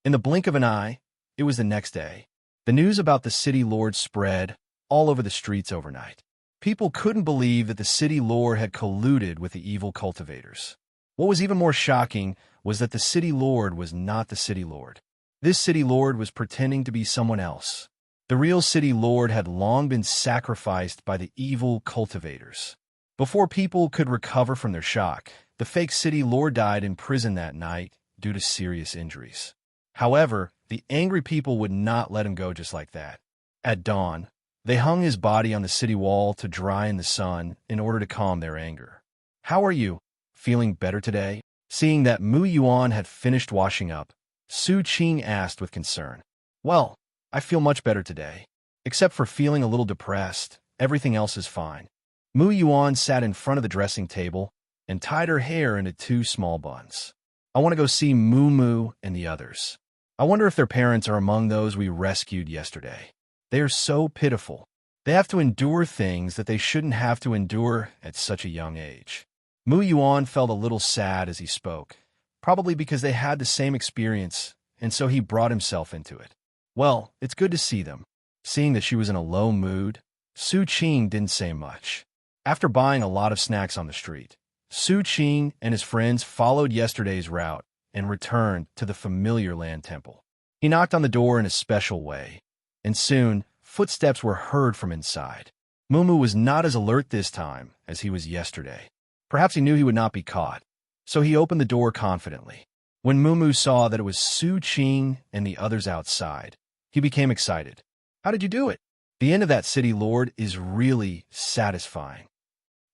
In the blink of an eye, it was the next day. The news about the city lord spread all over the streets overnight. People couldn't believe that the city lord had colluded with the evil cultivators. What was even more shocking was that the city lord was not the city lord. This city lord was pretending to be someone else. The real city lord had long been sacrificed by the evil cultivators. Before people could recover from their shock, the fake city lord died in prison that night due to serious injuries. However, the angry people would not let him go just like that. At dawn, they hung his body on the city wall to dry in the sun in order to calm their anger. "How are you? Feeling better today?" Seeing that Mu Yuan had finished washing up, Su Qing asked with concern. "Well, I feel much better today. Except for feeling a little depressed, everything else is fine." Mu Yuan sat in front of the dressing table and tied her hair into two small buns. I want to go see Moo Moo and the others. I wonder if their parents are among those we rescued yesterday. They are so pitiful. They have to endure things that they shouldn't have to endure at such a young age. Mu Yuan felt a little sad as he spoke, probably because they had the same experience, and so he brought himself into it. Well, it's good to see them. Seeing that she was in a low mood, Su Qing didn't say much. After buying a lot of snacks on the street, Su Qing and his friends followed yesterday's route and returned to the familiar land temple. He knocked on the door in a special way, and soon footsteps were heard from inside. Mumu was not as alert this time as he was yesterday. Perhaps he knew he would not be caught, so he opened the door confidently. When Mumu saw that it was Su Qing and the others outside, he became excited. How did you do it? The end of that city lord is really satisfying.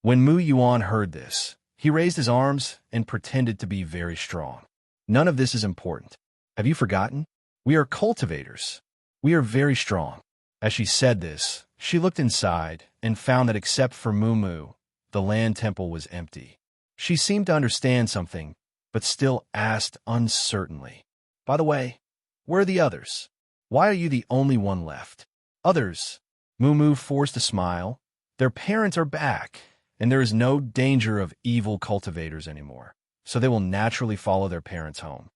When Mu Yuan heard this, he raised his arms and pretended to be very strong. None of this is important. Have you forgotten? We are cultivators. We are very strong. As she said this, she looked inside and found that except for Mumu, the land temple was empty. She seemed to understand something, but still asked uncertainly. By the way, where are the others? Why are you the only one left? Others. Mumu forced a smile. Their parents are back, and there is no danger of evil cultivators anymore, so they will naturally follow their parents home.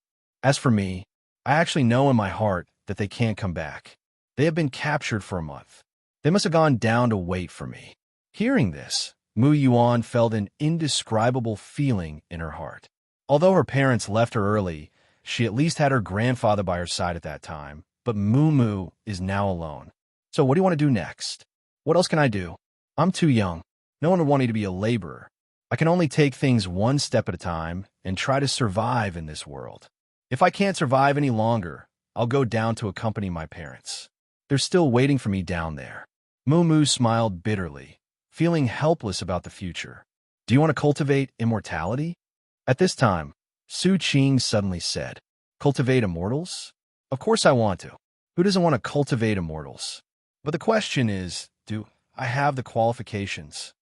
As for me, I actually know in my heart that they can't come back. They have been captured for a month. They must have gone down to wait for me. Hearing this, Mu Yuan felt an indescribable feeling in her heart. Although her parents left her early, she at least had her grandfather by her side at that time, but Mumu is now alone. So what do you want to do next? What else can I do? I'm too young. No one would want me to be a laborer. I can only take things one step at a time and try to survive in this world. If I can't survive any longer, I'll go down to accompany my parents. They're still waiting for me down there. Mumu smiled bitterly, feeling helpless about the future. Do you want to cultivate immortality? At this time, Su Qing suddenly said, Cultivate immortals? Of course I want to. Who doesn't want to cultivate immortals? But the question is, do I have the qualifications?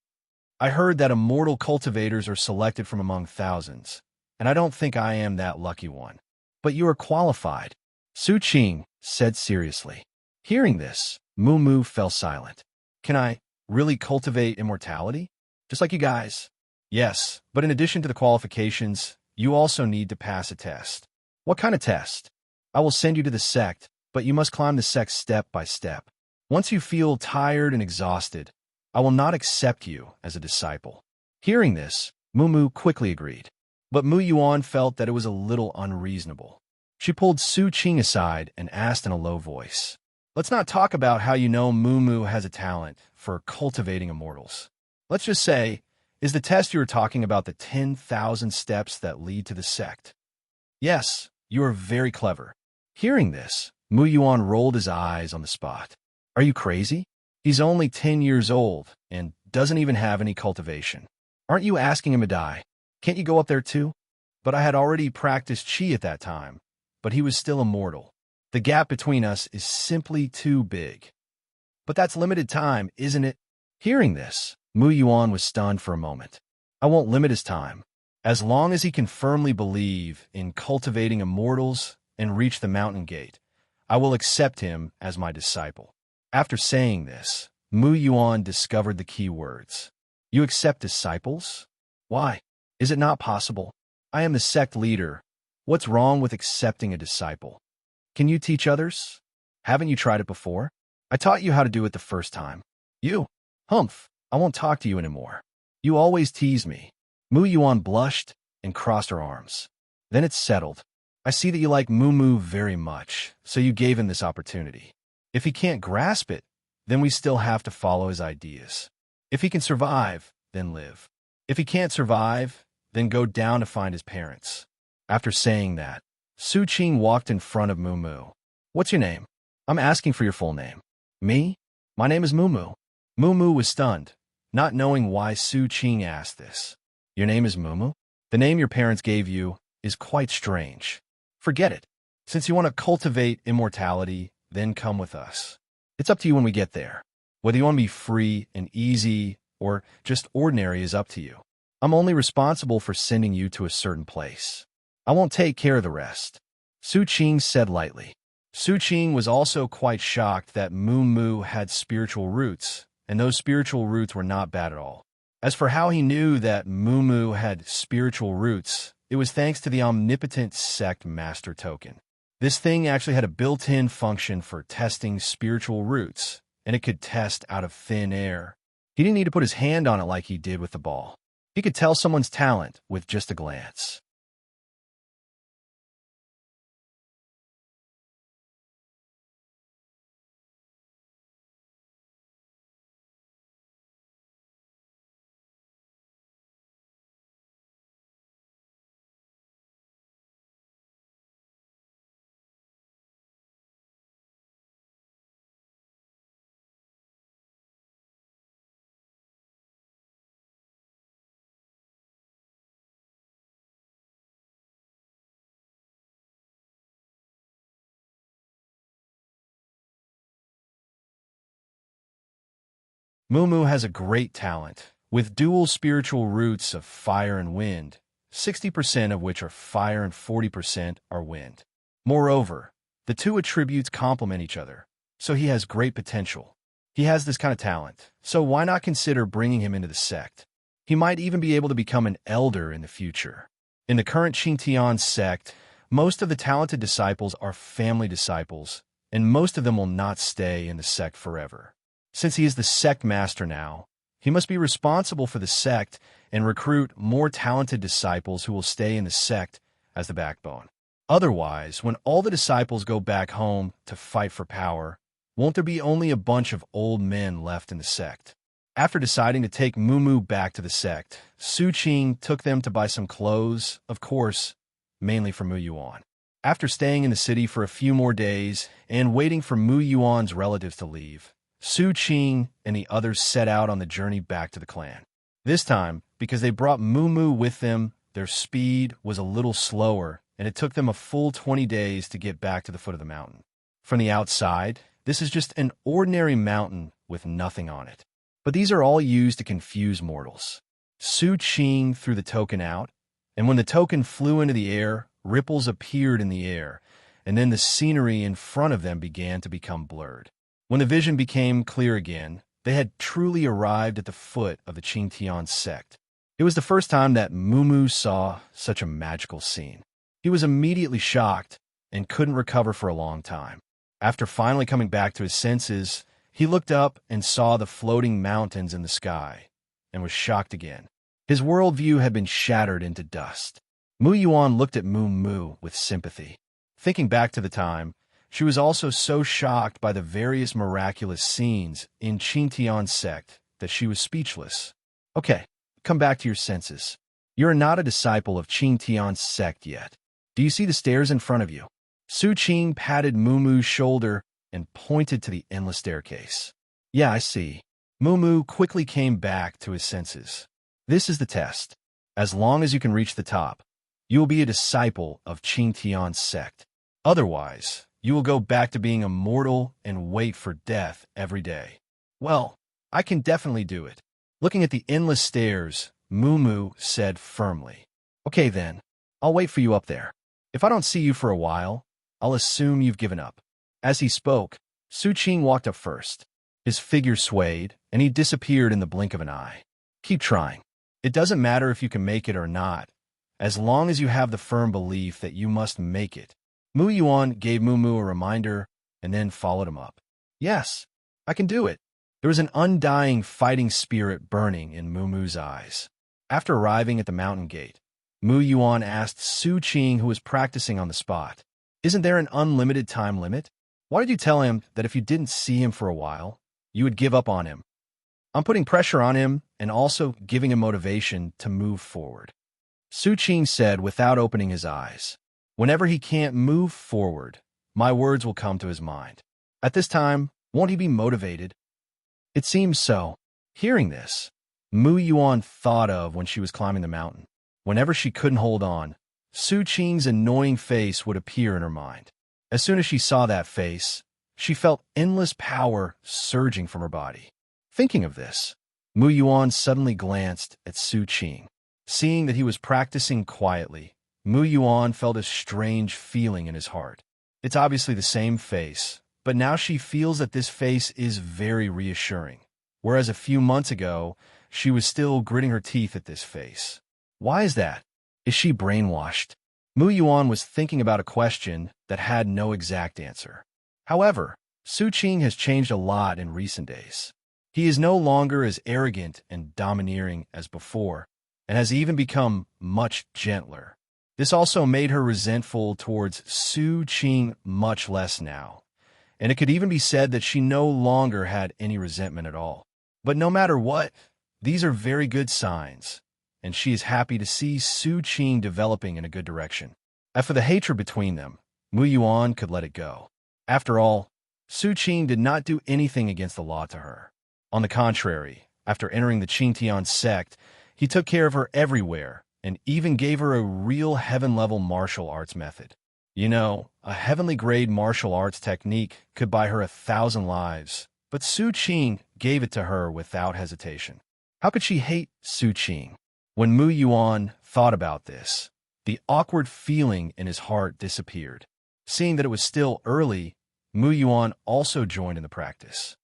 I heard that immortal cultivators are selected from among thousands, and I don't think I am that lucky one. But you are qualified, Su Qing said seriously. Hearing this, Mumu fell silent. Can I really cultivate immortality? Just like you guys? Yes, but in addition to the qualifications, you also need to pass a test. What kind of test? I will send you to the sect, but you must climb the sect step by step. Once you feel tired and exhausted, I will not accept you as a disciple. Hearing this, Mumu quickly agreed. But Mu Yuan felt that it was a little unreasonable. She pulled Su Qing aside and asked in a low voice, Let's not talk about how you know Mumu has a talent for cultivating immortals. Let's just say, is the test you are talking about the 10,000 steps that lead to the sect? Yes, you are very clever. Hearing this, Mu Yuan rolled his eyes on the spot. Are you crazy? He's only 10 years old and doesn't even have any cultivation. Aren't you asking him to die? Can't you go up there too? But I had already practiced Qi at that time, but he was still immortal. The gap between us is simply too big. But that's limited time, isn't it? Hearing this, Mu Yuan was stunned for a moment. I won't limit his time. As long as he can firmly believe in cultivating immortals and reach the mountain gate, I will accept him as my disciple. After saying this, Mu Yuan discovered the key words. You accept disciples? Why? Is it not possible? I am the sect leader. What's wrong with accepting a disciple? Can you teach others? Haven't you tried it before? I taught you how to do it the first time. You? Humph, I won't talk to you anymore. You always tease me. Mu Yuan blushed and crossed her arms. Then it's settled. I see that you like Mumu very much, so you gave him this opportunity. If he can't grasp it, then we still have to follow his ideas. If he can survive, then live. If he can't survive, then go down to find his parents. After saying that, Su Qing walked in front of Mumu. What's your name? I'm asking for your full name. Me? My name is Mumu. Mumu was stunned, not knowing why Su Qing asked this. Your name is Mumu? The name your parents gave you is quite strange. Forget it. Since you want to cultivate immortality, then come with us. It's up to you when we get there. Whether you want to be free and easy or just ordinary is up to you. I'm only responsible for sending you to a certain place. I won't take care of the rest, Su Qing said lightly. Su Qing was also quite shocked that Mu Mu had spiritual roots, and those spiritual roots were not bad at all. As for how he knew that Mu Mu had spiritual roots, it was thanks to the omnipotent sect master token. This thing actually had a built-in function for testing spiritual roots, and it could test out of thin air. He didn't need to put his hand on it like he did with the ball. He could tell someone's talent with just a glance. Mu Mu has a great talent, with dual spiritual roots of fire and wind, 60% of which are fire and 40% are wind. Moreover, the two attributes complement each other, so he has great potential. He has this kind of talent, so why not consider bringing him into the sect? He might even be able to become an elder in the future. In the current Qing Tian Sect, most of the talented disciples are family disciples, and most of them will not stay in the sect forever. Since he is the sect master now, he must be responsible for the sect and recruit more talented disciples who will stay in the sect as the backbone. Otherwise, when all the disciples go back home to fight for power, won't there be only a bunch of old men left in the sect? After deciding to take Mu Mu back to the sect, Su Qing took them to buy some clothes, of course, mainly for Mu Yuan. After staying in the city for a few more days and waiting for Mu Yuan's relatives to leave, Su Qing and the others set out on the journey back to the clan. This time, because they brought Mu Mu with them, their speed was a little slower, and it took them a full 20 days to get back to the foot of the mountain. From the outside, this is just an ordinary mountain with nothing on it. But these are all used to confuse mortals. Su Qing threw the token out, and when the token flew into the air, ripples appeared in the air, and then the scenery in front of them began to become blurred. When the vision became clear again, they had truly arrived at the foot of the Qing Tian Sect. It was the first time that Mu Mu saw such a magical scene. He was immediately shocked and couldn't recover for a long time. After finally coming back to his senses, he looked up and saw the floating mountains in the sky and was shocked again. His worldview had been shattered into dust. Mu Yuan looked at Mu Mu with sympathy. Thinking back to the time, she was also so shocked by the various miraculous scenes in Qing Tian Sect that she was speechless. Okay, come back to your senses. You're not a disciple of Qing Tian Sect yet. Do you see the stairs in front of you? Su Qing patted Mu Mu's shoulder and pointed to the endless staircase. Yeah, I see. Mu Mu quickly came back to his senses. This is the test. As long as you can reach the top, you will be a disciple of Qing Tian Sect. Otherwise, you will go back to being a mortal and wait for death every day. Well, I can definitely do it. Looking at the endless stairs, Mu Mu said firmly. Okay then, I'll wait for you up there. If I don't see you for a while, I'll assume you've given up. As he spoke, Su Qing walked up first. His figure swayed, and he disappeared in the blink of an eye. Keep trying. It doesn't matter if you can make it or not, as long as you have the firm belief that you must make it. Mu Yuan gave Mu Mu a reminder and then followed him up. Yes, I can do it. There was an undying fighting spirit burning in Mu Mu's eyes. After arriving at the mountain gate, Mu Yuan asked Su Qing, who was practicing on the spot, "Isn't there an unlimited time limit? Why did you tell him that if you didn't see him for a while, you would give up on him?" "I'm putting pressure on him and also giving him motivation to move forward," Su Qing said without opening his eyes. "Whenever he can't move forward, my words will come to his mind. At this time, won't he be motivated?" It seems so. Hearing this, Mu Yuan thought of when she was climbing the mountain. Whenever she couldn't hold on, Su Qing's annoying face would appear in her mind. As soon as she saw that face, she felt endless power surging from her body. Thinking of this, Mu Yuan suddenly glanced at Su Qing. Seeing that he was practicing quietly, Mu Yuan felt a strange feeling in his heart. It's obviously the same face, but now she feels that this face is very reassuring, whereas a few months ago, she was still gritting her teeth at this face. Why is that? Is she brainwashed? Mu Yuan was thinking about a question that had no exact answer. However, Su Qing has changed a lot in recent days. He is no longer as arrogant and domineering as before, and has even become much gentler. This also made her resentful towards Su Qing much less now, and it could even be said that she no longer had any resentment at all. But no matter what, these are very good signs, and she is happy to see Su Qing developing in a good direction. As for the hatred between them, Mu Yuan could let it go. After all, Su Qing did not do anything against the law to her. On the contrary, after entering the Qing Tian Sect, he took care of her everywhere, and even gave her a real heaven-level martial arts method. You know, a heavenly-grade martial arts technique could buy her 1,000 lives, but Su Qing gave it to her without hesitation. How could she hate Su Qing? When Mu Yuan thought about this, the awkward feeling in his heart disappeared. Seeing that it was still early, Mu Yuan also joined in the practice.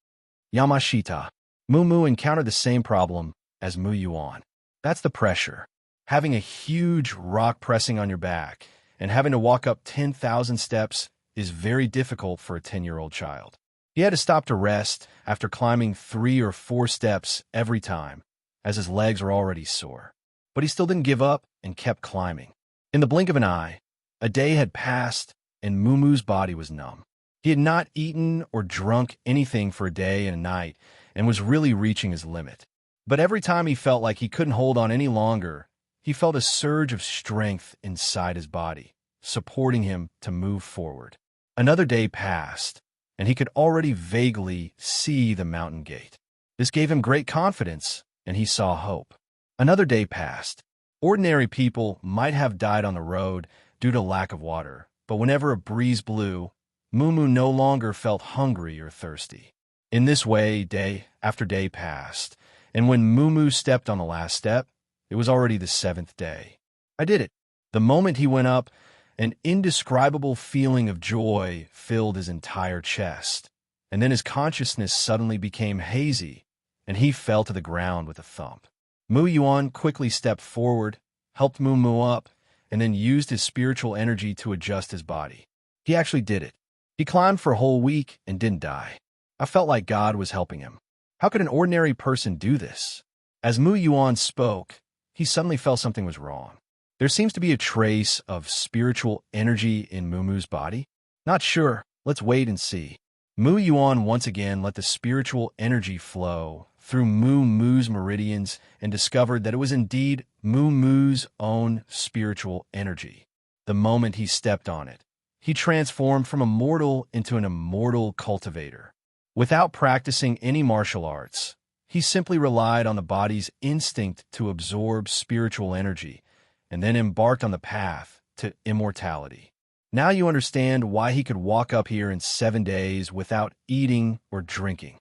Yamashita. Mu encountered the same problem as Mu Yuan. That's the pressure. Having a huge rock pressing on your back and having to walk up 10,000 steps is very difficult for a 10-year-old child. He had to stop to rest after climbing 3 or 4 steps every time, as his legs were already sore. But he still didn't give up and kept climbing. In the blink of an eye, a day had passed and Mumu's body was numb. He had not eaten or drunk anything for a day and a night and was really reaching his limit. But every time he felt like he couldn't hold on any longer, he felt a surge of strength inside his body, supporting him to move forward. Another day passed, and he could already vaguely see the mountain gate. This gave him great confidence, and he saw hope. Another day passed. Ordinary people might have died on the road due to lack of water, but whenever a breeze blew, Mumu no longer felt hungry or thirsty. In this way, day after day passed, and when Mumu stepped on the last step, it was already the 7th day. I did it. The moment he went up, an indescribable feeling of joy filled his entire chest, and then his consciousness suddenly became hazy, and he fell to the ground with a thump. Mu Yuan quickly stepped forward, helped Mumu up, and then used his spiritual energy to adjust his body. He actually did it. He climbed for a whole week and didn't die. I felt like God was helping him. How could an ordinary person do this? As Mu Yuan spoke, he suddenly felt something was wrong. There seems to be a trace of spiritual energy in Mumu's body. Not sure. Let's wait and see. Mu Yuan once again let the spiritual energy flow through Mumu's meridians and discovered that it was indeed Mumu's own spiritual energy. The moment he stepped on it, he transformed from a mortal into an immortal cultivator. Without practicing any martial arts, he simply relied on the body's instinct to absorb spiritual energy and then embarked on the path to immortality. Now you understand why he could walk up here in 7 days without eating or drinking.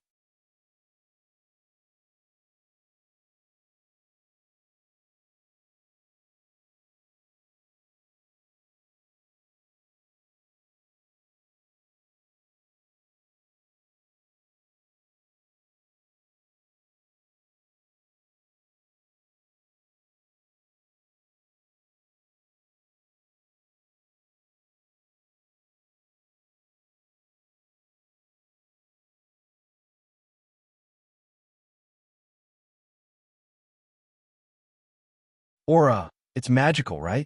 Aura, it's magical, right?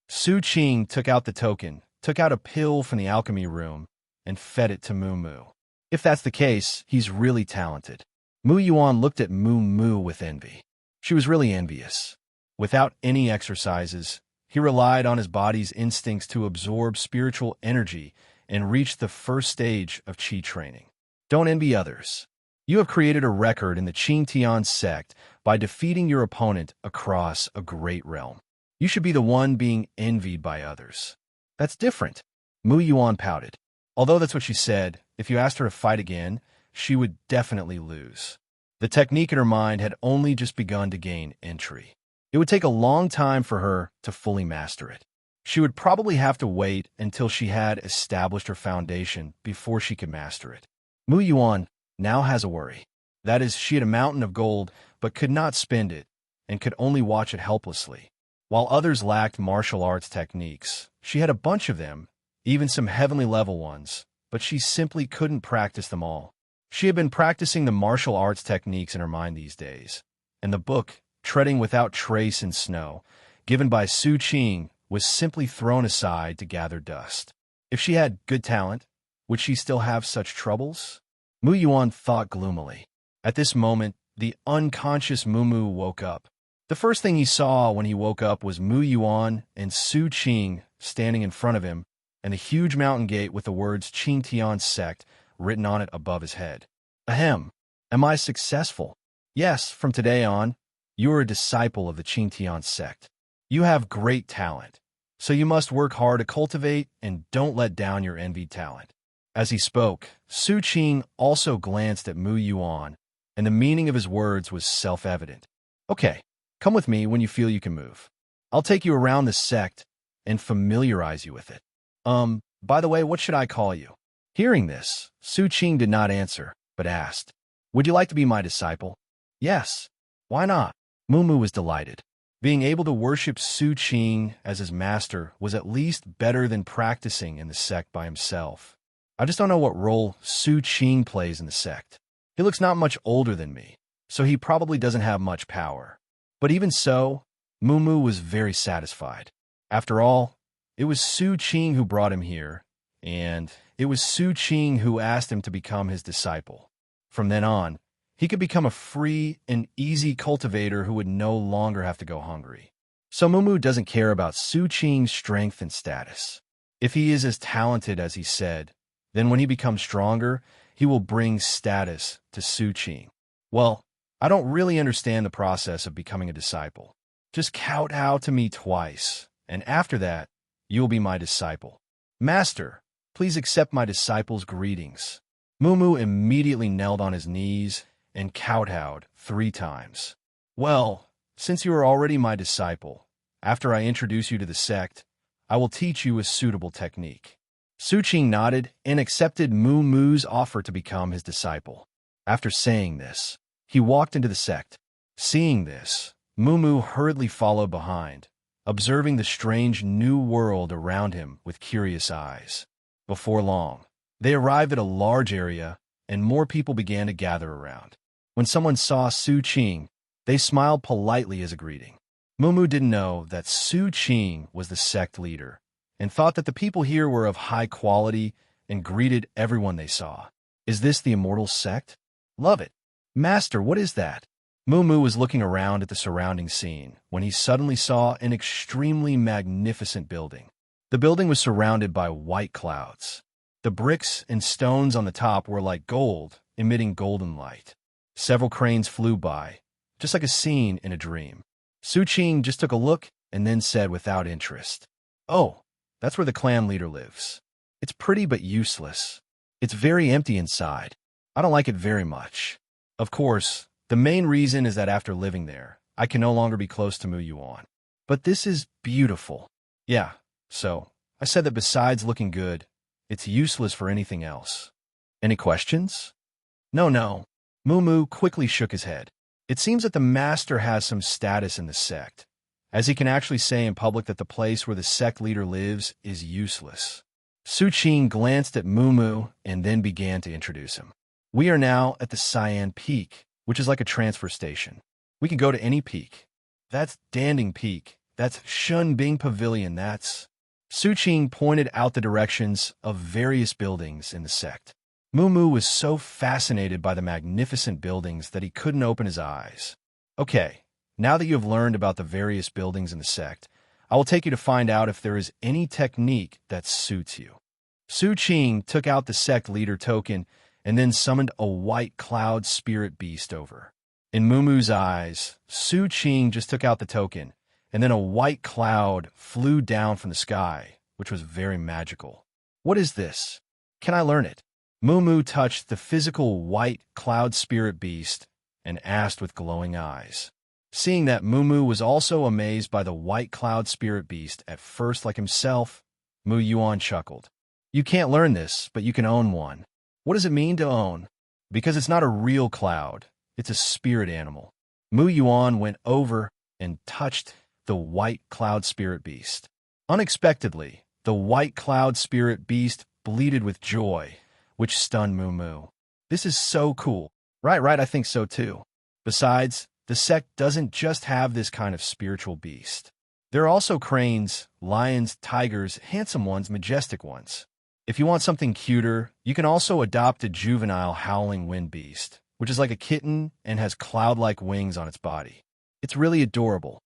Su Qing took out the token, took out a pill from the alchemy room, and fed it to Mumu. If that's the case, he's really talented. Mu Yuan looked at Mumu with envy. She was really envious. Without any exercises, he relied on his body's instincts to absorb spiritual energy and reach the first stage of Qi training. Don't envy others. You have created a record in the Qing Tian Sect by defeating your opponent across a great realm. You should be the one being envied by others. That's different. Mu Yuan pouted. Although that's what she said, if you asked her to fight again, she would definitely lose. The technique in her mind had only just begun to gain entry. It would take a long time for her to fully master it. She would probably have to wait until she had established her foundation before she could master it. Mu Yuan now has a worry. That is, she had a mountain of gold, but could not spend it, and could only watch it helplessly. While others lacked martial arts techniques, she had a bunch of them, even some heavenly level ones, but she simply couldn't practice them all. She had been practicing the martial arts techniques in her mind these days, and the book, Treading Without Trace in Snow, given by Su Qing, was simply thrown aside to gather dust. If she had good talent, would she still have such troubles? Mu Yuan thought gloomily. At this moment, the unconscious Mumu woke up. The first thing he saw when he woke up was Mu Yuan and Su Qing standing in front of him, and a huge mountain gate with the words Qing Tian Sect written on it above his head. Ahem. Am I successful? Yes, from today on, you are a disciple of the Qing Tian Sect. You have great talent, so you must work hard to cultivate and don't let down your envied talent. As he spoke, Su Qing also glanced at Mu Yuan, and the meaning of his words was self-evident. Okay, come with me when you feel you can move. I'll take you around the sect and familiarize you with it. By the way, what should I call you? Hearing this, Su Qing did not answer, but asked, Would you like to be my disciple? Yes. Why not? Mumu was delighted. Being able to worship Su Qing as his master was at least better than practicing in the sect by himself. I just don't know what role Su Qing plays in the sect. He looks not much older than me, so he probably doesn't have much power. But even so, Mumu was very satisfied. After all, it was Su Qing who brought him here, and it was Su Qing who asked him to become his disciple. From then on, he could become a free and easy cultivator who would no longer have to go hungry. So Mumu doesn't care about Su Qing's strength and status. If he is as talented as he said, then when he becomes stronger, he will bring status to Su Qing. Well, I don't really understand the process of becoming a disciple. Just kowtow to me twice, and after that, you will be my disciple. Master, please accept my disciple's greetings. Mumu immediately knelt on his knees and kowtowed 3 times. Well, since you are already my disciple, after I introduce you to the sect, I will teach you a suitable technique. Su Qing nodded and accepted Mumu's offer to become his disciple. After saying this, he walked into the sect. Seeing this, Mumu hurriedly followed behind, observing the strange new world around him with curious eyes. Before long, they arrived at a large area, and more people began to gather around. When someone saw Su Qing, they smiled politely as a greeting. Mumu didn't know that Su Qing was the sect leader, and thought that the people here were of high quality and greeted everyone they saw. Is this the immortal sect? Love it. Master, what is that? Mumu was looking around at the surrounding scene when he suddenly saw an extremely magnificent building. The building was surrounded by white clouds. The bricks and stones on the top were like gold, emitting golden light. Several cranes flew by, just like a scene in a dream. Su Qing just took a look and then said without interest, Oh, that's where the clan leader lives. It's pretty but useless. It's very empty inside. I don't like it very much. Of course, the main reason is that after living there, I can no longer be close to Mu Yuan. But this is beautiful. Yeah, so I said that besides looking good, it's useless for anything else. Any questions? No. Mumu quickly shook his head. It seems that the master has some status in the sect, as he can actually say in public that the place where the sect leader lives is useless. Su Qing glanced at Mumu and then began to introduce him. We are now at the Cyan Peak, which is like a transfer station. We can go to any peak. That's Danding Peak. That's Shunbing Pavilion. That's... Su Qing pointed out the directions of various buildings in the sect. Mumu was so fascinated by the magnificent buildings that he couldn't open his eyes. Okay, now that you have learned about the various buildings in the sect, I will take you to find out if there is any technique that suits you. Su Qing took out the sect leader token and then summoned a white cloud spirit beast over. In Mumu's eyes, Su Qing just took out the token, and then a white cloud flew down from the sky, which was very magical. What is this? Can I learn it? Mumu touched the physical white cloud spirit beast and asked with glowing eyes. Seeing that Mumu was also amazed by the white cloud spirit beast at first like himself, Mu Yuan chuckled. You can't learn this, but you can own one. What does it mean to own? Because it's not a real cloud, it's a spirit animal. Mu Yuan went over and touched the white cloud spirit beast. Unexpectedly, the white cloud spirit beast bleated with joy, which stunned Mumu. This is so cool. Right, I think so too. Besides, the sect doesn't just have this kind of spiritual beast. There are also cranes, lions, tigers, handsome ones, majestic ones. If you want something cuter, you can also adopt a juvenile howling wind beast, which is like a kitten and has cloud-like wings on its body. It's really adorable.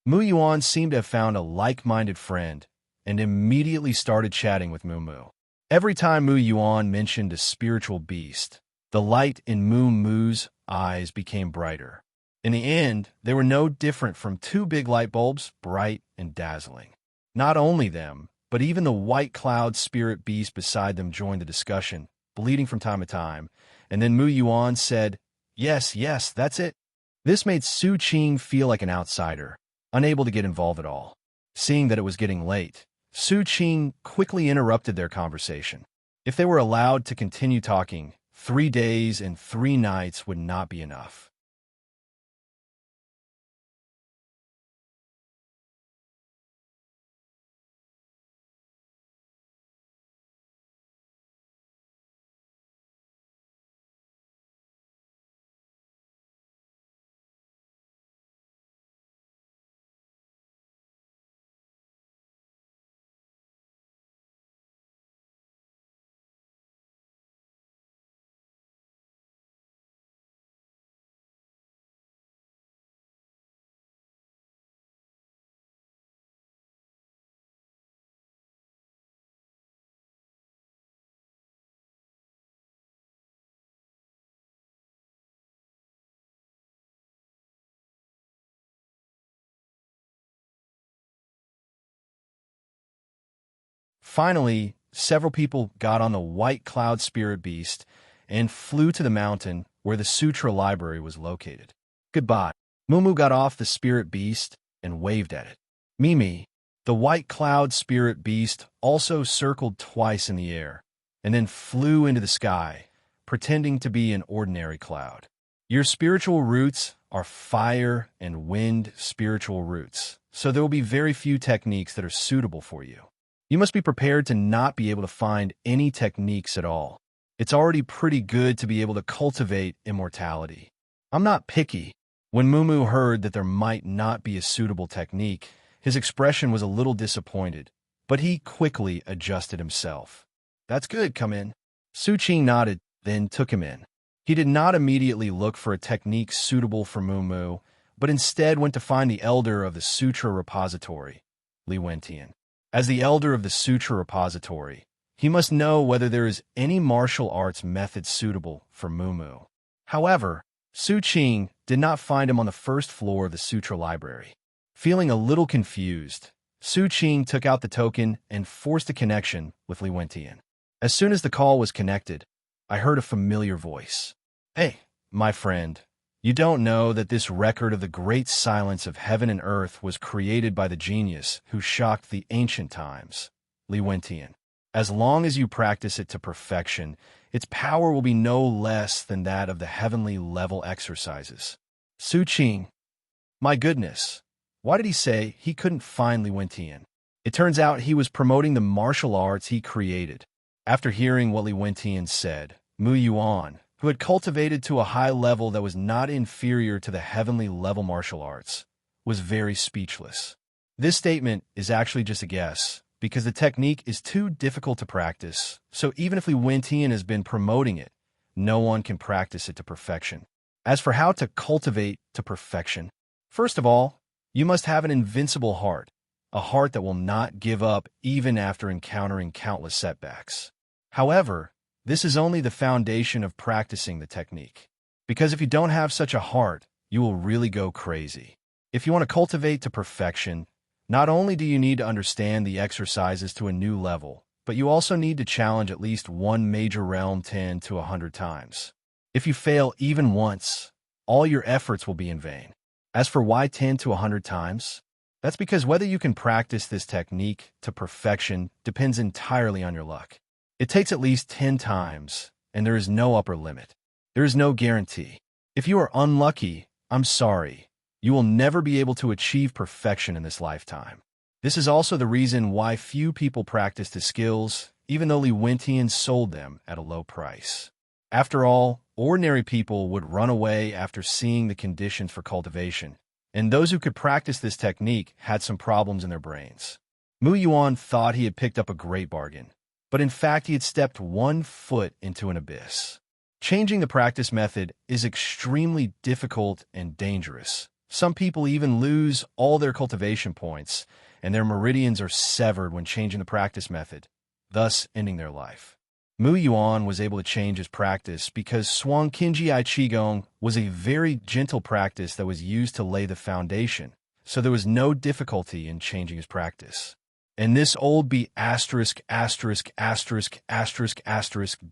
Mu Yuan seemed to have found a like-minded friend and immediately started chatting with Mumu. Every time Mu Yuan mentioned a spiritual beast, the light in Mu's eyes became brighter. In the end, they were no different from two big light bulbs, bright and dazzling. Not only them, but even the white cloud spirit beast beside them joined the discussion, bleating from time to time, and then Mu Yuan said, Yes, that's it. This made Su Qing feel like an outsider, unable to get involved at all. Seeing that it was getting late, Su Qing quickly interrupted their conversation. If they were allowed to continue talking, 3 days and 3 nights would not be enough. Finally, several people got on the white cloud spirit beast and flew to the mountain where the sutra library was located. Goodbye. Mumu got off the spirit beast and waved at it. Mimi, the white cloud spirit beast, also circled twice in the air and then flew into the sky, pretending to be an ordinary cloud. Your spiritual roots are fire and wind spiritual roots, so there will be very few techniques that are suitable for you. You must be prepared to not be able to find any techniques at all. It's already pretty good to be able to cultivate immortality. I'm not picky. When Mumu heard that there might not be a suitable technique, his expression was a little disappointed, but he quickly adjusted himself. That's good, come in. Su Qing nodded, then took him in. He did not immediately look for a technique suitable for Mumu, but instead went to find the elder of the Sutra Repository, Li Wentian. As the elder of the Sutra Repository, he must know whether there is any martial arts method suitable for Mumu. However, Su Qing did not find him on the first floor of the Sutra Library. Feeling a little confused, Su Qing took out the token and forced a connection with Li Wentian. As soon as the call was connected, I heard a familiar voice. Hey, my friend, you don't know that this record of the great silence of heaven and earth was created by the genius who shocked the ancient times, Li Wentian. As long as you practice it to perfection, its power will be no less than that of the heavenly level exercises. Su Qing. My goodness, why did he say he couldn't find Li Wentian? It turns out he was promoting the martial arts he created. After hearing what Li Wentian said, Mu Yuan, who had cultivated to a high level that was not inferior to the heavenly level martial arts, was very speechless. This statement is actually just a guess, because the technique is too difficult to practice, so even if Li Wentian has been promoting it, no one can practice it to perfection. As for how to cultivate to perfection, first of all, you must have an invincible heart, a heart that will not give up even after encountering countless setbacks. However, this is only the foundation of practicing the technique. Because if you don't have such a heart, you will really go crazy. If you want to cultivate to perfection, not only do you need to understand the exercises to a new level, but you also need to challenge at least one major realm 10 to 100 times. If you fail even once, all your efforts will be in vain. As for why 10 to 100 times, that's because whether you can practice this technique to perfection depends entirely on your luck. It takes at least 10 times, and there is no upper limit. There is no guarantee. If you are unlucky, I'm sorry. You will never be able to achieve perfection in this lifetime. This is also the reason why few people practice the skills, even though Li Tian sold them at a low price. After all, ordinary people would run away after seeing the conditions for cultivation, and those who could practice this technique had some problems in their brains. Mu Yuan thought he had picked up a great bargain, but in fact he had stepped 1 foot into an abyss. Changing the practice method is extremely difficult and dangerous. Some people even lose all their cultivation points, and their meridians are severed when changing the practice method, thus ending their life. Mu Yuan was able to change his practice because Shuang Qinji Ai Qigong was a very gentle practice that was used to lay the foundation, so there was no difficulty in changing his practice. And this old B*****************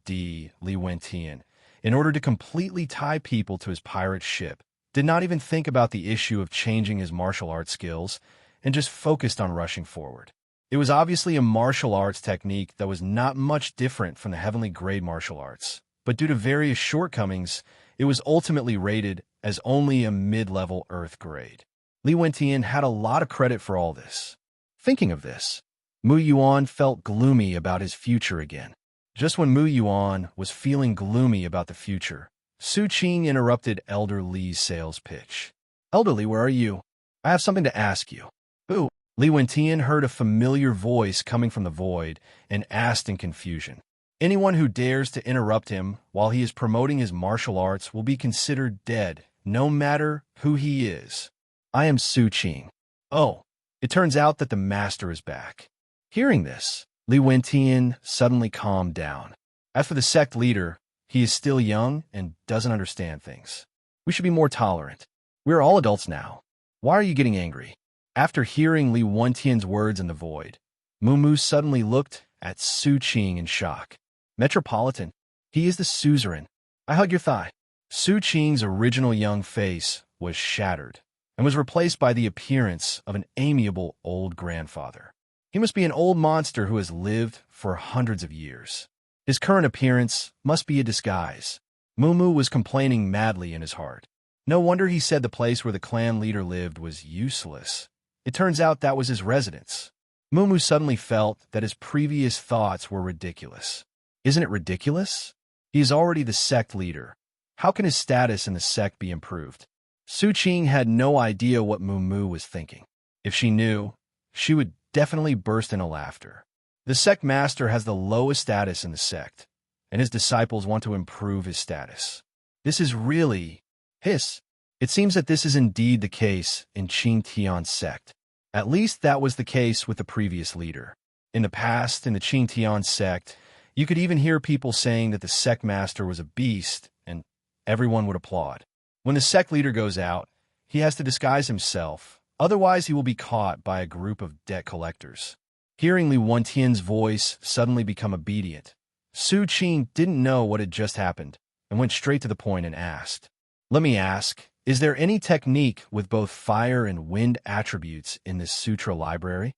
D Li Tian, in order to completely tie people to his pirate ship, did not even think about the issue of changing his martial arts skills and just focused on rushing forward. It was obviously a martial arts technique that was not much different from the heavenly grade martial arts, but due to various shortcomings, it was ultimately rated as only a mid-level earth grade. Li Tian had a lot of credit for all this. Thinking of this, Mu Yuan felt gloomy about his future again. Just when Mu Yuan was feeling gloomy about the future, Su Qing interrupted Elder Li's sales pitch. "Elder Li, where are you? I have something to ask you." "Who?" Li Tian heard a familiar voice coming from the void and asked in confusion. Anyone who dares to interrupt him while he is promoting his martial arts will be considered dead, no matter who he is. "I am Su Qing." "Oh, it turns out that the master is back." Hearing this, Li Tian suddenly calmed down. As for the sect leader, he is still young and doesn't understand things. We should be more tolerant. We are all adults now. Why are you getting angry? After hearing Li Tian's words in the void, Mu suddenly looked at Su Qing in shock. "Metropolitan, he is the suzerain. I hug your thigh." Su Qing's original young face was shattered and was replaced by the appearance of an amiable old grandfather. He must be an old monster who has lived for hundreds of years. His current appearance must be a disguise. Mu was complaining madly in his heart. No wonder he said the place where the clan leader lived was useless. It turns out that was his residence. Mu suddenly felt that his previous thoughts were ridiculous. Isn't it ridiculous? He is already the sect leader. How can his status in the sect be improved? Su Qing had no idea what Mu was thinking. If she knew, she would definitely burst into laughter. The sect master has the lowest status in the sect, and his disciples want to improve his status. This is really hiss. It seems that this is indeed the case in Qing Tian Sect. At least that was the case with the previous leader. In the past, in the Qing Tian Sect, you could even hear people saying that the sect master was a beast, and everyone would applaud. When the sect leader goes out, he has to disguise himself, otherwise he will be caught by a group of debt collectors. Hearing Li Tian's voice suddenly become obedient, Su Qing didn't know what had just happened and went straight to the point and asked, "Let me ask, is there any technique with both fire and wind attributes in this sutra library?"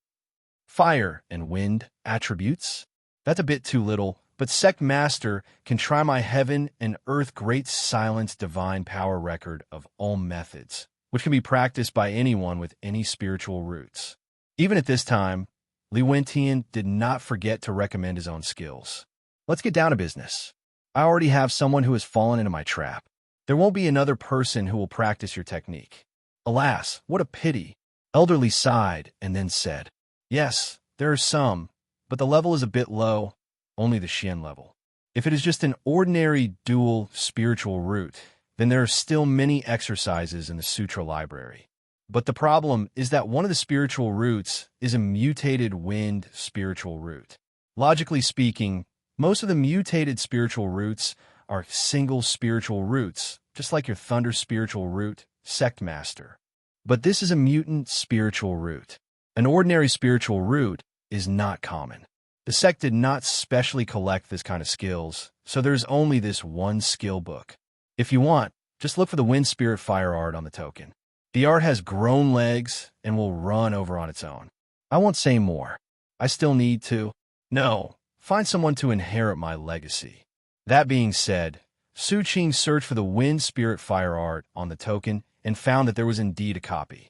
"Fire and wind attributes? That's a bit too little, but Sect Master can try my heaven and earth great silence divine power record of Om methods, which can be practiced by anyone with any spiritual roots." Even at this time, Li Tian did not forget to recommend his own skills. "Let's get down to business. I already have someone who has fallen into my trap. There won't be another person who will practice your technique." "Alas, what a pity." Elder Li sighed and then said, "Yes, there are some, but the level is a bit low, only the Xian level. If it is just an ordinary dual spiritual root, then there are still many exercises in the sutra library. But the problem is that one of the spiritual roots is a mutated wind spiritual root. Logically speaking, most of the mutated spiritual roots are single spiritual roots, just like your thunder spiritual root, Sect Master. But this is a mutant spiritual root. An ordinary spiritual root is not common. The sect did not specially collect this kind of skills, so there's only this one skill book. If you want, just look for the Wind Spirit Fire art on the token. The art has grown legs and will run over on its own. I won't say more. I still need to. No, find someone to inherit my legacy. That being said, Su Qing searched for the Wind Spirit Fire art on the token and found that there was indeed a copy.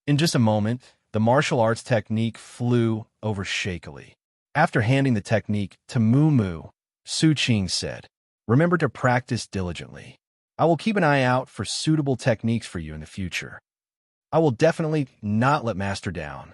In just a moment, the martial arts technique flew over shakily. After handing the technique to Moo, Su Qing said, "Remember to practice diligently. I will keep an eye out for suitable techniques for you in the future. I will definitely not let Master down."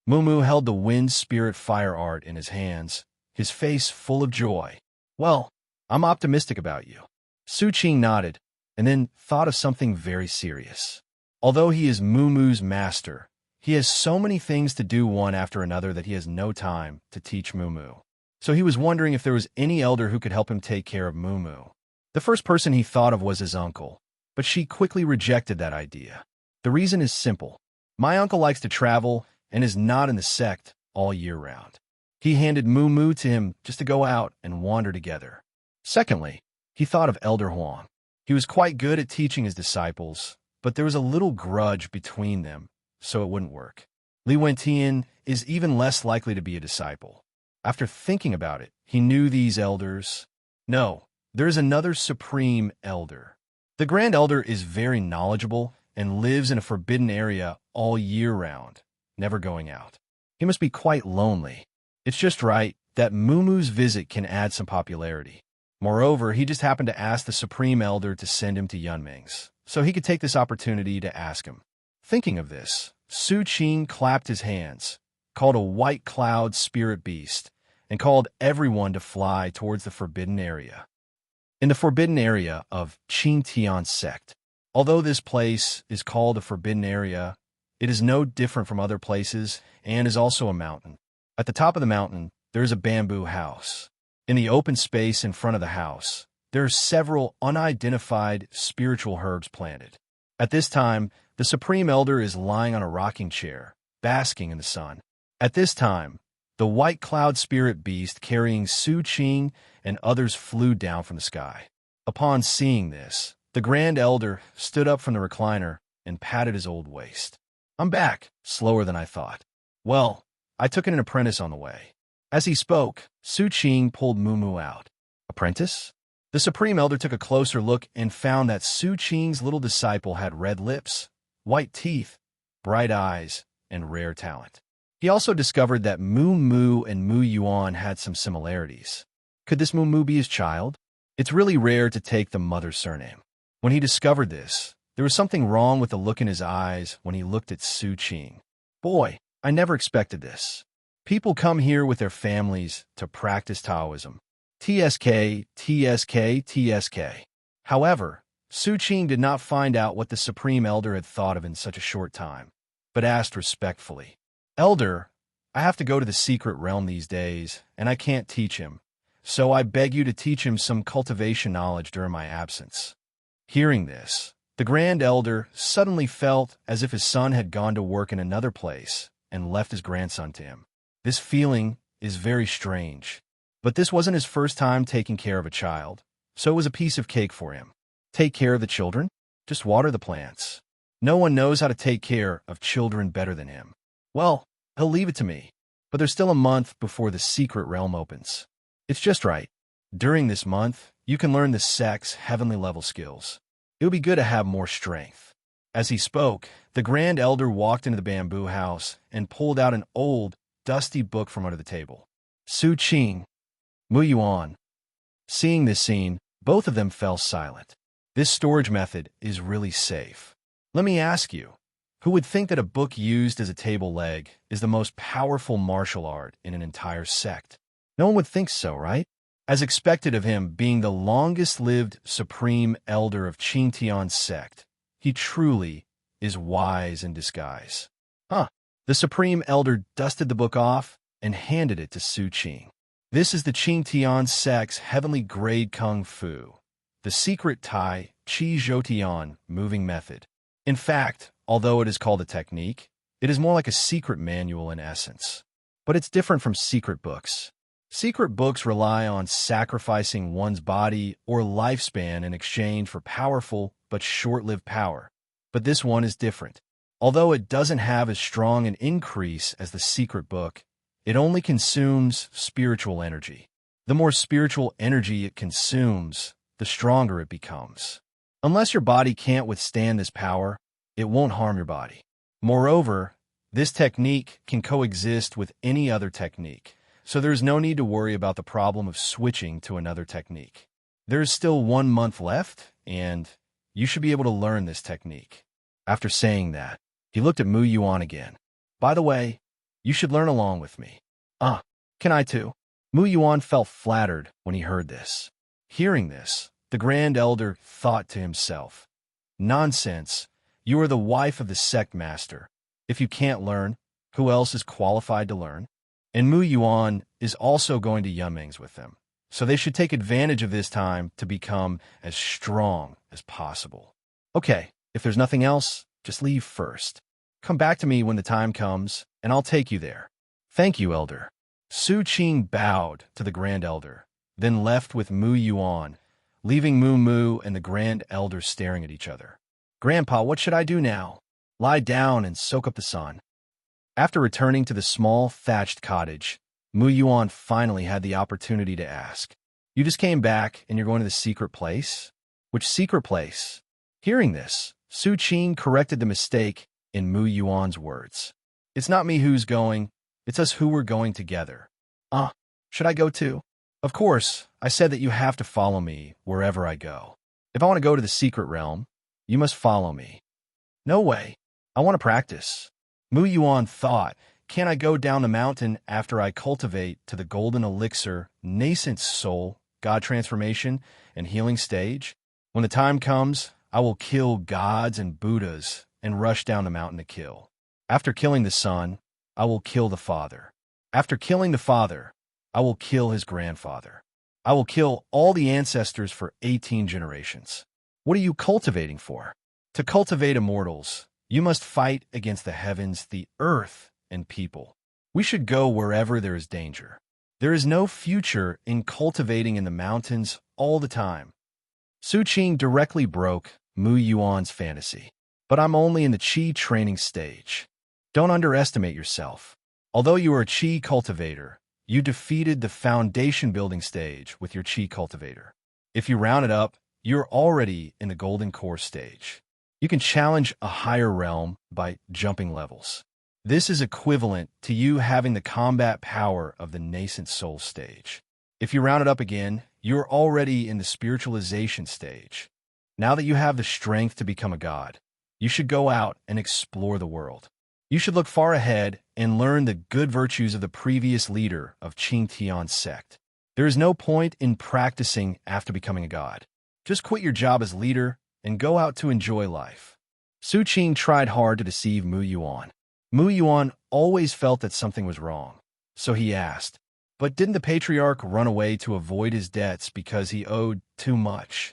Moo held the Wind Spirit Fire art in his hands, his face full of joy. "Well, I'm optimistic about you." Su Qing nodded, and then thought of something very serious. Although he is Moo's master, he has so many things to do one after another that he has no time to teach Moo. So he was wondering if there was any elder who could help him take care of Moo. The first person he thought of was his uncle, but she quickly rejected that idea. The reason is simple. My uncle likes to travel and is not in the sect all year round. He handed Moo to him just to go out and wander together. Secondly, he thought of Elder Huang. He was quite good at teaching his disciples, but there was a little grudge between them, so it wouldn't work. Li Wentian is even less likely to be a disciple. After thinking about it, he knew these elders. No, there is another supreme elder. The Grand Elder is very knowledgeable and lives in a forbidden area all year round, never going out. He must be quite lonely. It's just right that Moo's visit can add some popularity. Moreover, he just happened to ask the Supreme Elder to send him to Yunming's, so he could take this opportunity to ask him. Thinking of this, Su Qing clapped his hands, called a white cloud spirit beast, and called everyone to fly towards the forbidden area. In the forbidden area of Qing Tian Sect, although this place is called a forbidden area, it is no different from other places and is also a mountain. At the top of the mountain, there is a bamboo house. In the open space in front of the house, there are several unidentified spiritual herbs planted. At this time, the Supreme Elder is lying on a rocking chair, basking in the sun. At this time, the white cloud spirit beast carrying Su Qing and others flew down from the sky. Upon seeing this, the Grand Elder stood up from the recliner and patted his old waist. "I'm back, slower than I thought. Well, I took in an apprentice on the way." As he spoke, Su Qing pulled Moo out. "Apprentice?" The Supreme Elder took a closer look and found that Su Qing's little disciple had red lips, white teeth, bright eyes, and rare talent. He also discovered that Moo and Mu Yuan had some similarities. Could this Moo be his child? It's really rare to take the mother's surname. When he discovered this, there was something wrong with the look in his eyes when he looked at Su Qing. "Boy, I never expected this. People come here with their families to practice Taoism. TSK, TSK, TSK. However, Su Qing did not find out what the Supreme Elder had thought of in such a short time, but asked respectfully, "Elder, I have to go to the secret realm these days, and I can't teach him, so I beg you to teach him some cultivation knowledge during my absence." Hearing this, the Grand Elder suddenly felt as if his son had gone to work in another place and left his grandson to him. This feeling is very strange, but this wasn't his first time taking care of a child, so it was a piece of cake for him. Take care of the children? Just water the plants. No one knows how to take care of children better than him. Well, he'll leave it to me, but there's still a month before the secret realm opens. It's just right. During this month, you can learn the sect's heavenly level skills. It would be good to have more strength. As he spoke, the Grand Elder walked into the bamboo house and pulled out an old, dusty book from under the table. Su Qing, Mu Yuan. Seeing this scene, both of them fell silent. This storage method is really safe. Let me ask you, who would think that a book used as a table leg is the most powerful martial art in an entire sect? No one would think so, right? As expected of him being the longest-lived Supreme Elder of Qing Tian Sect, he truly is wise in disguise. The Supreme Elder dusted the book off and handed it to Su Qing. This is the Qing Tian Sect's heavenly grade Kung Fu, the secret Tai Chi Zhou moving method. In fact, although it is called a technique, it is more like a secret manual in essence. But it's different from secret books. Secret books rely on sacrificing one's body or lifespan in exchange for powerful but short-lived power. But this one is different. Although it doesn't have as strong an increase as the secret book, it only consumes spiritual energy. The more spiritual energy it consumes, the stronger it becomes. Unless your body can't withstand this power, it won't harm your body. Moreover, this technique can coexist with any other technique, so there's no need to worry about the problem of switching to another technique. There's still 1 month left, and you should be able to learn this technique. After saying that, he looked at Mu Yuan again. By the way, you should learn along with me. Can I too? Mu Yuan felt flattered when he heard this. Hearing this, the Grand Elder thought to himself, "Nonsense, you are the wife of the sect master. If you can't learn, who else is qualified to learn?" And Mu Yuan is also going to Yunmeng's with them, so they should take advantage of this time to become as strong as possible. Okay, if there's nothing else, just leave first. Come back to me when the time comes, and I'll take you there. Thank you, Elder. Su Qing bowed to the Grand Elder, then left with Mu Yuan, leaving Mu Mu and the Grand Elder staring at each other. Grandpa, what should I do now? Lie down and soak up the sun. After returning to the small, thatched cottage, Mu Yuan finally had the opportunity to ask, "You just came back and you're going to the secret place? Which secret place?" Hearing this, Su Qing corrected the mistake in Mu Yuan's words. "It's not me who's going, it's us who we're going together." Should I go too? Of course, I said that you have to follow me wherever I go. If I want to go to the secret realm, you must follow me. No way. I want to practice. Mu Yuan thought, can I go down the mountain after I cultivate to the golden elixir, nascent soul, God transformation, and healing stage? When the time comes, I will kill gods and Buddhas and rush down the mountain to kill. After killing the son, I will kill the father. After killing the father, I will kill his grandfather. I will kill all the ancestors for 18 generations. What are you cultivating for? To cultivate immortals, you must fight against the heavens, the earth, and people. We should go wherever there is danger. There is no future in cultivating in the mountains all the time. Su Qing directly broke Mu Yuan's fantasy. But I'm only in the Qi training stage. Don't underestimate yourself. Although you are a Qi cultivator, you defeated the foundation building stage with your Qi cultivator. If you round it up, you're already in the golden core stage. You can challenge a higher realm by jumping levels. This is equivalent to you having the combat power of the nascent soul stage. If you round it up again, you're already in the spiritualization stage. Now that you have the strength to become a god, you should go out and explore the world. You should look far ahead and learn the good virtues of the previous leader of Qing Tian Sect. There is no point in practicing after becoming a god. Just quit your job as leader and go out to enjoy life. Su Qing tried hard to deceive Mu Yuan. Mu Yuan always felt that something was wrong, so he asked, but didn't the patriarch run away to avoid his debts because he owed too much?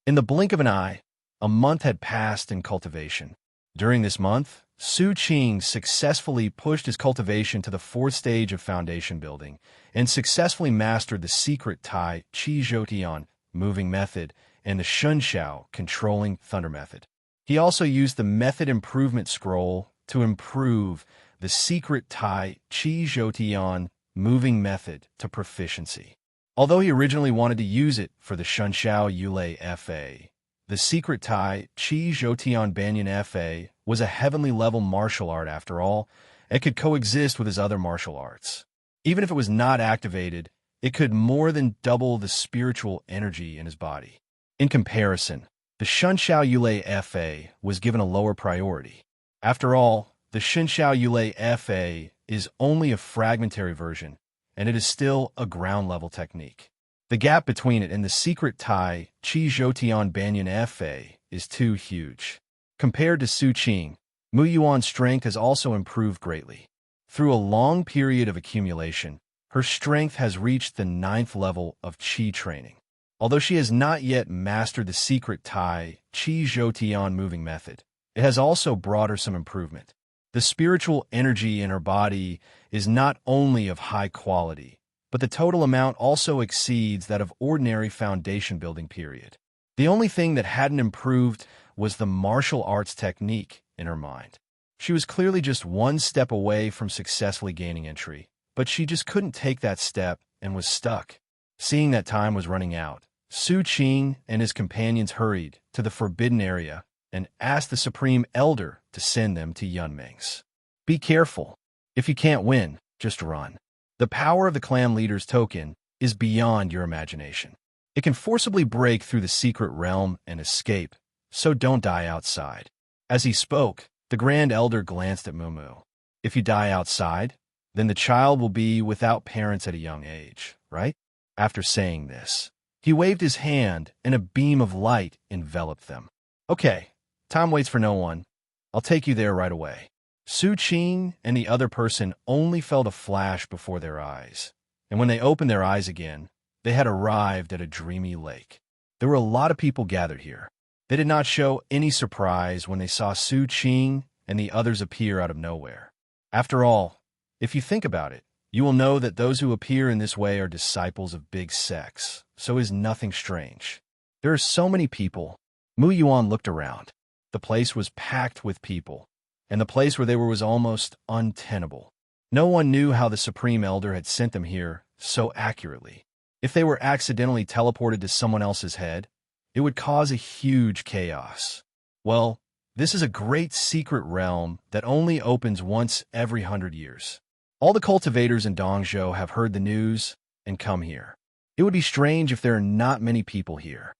In the blink of an eye, a month had passed in cultivation. During this month, Su Qing successfully pushed his cultivation to the 4th stage of foundation building and successfully mastered the secret Tai Qi Zhoutian moving method and the Shunxiao controlling thunder method. He also used the method improvement scroll to improve the secret Tai Qi Zhoutian moving method to proficiency. Although he originally wanted to use it for the Shunxiao Yulei Fa, the secret Tai Qi Zhoutian Banyan Fa was a heavenly level martial art after all, and could coexist with his other martial arts. Even if it was not activated, it could more than double the spiritual energy in his body. In comparison, the Shunxiao Yulei Fa was given a lower priority. After all, the Shunxiao Yulei Fa is only a fragmentary version, and it is still a ground-level technique. The gap between it and the secret Tai Qi Zhoutian Banyan Fa is too huge. Compared to Su Qing, Mu Yuan's strength has also improved greatly. Through a long period of accumulation, her strength has reached the 9th level of Qi training. Although she has not yet mastered the secret Tai Chi Zhou moving method, it has also brought her some improvement. The spiritual energy in her body is not only of high quality, but the total amount also exceeds that of ordinary foundation building period. The only thing that hadn't improved was the martial arts technique in her mind. She was clearly just one step away from successfully gaining entry, but she just couldn't take that step and was stuck. Seeing that time was running out, Su Qing and his companions hurried to the forbidden area and asked the Supreme Elder to send them to Yunming's. Be careful. If you can't win, just run. The power of the clan leader's token is beyond your imagination. It can forcibly break through the secret realm and escape, so don't die outside. As he spoke, the Grand Elder glanced at Mumu. If you die outside, then the child will be without parents at a young age, right? After saying this, he waved his hand and a beam of light enveloped them. Okay, time waits for no one. I'll take you there right away. Su Qing and the other person only felt a flash before their eyes, and when they opened their eyes again, they had arrived at a dreamy lake. There were a lot of people gathered here. They did not show any surprise when they saw Su Qing and the others appear out of nowhere. After all, if you think about it, you will know that those who appear in this way are disciples of big sects, so is nothing strange. There are so many people. Mu Yuan looked around. The place was packed with people, and the place where they were was almost untenable. No one knew how the Supreme Elder had sent them here so accurately. If they were accidentally teleported to someone else's head, it would cause a huge chaos. Well, this is a great secret realm that only opens once every 100 years. All the cultivators in Dongzhou have heard the news and come here. It would be strange if there are not many people here.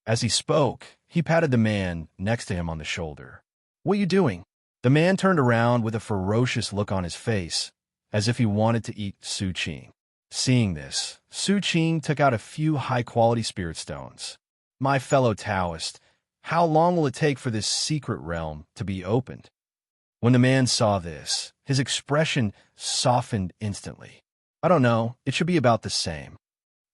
As he spoke, he patted the man next to him on the shoulder. What are you doing? The man turned around with a ferocious look on his face, as if he wanted to eat Su Qing. Seeing this, Su Qing took out a few high-quality spirit stones. My fellow Taoist, how long will it take for this secret realm to be opened? When the man saw this, his expression softened instantly. I don't know, it should be about the same.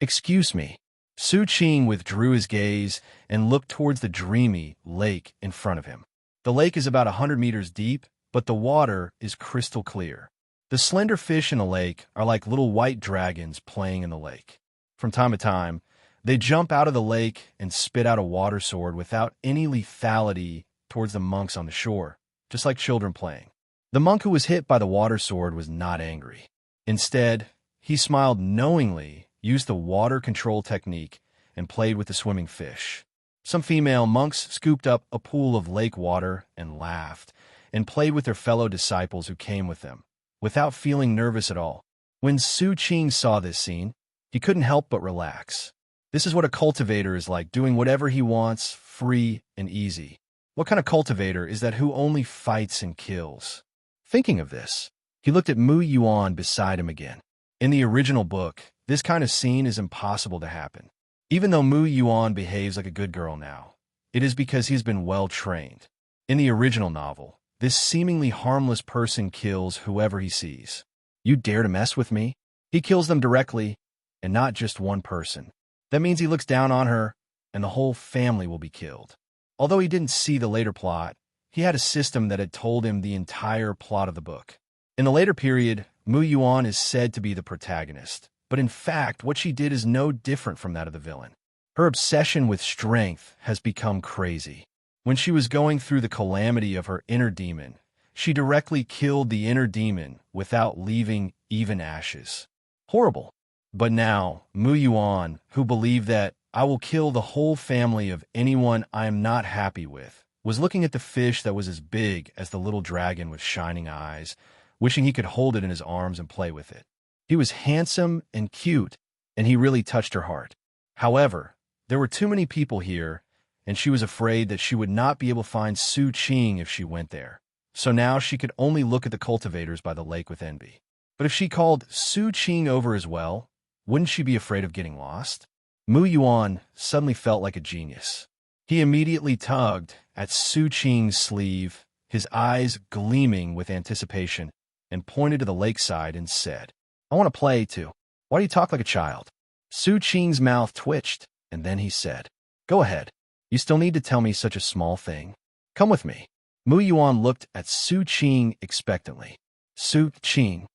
Excuse me. Su Qing withdrew his gaze and looked towards the dreamy lake in front of him. The lake is about 100 meters deep, but the water is crystal clear. The slender fish in the lake are like little white dragons playing in the lake. From time to time, they jump out of the lake and spit out a water sword without any lethality towards the monks on the shore, just like children playing. The monk who was hit by the water sword was not angry. Instead, he smiled knowingly, used the water control technique, and played with the swimming fish. Some female monks scooped up a pool of lake water and laughed, and played with their fellow disciples who came with them, without feeling nervous at all. When Su Qing saw this scene, he couldn't help but relax. This is what a cultivator is like, doing whatever he wants, free and easy. What kind of cultivator is that who only fights and kills? Thinking of this, he looked at Mu Yuan beside him again. In the original book, this kind of scene is impossible to happen. Even though Mu Yuan behaves like a good girl now, it is because he's been well trained. In the original novel, this seemingly harmless person kills whoever he sees. You dare to mess with me? He kills them directly, and not just one person. That means he looks down on her, and the whole family will be killed. Although he didn't see the later plot, he had a system that had told him the entire plot of the book. In the later period, Mu Yuan is said to be the protagonist, but in fact, what she did is no different from that of the villain. Her obsession with strength has become crazy. When she was going through the calamity of her inner demon, she directly killed the inner demon without leaving even ashes. Horrible. But now, Mu Yuan, who believed that I will kill the whole family of anyone I am not happy with, was looking at the fish that was as big as the little dragon with shining eyes, wishing he could hold it in his arms and play with it. He was handsome and cute, and he really touched her heart. However, there were too many people here, and she was afraid that she would not be able to find Su Qing if she went there. So now she could only look at the cultivators by the lake with envy. But if she called Su Qing over as well, wouldn't she be afraid of getting lost? Mu Yuan suddenly felt like a genius. He immediately tugged at Su Qing's sleeve, his eyes gleaming with anticipation, and pointed to the lakeside and said, I want to play too. Why do you talk like a child? Su Qing's mouth twitched, and then he said, "Go ahead. You still need to tell me such a small thing. Come with me." Mu Yuan looked at Su Qing expectantly. "Su Qing,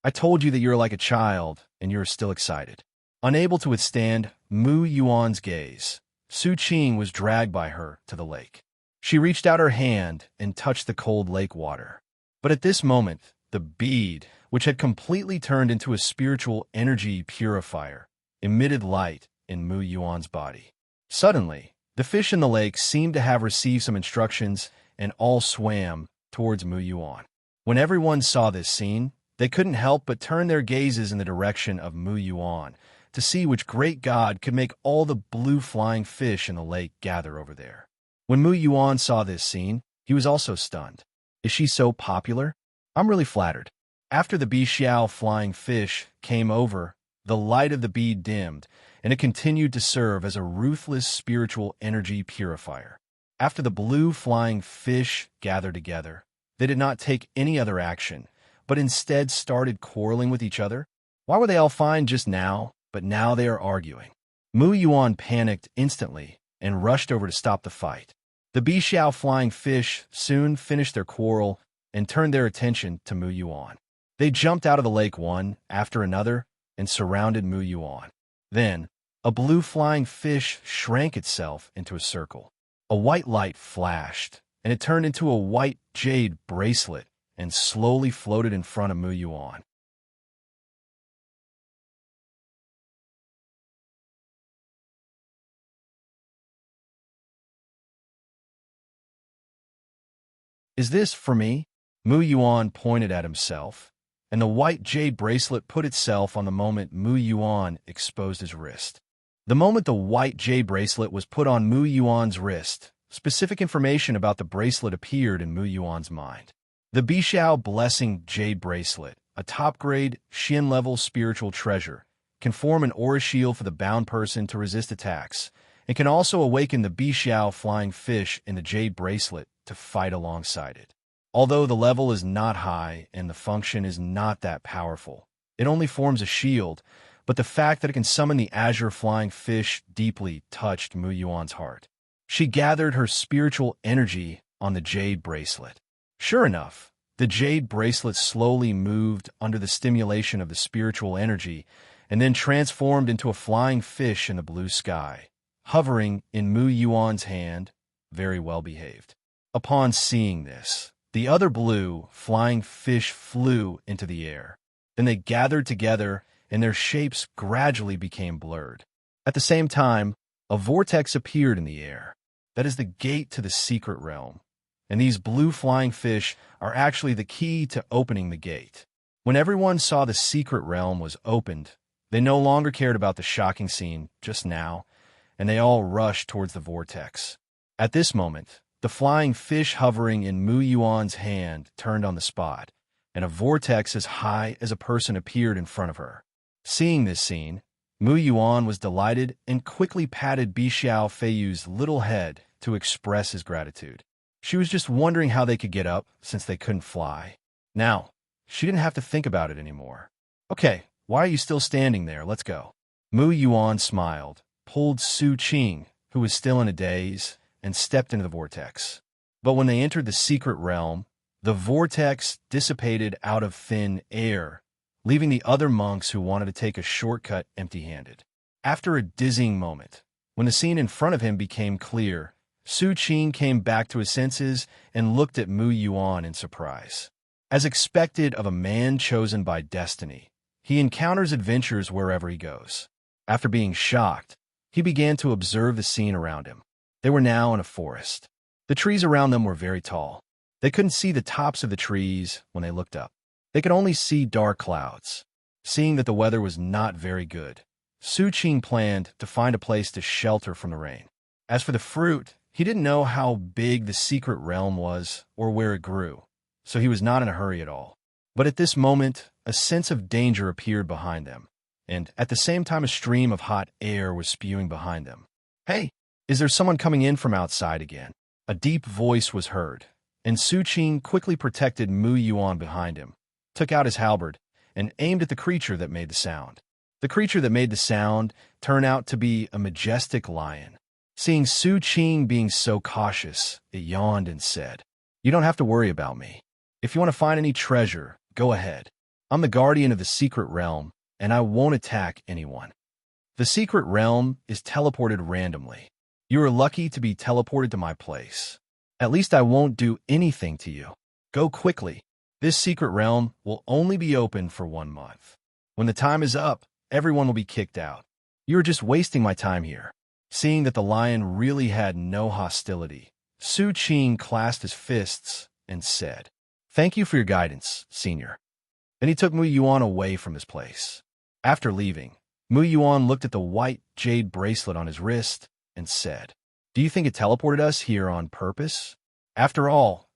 I told you that you're like a child, and you're still excited." Unable to withstand Mu Yuan's gaze, Su Qing was dragged by her to the lake. She reached out her hand and touched the cold lake water. But at this moment, the bead, which had completely turned into a spiritual energy purifier, emitted light in Mu Yuan's body. Suddenly, the fish in the lake seemed to have received some instructions and all swam towards Mu Yuan. When everyone saw this scene, they couldn't help but turn their gazes in the direction of Mu Yuan to see which great god could make all the blue flying fish in the lake gather over there. When Mu Yuan saw this scene, he was also stunned. Is she so popular? I'm really flattered. After the Bixiao flying fish came over, the light of the bead dimmed, and it continued to serve as a ruthless spiritual energy purifier. After the blue flying fish gathered together, they did not take any other action, but instead started quarreling with each other. Why were they all fine just now, but now they are arguing? Mu Yuan panicked instantly and rushed over to stop the fight. The Bixiao flying fish soon finished their quarrel and turned their attention to Mu Yuan. They jumped out of the lake one after another and surrounded Mu Yuan. Then, a blue flying fish shrank itself into a circle. A white light flashed, and it turned into a white jade bracelet and slowly floated in front of Mu Yuan. "Is this for me?" Mu Yuan pointed at himself, and the white jade bracelet put itself on the moment Mu Yuan exposed his wrist. The moment the white jade bracelet was put on Mu Yuan's wrist, specific information about the bracelet appeared in Mu Yuan's mind. The Bixiao Blessing Jade Bracelet, a top-grade, Xian-level spiritual treasure, can form an aura shield for the bound person to resist attacks, and can also awaken the Bixiao Flying Fish in the Jade Bracelet to fight alongside it. Although the level is not high and the function is not that powerful, it only forms a shield, but the fact that it can summon the Azure Flying Fish deeply touched Mu Yuan's heart. She gathered her spiritual energy on the Jade Bracelet. Sure enough, the Jade Bracelet slowly moved under the stimulation of the spiritual energy and then transformed into a flying fish in the blue sky, hovering in Mu Yuan's hand, very well behaved. Upon seeing this, the other blue flying fish flew into the air. Then they gathered together, and their shapes gradually became blurred. At the same time, a vortex appeared in the air. That is the gate to the secret realm, and these blue flying fish are actually the key to opening the gate. When everyone saw the secret realm was opened, they no longer cared about the shocking scene just now, and they all rushed towards the vortex. At this moment, the flying fish hovering in Mu Yuan's hand turned on the spot, and a vortex as high as a person appeared in front of her. Seeing this scene, Mu Yuan was delighted and quickly patted Bixiao Feiyu's little head to express his gratitude. She was just wondering how they could get up since they couldn't fly. Now, she didn't have to think about it anymore. "Okay, why are you still standing there? Let's go." Mu Yuan smiled, pulled Su Qing, who was still in a daze, and stepped into the vortex. But when they entered the secret realm, the vortex dissipated out of thin air, leaving the other monks who wanted to take a shortcut empty-handed. After a dizzying moment, when the scene in front of him became clear, Su Qing came back to his senses and looked at Mu Yuan in surprise. As expected of a man chosen by destiny, he encounters adventures wherever he goes. After being shocked, he began to observe the scene around him. They were now in a forest. The trees around them were very tall. They couldn't see the tops of the trees when they looked up. They could only see dark clouds. Seeing that the weather was not very good, Su Qing planned to find a place to shelter from the rain. As for the fruit, he didn't know how big the secret realm was or where it grew, so he was not in a hurry at all. But at this moment, a sense of danger appeared behind them, and at the same time a stream of hot air was spewing behind them. "Hey, is there someone coming in from outside again?" A deep voice was heard, and Su Qing quickly protected Mu Yuan behind him, took out his halberd, and aimed at the creature that made the sound. The creature that made the sound turned out to be a majestic lion. Seeing Su Qing being so cautious, it yawned and said, "You don't have to worry about me. If you want to find any treasure, go ahead. I'm the guardian of the secret realm, and I won't attack anyone." The secret realm is teleported randomly. You are lucky to be teleported to my place. At least I won't do anything to you. Go quickly. This secret realm will only be open for 1 month. When the time is up, everyone will be kicked out. You are just wasting my time here. Seeing that the lion really had no hostility, Su Qing clasped his fists and said, "Thank you for your guidance, senior." Then he took Mu Yuan away from his place. After leaving, Mu Yuan looked at the white jade bracelet on his wrist and said, "Do you think it teleported us here on purpose? After all,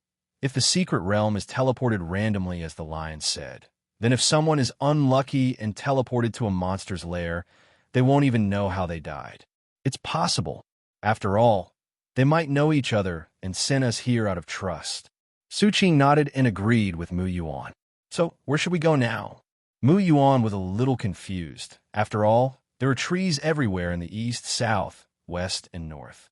if the secret realm is teleported randomly, as the lion said, then if someone is unlucky and teleported to a monster's lair, they won't even know how they died. It's possible. After all, they might know each other and send us here out of trust." Su Qing nodded and agreed with Mu Yuan. "So, where should we go now?" Mu Yuan was a little confused. After all, there are trees everywhere in the east, south, west, and north.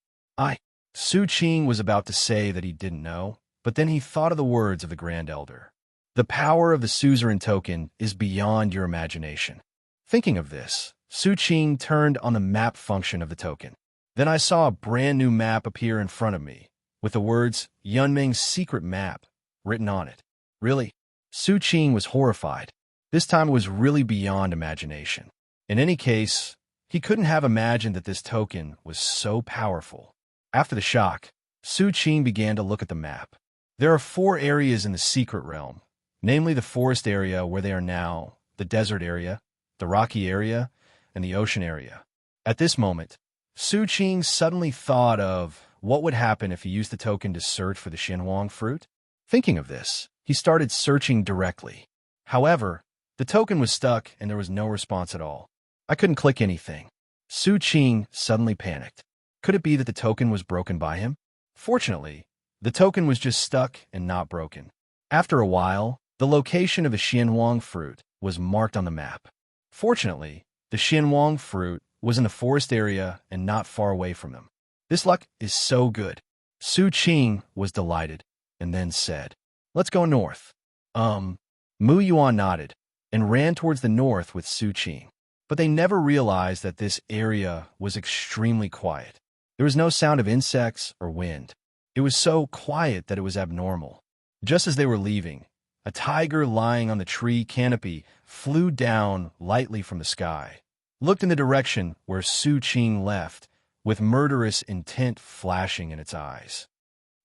Su Qing was about to say that he didn't know, but then he thought of the words of the Grand Elder. The power of the suzerain token is beyond your imagination. Thinking of this, Su Qing turned on the map function of the token. Then I saw a brand new map appear in front of me, with the words Yunming's secret map written on it. Really? Su Qing was horrified. This time it was really beyond imagination. In any case, he couldn't have imagined that this token was so powerful. After the shock, Su Qing began to look at the map. There are 4 areas in the secret realm, namely the forest area where they are now, the desert area, the rocky area, and the ocean area. At this moment, Su Qing suddenly thought of what would happen if he used the token to search for the Xinhuang fruit. Thinking of this, he started searching directly. However, the token was stuck and there was no response at all. I couldn't click anything. Su Qing suddenly panicked. Could it be that the token was broken by him? Fortunately, the token was just stuck and not broken. After a while, the location of the Xinhuang fruit was marked on the map. Fortunately, the Xinhuang fruit was in the forest area and not far away from them. This luck is so good. Su Qing was delighted and then said, "Let's go north." Mu Yuan nodded and ran towards the north with Su Qing. But they never realized that this area was extremely quiet. There was no sound of insects or wind. It was so quiet that it was abnormal. Just as they were leaving, a tiger lying on the tree canopy flew down lightly from the sky, looked in the direction where Su Qing left, with murderous intent flashing in its eyes.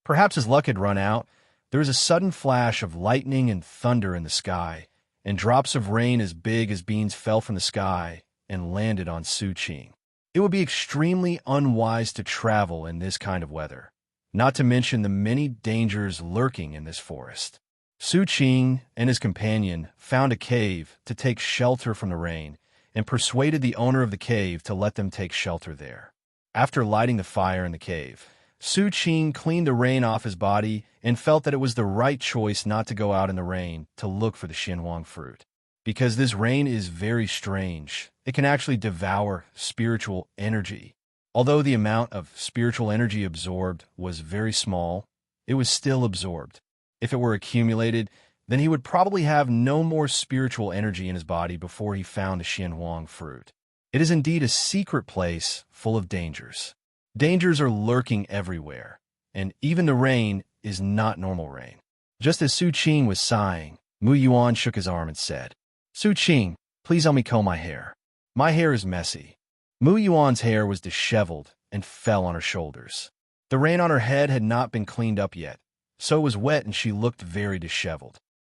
Perhaps his luck had run out. There was a sudden flash of lightning and thunder in the sky, and drops of rain as big as beans fell from the sky and landed on Su Qing. It would be extremely unwise to travel in this kind of weather, not to mention the many dangers lurking in this forest. Su Qing and his companion found a cave to take shelter from the rain and persuaded the owner of the cave to let them take shelter there. After lighting the fire in the cave, Su Qing cleaned the rain off his body and felt that it was the right choice not to go out in the rain to look for the Xinhuang fruit. Because this rain is very strange, it can actually devour spiritual energy. Although the amount of spiritual energy absorbed was very small, it was still absorbed. If it were accumulated, then he would probably have no more spiritual energy in his body before he found the Xinhuang fruit. It is indeed a secret place full of dangers. Dangers are lurking everywhere, and even the rain is not normal rain. Just as Su Qing was sighing, Mu Yuan shook his arm and said, "Su Qing, please help me comb my hair. My hair is messy." Mu Yuan's hair was disheveled and fell on her shoulders. The rain on her head had not been cleaned up yet, so it was wet and she looked very disheveled.